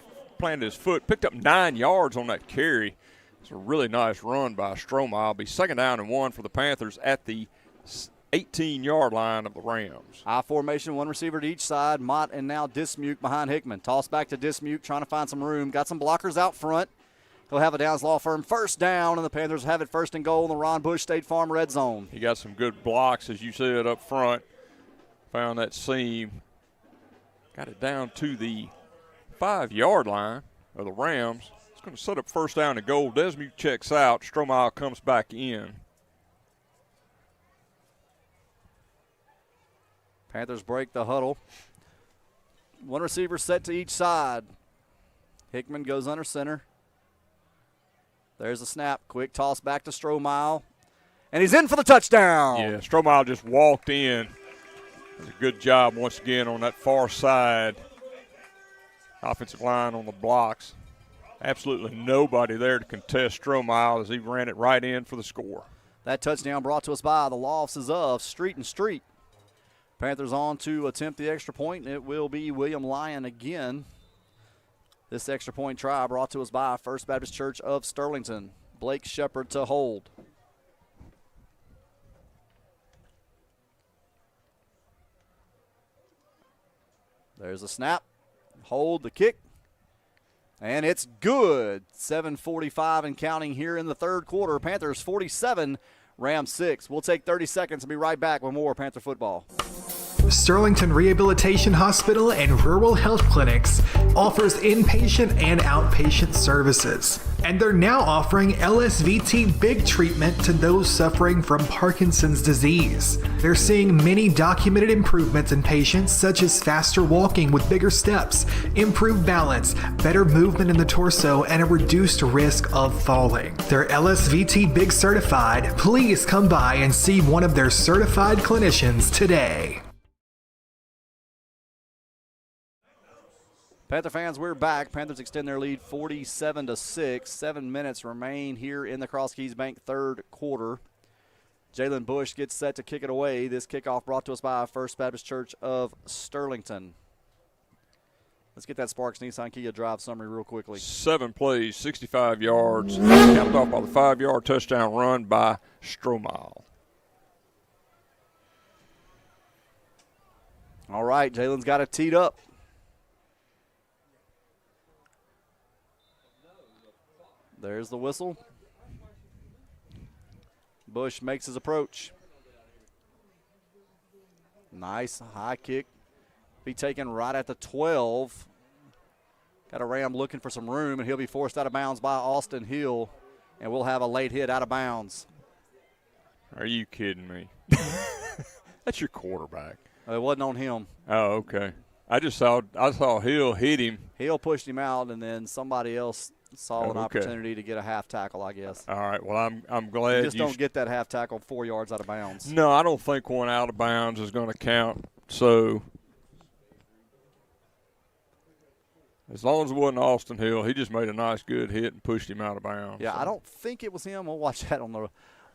his foot, picked up 9 yards on that carry. It's a really nice run by Stromile. It'll be 2nd down and 1 for the Panthers at the 18-yard line of the Rams. I formation, 1 receiver to each side. Mott and now Dismuke behind Hickman. Toss back to Dismuke, trying to find some room. Got some blockers out front. He'll have a Downs Law Firm 1st down, and the Panthers have it 1st and goal in the Ron Bush State Farm red zone. He got some good blocks, as you said, up front. Found that seam. Got it down to the 5-yard line of the Rams. It's going to set up 1st down and goal. Dismuke checks out. Stromile comes back in. Panthers break the huddle. 1 receiver set to each side. Hickman goes under center. There's a snap. Quick toss back to Stromile. And he's in for the touchdown. Yeah, Stromile just walked in. It was a good job once again on that far side. Offensive line on the blocks. Absolutely nobody there to contest Stromile as he ran it right in for the score. That touchdown brought to us by the law offices of Street and Street. Panthers on to attempt the extra point, and it will be William Lyon again. This extra point try brought to us by First Baptist Church of Sterlington. Blake Shepard to hold. There's a snap. Hold the kick. And it's good. 7:45 and counting here in the 3rd quarter. Panthers 47, Rams 6. We'll take 30 seconds and be right back with more Panther football. Sterlington Rehabilitation Hospital and Rural Health Clinics offers inpatient and outpatient services. And they're now offering LSVT big treatment to those suffering from Parkinson's disease. They're seeing many documented improvements in patients, such as faster walking with bigger steps, improved balance, better movement in the torso, and a reduced risk of falling. They're LSVT big certified. Please come by and see one of their certified clinicians today. Panther fans, we're back. Panthers extend their lead 47-6. 7 minutes remain here in the Cross Keys Bank 3rd quarter. Jalen Bush gets set to kick it away. This kickoff brought to us by First Baptist Church of Sterlington. Let's get that Sparks Nissan Kia drive summary real quickly. 7 plays, 65 yards, capped off by the 5-yard touchdown run by Stromal. All right, Jalen's got it teed up. There's the whistle. Bush makes his approach. Nice high kick. Be taken right at the 12. Got a Ram looking for some room, and he'll be forced out of bounds by Austin Hill, and we'll have a late hit out of bounds. Are you kidding me? That's your quarterback. It wasn't on him. Oh, okay. I saw Hill hit him. Hill pushed him out, and then somebody else saw an opportunity to get a half tackle, I guess. All right. Well, I'm glad you just don't get that half tackle 4 yards out of bounds. No, I don't think one out of bounds is going to count. So as long as it wasn't Austin Hill, he just made a nice, good hit and pushed him out of bounds. Yeah, so. I don't think it was him. We'll watch that on the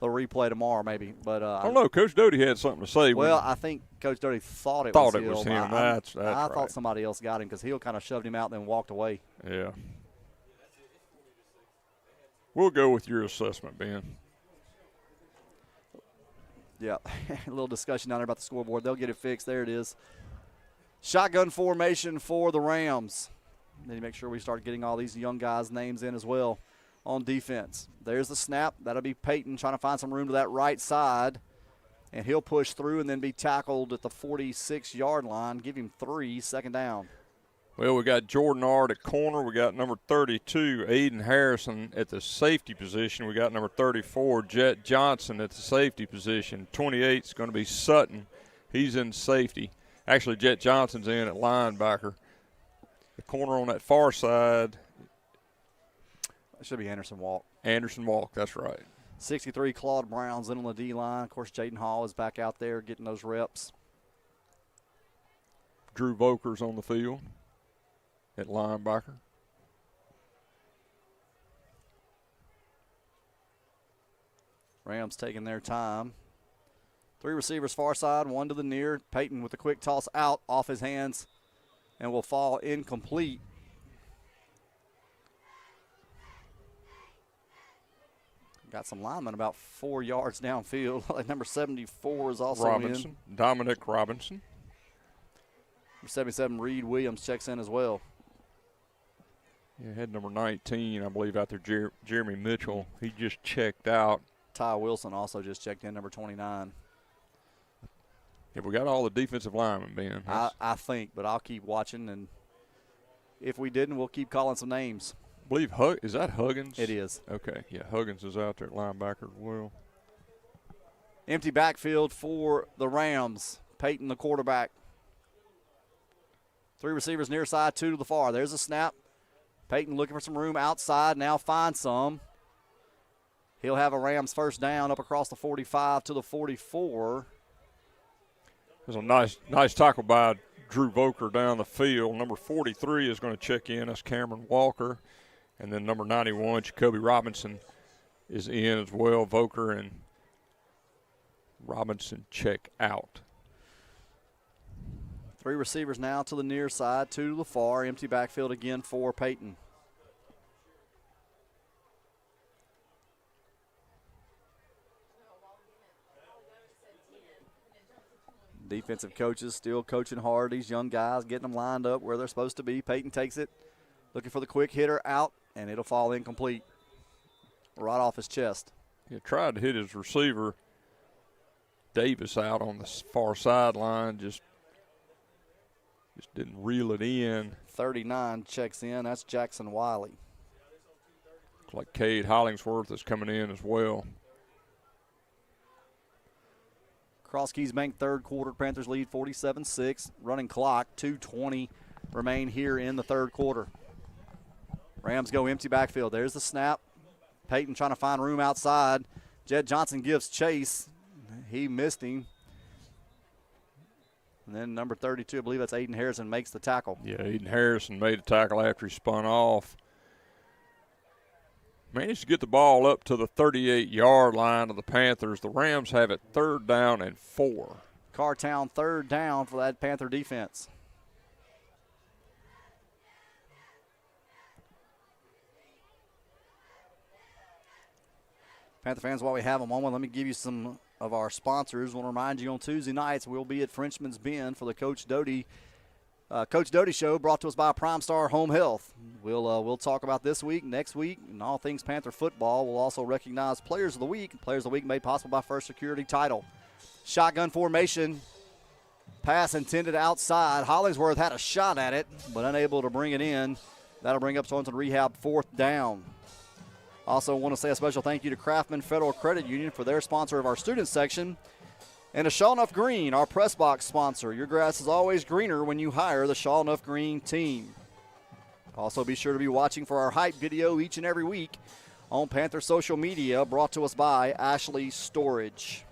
replay tomorrow, maybe. But I don't know. Coach Doty had something to say. Well, I think Coach Doty thought it was him. That's I right. thought somebody else got him because Hill kind of shoved him out and then walked away. Yeah. We'll go with your assessment, Ben. Yeah, a little discussion down there about the scoreboard. They'll get it fixed. There it is. Shotgun formation for the Rams. Need to make sure we start getting all these young guys' names in as well on defense. There's the snap. That'll be Peyton trying to find some room to that right side. And he'll push through and then be tackled at the 46-yard line. Give him 3, second down. Well, we got Jordan Ard at corner. We got number 32, Aiden Harrison, at the safety position. We got number 34, Jet Johnson, at the safety position. 28 is going to be Sutton. He's in safety. Actually, Jet Johnson's in at linebacker. The corner on that far side. It should be Anderson Walk. Anderson Walk, that's right. 63, Claude Brown's in on the D-line. Of course, Jaden Hall is back out there getting those reps. Drew Voker's on the field at linebacker. Rams taking their time. 3 receivers far side, 1 to the near. Peyton with a quick toss out off his hands and will fall incomplete. Got some linemen about 4 yards downfield. Like number 74 is also Robinson, in. Dominic Robinson. Number 77, Reed Williams, checks in as well. Yeah, had number 19, I believe, out there, Jeremy Mitchell. He just checked out. Ty Wilson also just checked in, number 29. Yeah, we got all the defensive linemen, Ben. I think, but I'll keep watching, and if we didn't, we'll keep calling some names. I believe is that Huggins? It is. Okay, yeah, Huggins is out there at linebacker as well. Empty backfield for the Rams. Peyton, the quarterback. 3 receivers near side, 2 to the far. There's a snap. Peyton looking for some room outside, now finds some. He'll have a Rams first down up across the 45 to the 44. There's a nice tackle by Drew Voker down the field. Number 43 is going to check in. That's Cameron Walker. And then number 91, Jacoby Robinson, is in as well. Voker and Robinson check out. 3 receivers now to the near side, 2 to the far. Empty backfield again for Peyton. Defensive coaches still coaching hard. These young guys getting them lined up where they're supposed to be. Peyton takes it, looking for the quick hitter out, and it'll fall incomplete right off his chest. He tried to hit his receiver, Davis, out on the far sideline, just didn't reel it in. 39 checks in. That's Jackson Wiley. Looks like Cade Hollingsworth is coming in as well. Cross Keys Bank third quarter. Panthers lead 47-6. Running clock, 2:20 remain here in the third quarter. Rams go empty backfield. There's the snap. Peyton trying to find room outside. Jed Johnson gives chase. He missed him. And then number 32, I believe that's Aiden Harrison, makes the tackle. Yeah, Aiden Harrison made a tackle after he spun off. managed to get the ball up to the 38-yard line of the Panthers. The Rams have it 3rd down and 4. Cartown 3rd down for that Panther defense. Panther fans, while we have a moment, let me give you some of our sponsors. I want to remind you on Tuesday nights we'll be at Frenchman's Bend for the Coach Doty Show, brought to us by Prime Star Home Health. We'll talk about this week, next week, and all things Panther football. We'll also recognize Players of the Week. Players of the Week made possible by First Security Title. Shotgun formation, pass intended outside. Hollingsworth had a shot at it, but unable to bring it in. That'll bring up Sterlington Rehab 4th down. Also want to say a special thank you to Craftman Federal Credit Union for their sponsor of our student section. And to Shawnuff Green, our press box sponsor. Your grass is always greener when you hire the Shawnuff Green team. Also be sure to be watching for our hype video each and every week on Panther social media, brought to us by Ashley Storage.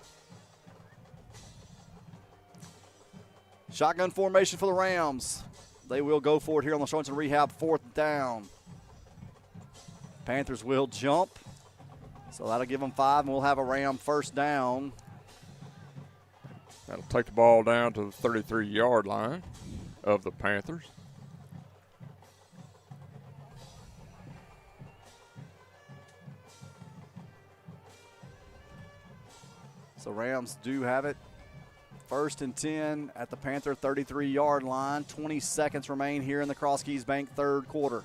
Shotgun formation for the Rams. They will go for it here on the Sterlington Rehab 4th down. Panthers will jump. So that'll give them 5, and we'll have a Ram 1st down. That'll take the ball down to the 33-yard line of the Panthers. So Rams do have it. 1st and 10 at the Panther 33-yard line. 20 seconds remain here in the Cross Keys Bank 3rd quarter.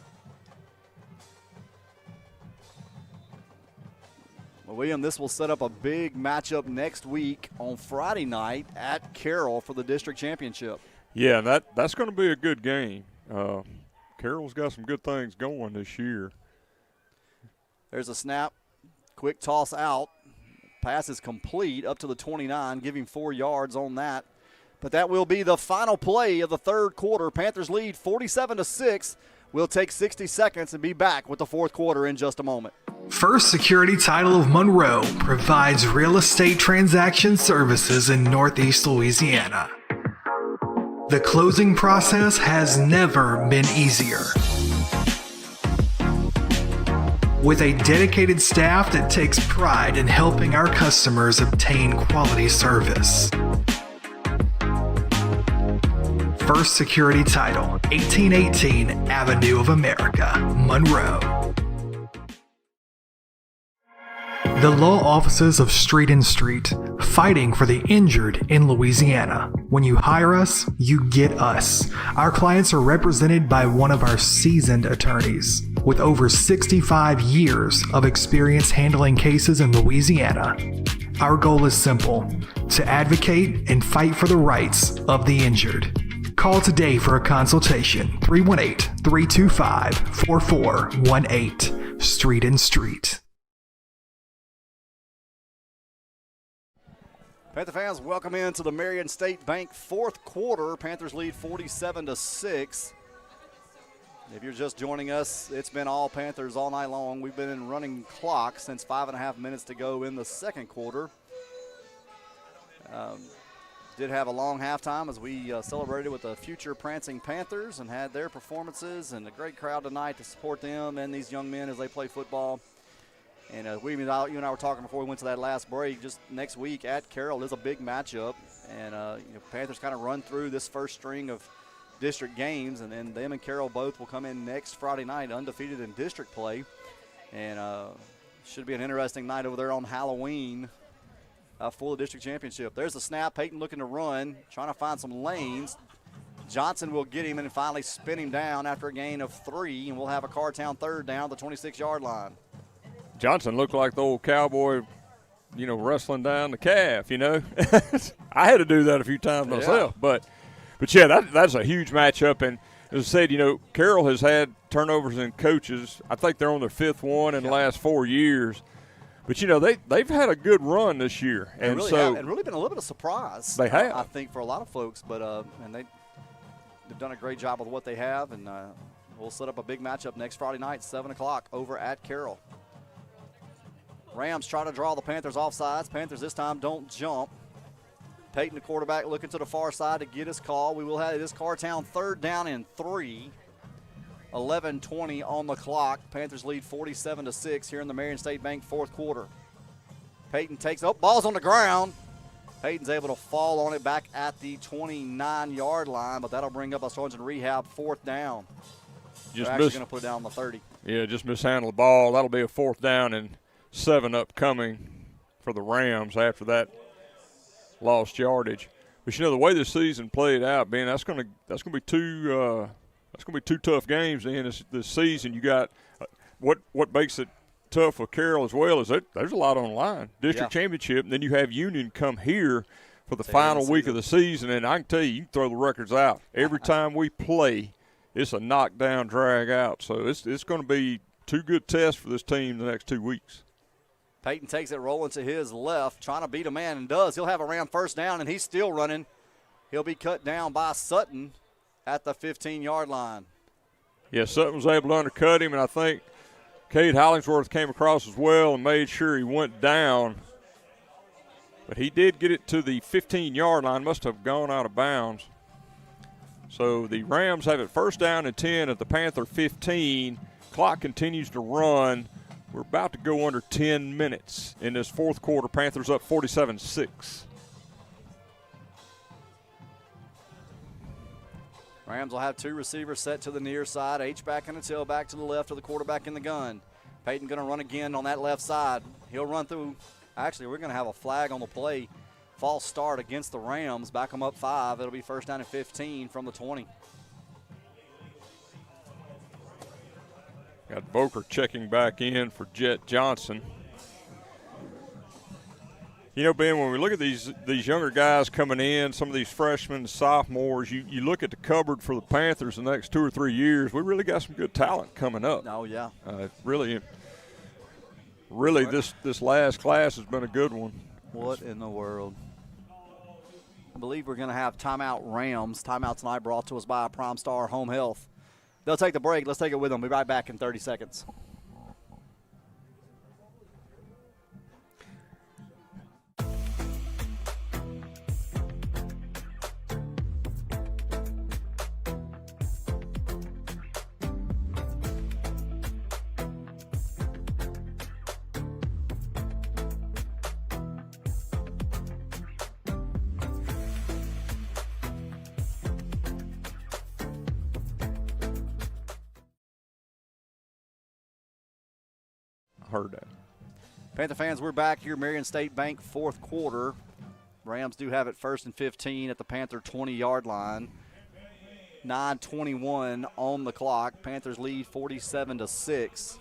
Well, William, this will set up a big matchup next week on Friday night at Carroll for the district championship. Yeah, and that's going to be a good game. Carroll's got some good things going this year. There's a snap. Quick toss out. Pass is complete up to the 29, giving 4 yards on that. But that will be the final play of the 3rd quarter. Panthers lead 47-6. We'll take 60 seconds and be back with the 4th quarter in just a moment. First Security Title of Monroe provides real estate transaction services in Northeast Louisiana. The closing process has never been easier. With a dedicated staff that takes pride in helping our customers obtain quality service. First Security Title, 1818 Avenue of America, Monroe. The law offices of Street and Street, fighting for the injured in Louisiana. When you hire us, you get us. Our clients are represented by one of our seasoned attorneys with over 65 years of experience handling cases in Louisiana. Our goal is simple: to advocate and fight for the rights of the injured. Call today for a consultation, 318-325-4418, Street and Street. Panther fans, welcome into the Marion State Bank 4th quarter. Panthers lead 47-6. If you're just joining us, it's been all Panthers all night long. We've been in running clock since 5.5 minutes to go in the 2nd quarter. Did have a long halftime as we celebrated with the future Prancing Panthers and had their performances, and a great crowd tonight to support them and these young men as they play football. And you and I were talking before we went to that last break. Just next week at Carroll is a big matchup, and Panthers kind of run through this first string of district games, and then them and Carroll both will come in next Friday night undefeated in district play, and should be an interesting night over there on Halloween for the district championship. There's the snap. Peyton looking to run, trying to find some lanes. Johnson will get him and finally spin him down after a gain of 3, and we'll have a Cartown 3rd down the 26-yard line. Johnson looked like the old cowboy, wrestling down the calf, I had to do that a few times myself. Yeah. But yeah, that's a huge matchup. And as I said, Carroll has had turnovers in coaches. I think they're on their 5th one in the last 4 years. But, they've had a good run this year. And really so and really been a little bit of surprise. They have. I think, for a lot of folks. But and they've done a great job with what they have. And we'll set up a big matchup next Friday night, 7 o'clock over at Carroll. Rams try to draw the Panthers offsides. Panthers this time don't jump. Peyton, the quarterback, looking to the far side to get his call. We will have this Cartown 3rd down and 3. 11:20 on the clock. Panthers lead 47-6 here in the Marion State Bank fourth quarter. Peyton takes up, ball's on the ground. Peyton's able to fall on it back at the 29-yard line, but that'll bring up a Sorensen rehab fourth down. They're actually going to put it down on the 30. Yeah, just mishandled the ball. That'll be a fourth down and 7 upcoming for the Rams after that lost yardage. But the way this season played out, Ben, that's going to be two tough games in this season. You got what makes it tough for Carroll as well is that there's a lot on the line. District championship, and then you have Union come here for the final week of the season, and I can tell you can throw the records out. Every time we play, it's a knockdown, drag out. So it's going to be 2 good tests for this team the next 2 weeks. Peyton takes it rolling to his left, trying to beat a man, and does. He'll have a Ram first down, and he's still running. He'll be cut down by Sutton at the 15-yard line. Yeah, Sutton was able to undercut him, and I think Cade Hollingsworth came across as well and made sure he went down. But he did get it to the 15-yard line, must have gone out of bounds. So the Rams have it first down and 10 at the Panther 15. Clock continues to run. We're about to go under 10 minutes in this fourth quarter. Panthers up 47-6. Rams will have 2 receivers set to the near side, H-back and a tailback to the left of the quarterback in the gun. Peyton going to run again on that left side. He'll run through. Actually, we're going to have a flag on the play. False start against the Rams. Back them up 5. It'll be first down and 15 from the 20. Got Boker checking back in for Jet Johnson. You know, Ben, when we look at these younger guys coming in, some of these freshmen, sophomores, you look at the cupboard for the Panthers the next 2 or 3 years, we really got some good talent coming up. Oh, yeah. Really, this last class has been a good one. What in the world? I believe we're going to have timeout Rams. Timeout tonight brought to us by Prime Star Home Health. They'll take the break. Let's take it with them. We'll be right back in 30 seconds. Heard that. Panther fans, we're back here, Marion State Bank, fourth quarter. Rams do have it first and 15 at the Panther 20-yard line. 9:21 on the clock. Panthers lead 47-6.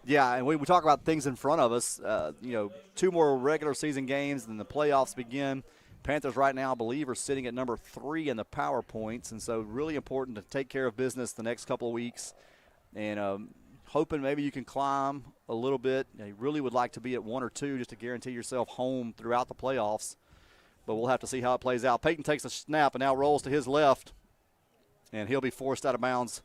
Yeah, and we talk about things in front of us. 2 more regular season games, and the playoffs begin. Panthers right now, I believe, are sitting at number 3 in the power points, and so really important to take care of business the next couple of weeks. And hoping maybe you can climb a little bit. You really would like to be at 1 or 2 just to guarantee yourself home throughout the playoffs. But we'll have to see how it plays out. Peyton takes a snap and now rolls to his left. And he'll be forced out of bounds,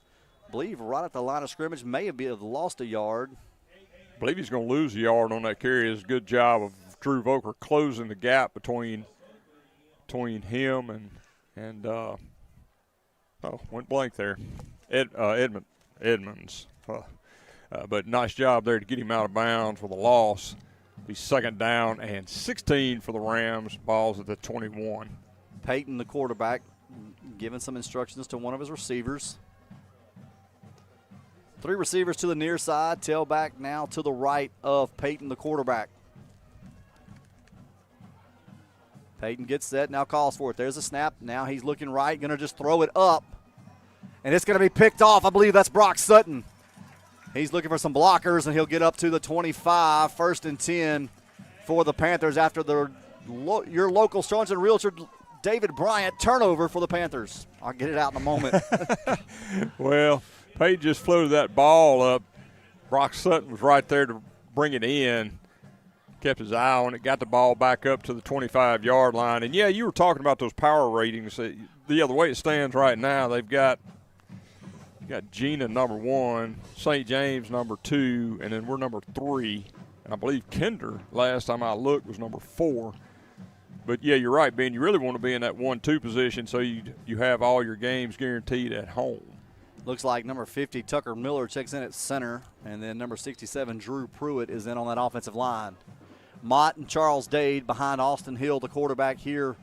I believe, right at the line of scrimmage. May have lost a yard. I believe he's going to lose a yard on that carry. It's a good job of Drew Voker closing the gap between him and went blank there. Edmonds. But nice job there to get him out of bounds with a loss. Be second down and 16 for the Rams. Ball's at the 21. Peyton, the quarterback, giving some instructions to one of his receivers. 3 receivers to the near side. Tailback now to the right of Peyton, the quarterback. Peyton gets set, now calls for it. There's a snap. Now he's looking right, going to just throw it up. And it's going to be picked off. I believe that's Brock Sutton. He's looking for some blockers, and he'll get up to the 25, first and 10 for the Panthers after your local Sterlington Realtor David Bryant turnover for the Panthers. I'll get it out in a moment. Well, Peyton just floated that ball up. Brock Sutton was right there to bring it in. Kept his eye on it, got the ball back up to the 25-yard line. And, yeah, you were talking about those power ratings. The other way it stands right now, they've got Gina number 1, St. James number 2, and then we're number 3. And I believe Kinder, last time I looked, was number 4. But, yeah, you're right, Ben. You really want to be in that 1-2 position so you have all your games guaranteed at home. Looks like number 50, Tucker Miller, checks in at center, and then number 67, Drew Pruitt, is in on that offensive line. Mott and Charles Dade behind Austin Hill, the quarterback here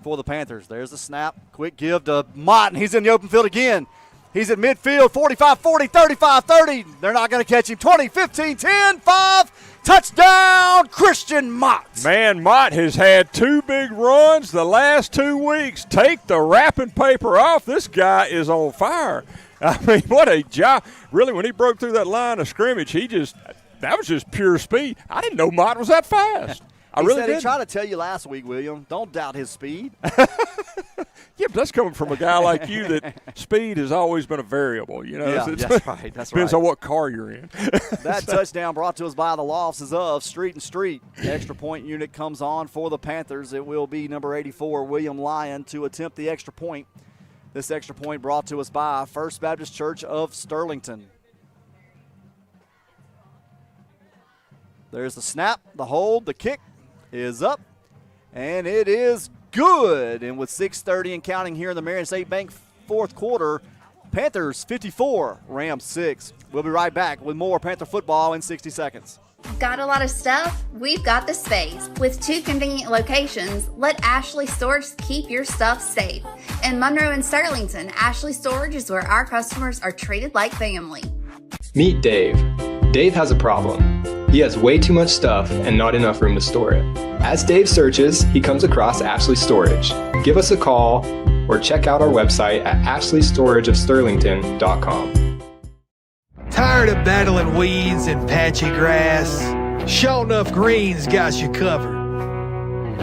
for the Panthers. There's the snap. Quick give to Mott, and he's in the open field again. He's at midfield, 45-40, 35-30. They're not going to catch him. 20, 15, 10, 5. Touchdown, Christian Mott. Man, Mott has had 2 big runs the last 2 weeks. Take the wrapping paper off. This guy is on fire. I mean, what a job. Really, when he broke through that line of scrimmage, that was just pure speed. I didn't know Mott was that fast. He tried to tell you last week, William, don't doubt his speed. Yeah, but that's coming from a guy like you that speed has always been a variable. You know, yeah, that's right. Depends on what car you're in. That touchdown brought to us by the losses of Street and Street. The extra point unit comes on for the Panthers. It will be number 84, William Lyon, to attempt the extra point. This extra point brought to us by First Baptist Church of Sterlington. There's the snap, the hold, the kick is up, and it is good. And with 6:30 and counting here in the Marion State Bank fourth quarter, Panthers 54, Rams 6. We'll be right back with more Panther football in 60 seconds. Got a lot of stuff? We've got the space. With 2 convenient locations, let Ashley Storage keep your stuff safe. In Monroe and Sterlington, Ashley Storage is where our customers are treated like family. Meet Dave. Dave has a problem. He has way too much stuff and not enough room to store it. As Dave searches, he comes across Ashley Storage. Give us a call or check out our website at ashleystorageofsterlington.com. Tired of battling weeds and patchy grass? Sure Enough Greens got you covered.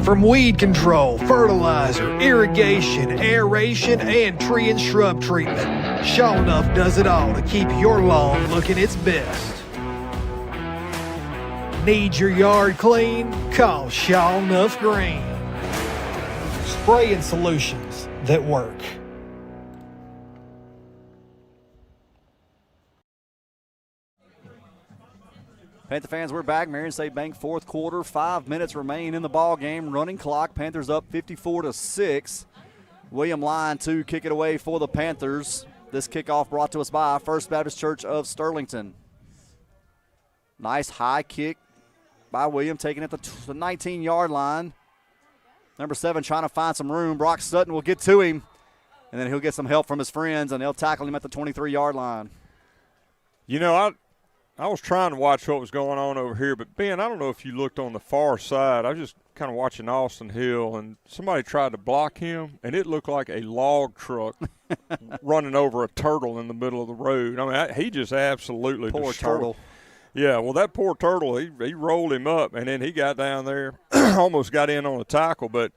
From weed control, fertilizer, irrigation, aeration, and tree and shrub treatment, Sure Enough does it all to keep your lawn looking its best. Need your yard clean? Call Sure Enough Green. Spraying solutions that work. Panther fans, we're back. Marion State Bank fourth quarter. 5 minutes remain in the ball game. Running clock. Panthers up 54-6. William Lyon to kick it away for the Panthers. This kickoff brought to us by First Baptist Church of Sterlington. Nice high kick by William, taking it to the 19-yard line. Number 7 trying to find some room. Brock Sutton will get to him, and then he'll get some help from his friends, and they'll tackle him at the 23-yard line. You know, I was trying to watch what was going on over here, but, Ben, I don't know if you looked on the far side. I was just kind of watching Austin Hill, and somebody tried to block him, and it looked like a log truck running over a turtle in the middle of the road. I mean, he just absolutely Poor destroyed. turtle. Yeah, well, that poor turtle, he rolled him up, and then he got down there, almost got in on a tackle. But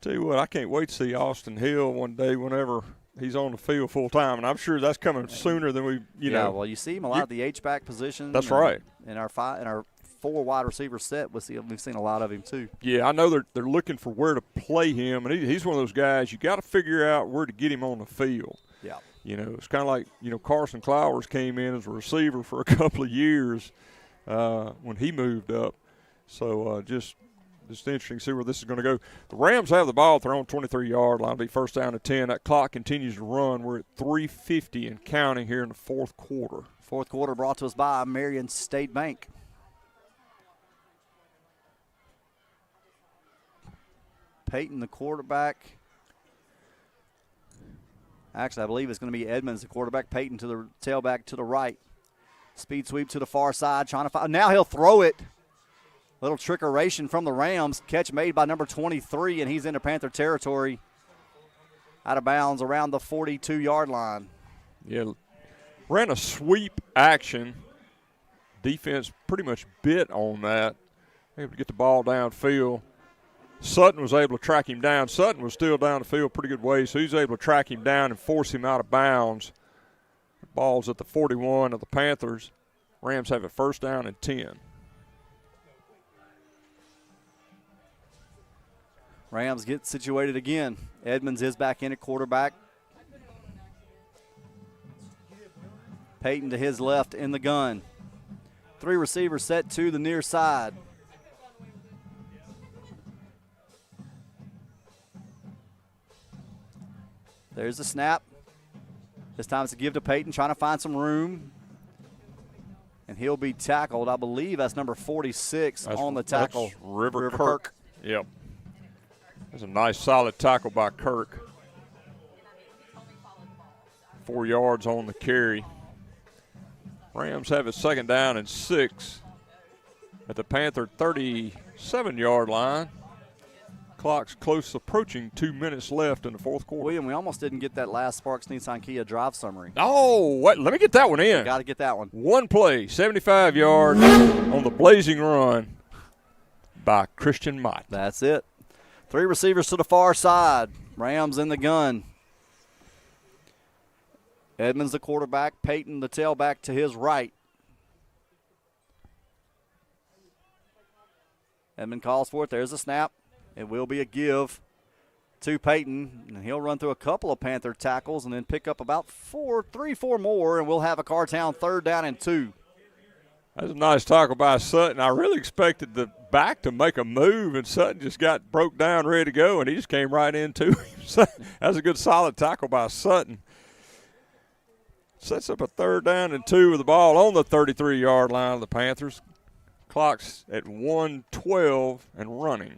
tell you what, I can't wait to see Austin Hill one day whenever he's on the field full time, and I'm sure that's coming sooner than we, you know. Yeah, well, you see him a lot at the H-back position. That's right. In our 4 wide receiver set, we've seen a lot of him too. Yeah, I know they're looking for where to play him, and he's one of those guys you got to figure out where to get him on the field. Yeah. You know, it's kind of like, you know, Carson Clowers came in as a receiver for a couple of years when he moved up. So just interesting to see where this is going to go. The Rams have the ball at their own 23-yard line. It'll be first down and 10. That clock continues to run. We're at 3:50 and counting here in the fourth quarter. Fourth quarter brought to us by Marion State Bank. Peyton, the quarterback. Actually, I believe it's going to be Edmonds, the quarterback. Peyton to the tailback to the right. Speed sweep to the far side. Trying to find. Now he'll throw it. Little trickeration from the Rams. Catch made by number 23, and he's into Panther territory. Out of bounds around the 42-yard line. Yeah, ran a sweep action. Defense pretty much bit on that. Able to get the ball downfield. Sutton was able to track him down. Sutton was still down the field pretty good way, so he was able to track him down and force him out of bounds. The ball's at the 41 of the Panthers. Rams have it first down and 10. Rams get situated again. Edmonds is back in at quarterback. Peyton to his left in the gun. 3 receivers set to the near side. There's the snap. This time it's a give to Peyton, trying to find some room. And he'll be tackled. I believe that's number 46 on the tackle. That's River Kirk. Yep. That's a nice, solid tackle by Kirk. 4 yards on the carry. Rams have it 2nd down and 6 at the Panther 37-yard line. Clock's close approaching 2 minutes left in the 4th quarter. William, we almost didn't get that last Sparks Nissan Kia drive summary. Oh, let me get that one in. Got to get that one. One play, 75 yards on the blazing run by Christian Mott. That's it. 3 receivers to the far side. Rams in the gun. Edmonds the quarterback, Peyton the tailback to his right. Edmond calls for it. There's a snap. It will be a give to Peyton, and he'll run through a couple of Panther tackles and then pick up about 4 more, and we'll have a Cartown 3rd down and 2. That's a nice tackle by Sutton. I really expected the back to make a move, and Sutton just broke down, ready to go, and he just came right into him. That's a good, solid tackle by Sutton. Sets up a 3rd down and 2 with the ball on the 33-yard line of the Panthers. Clock's at 1:12 and running.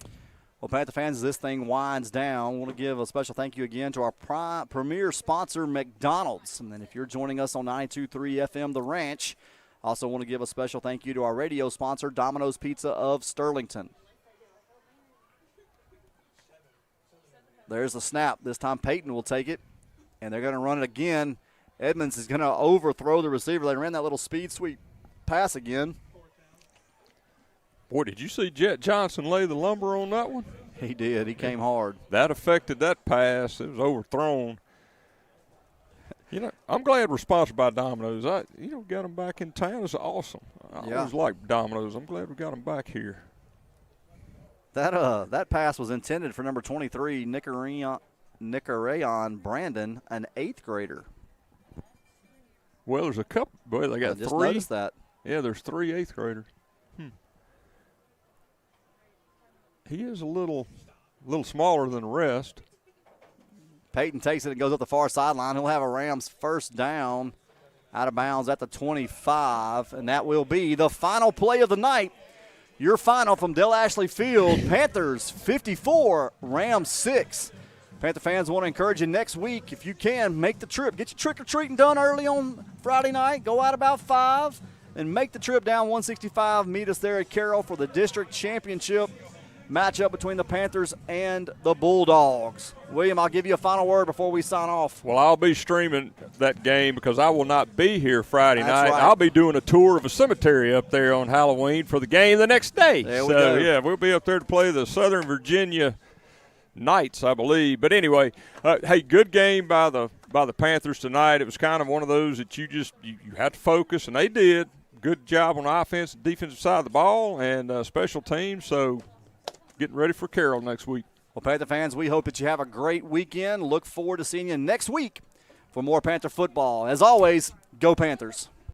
Well, Panther fans, as this thing winds down, I want to give a special thank you again to our premier sponsor, McDonald's. And then if you're joining us on 92.3 FM, The Ranch, also want to give a special thank you to our radio sponsor, Domino's Pizza of Sterlington. There's the snap. This time Peyton will take it, and they're going to run it again. Edmonds is going to overthrow the receiver. They ran that little speed sweep pass again. Boy, did you see Jet Johnson lay the lumber on that one? He did. He came hard. That affected that pass. It was overthrown. You know, I'm glad we're sponsored by Domino's. Got them back in town. It's awesome. I always like Domino's. I'm glad we got them back here. That pass was intended for number 23, Nicarayon Brandon, an 8th grader. Well, there's a couple. Boy, they got 3. Just noticed that. Yeah, there's 3 8th graders. He is a little smaller than the rest. Peyton takes it and goes up the far sideline. He'll have a Rams 1st down out of bounds at the 25, and that will be the final play of the night. Your final from Del Ashley Field, Panthers 54, Rams 6. Panther fans, want to encourage you next week, if you can, make the trip. Get your trick-or-treating done early on Friday night. Go out about 5 and make the trip down 165. Meet us there at Carroll for the district championship matchup between the Panthers and the Bulldogs. William, I'll give you a final word before we sign off. Well, I'll be streaming that game because I will not be here Friday night. Right. I'll be doing a tour of a cemetery up there on Halloween for the game the next day. There we go. Yeah, we'll be up there to play the Southern Virginia Knights, I believe. But anyway, hey, good game by the Panthers tonight. It was kind of one of those that you had to focus, and they did. Good job on the offense and defensive side of the ball and special teams. So getting ready for Carroll next week. Well, Panther fans, we hope that you have a great weekend. Look forward to seeing you next week for more Panther football. As always, go Panthers.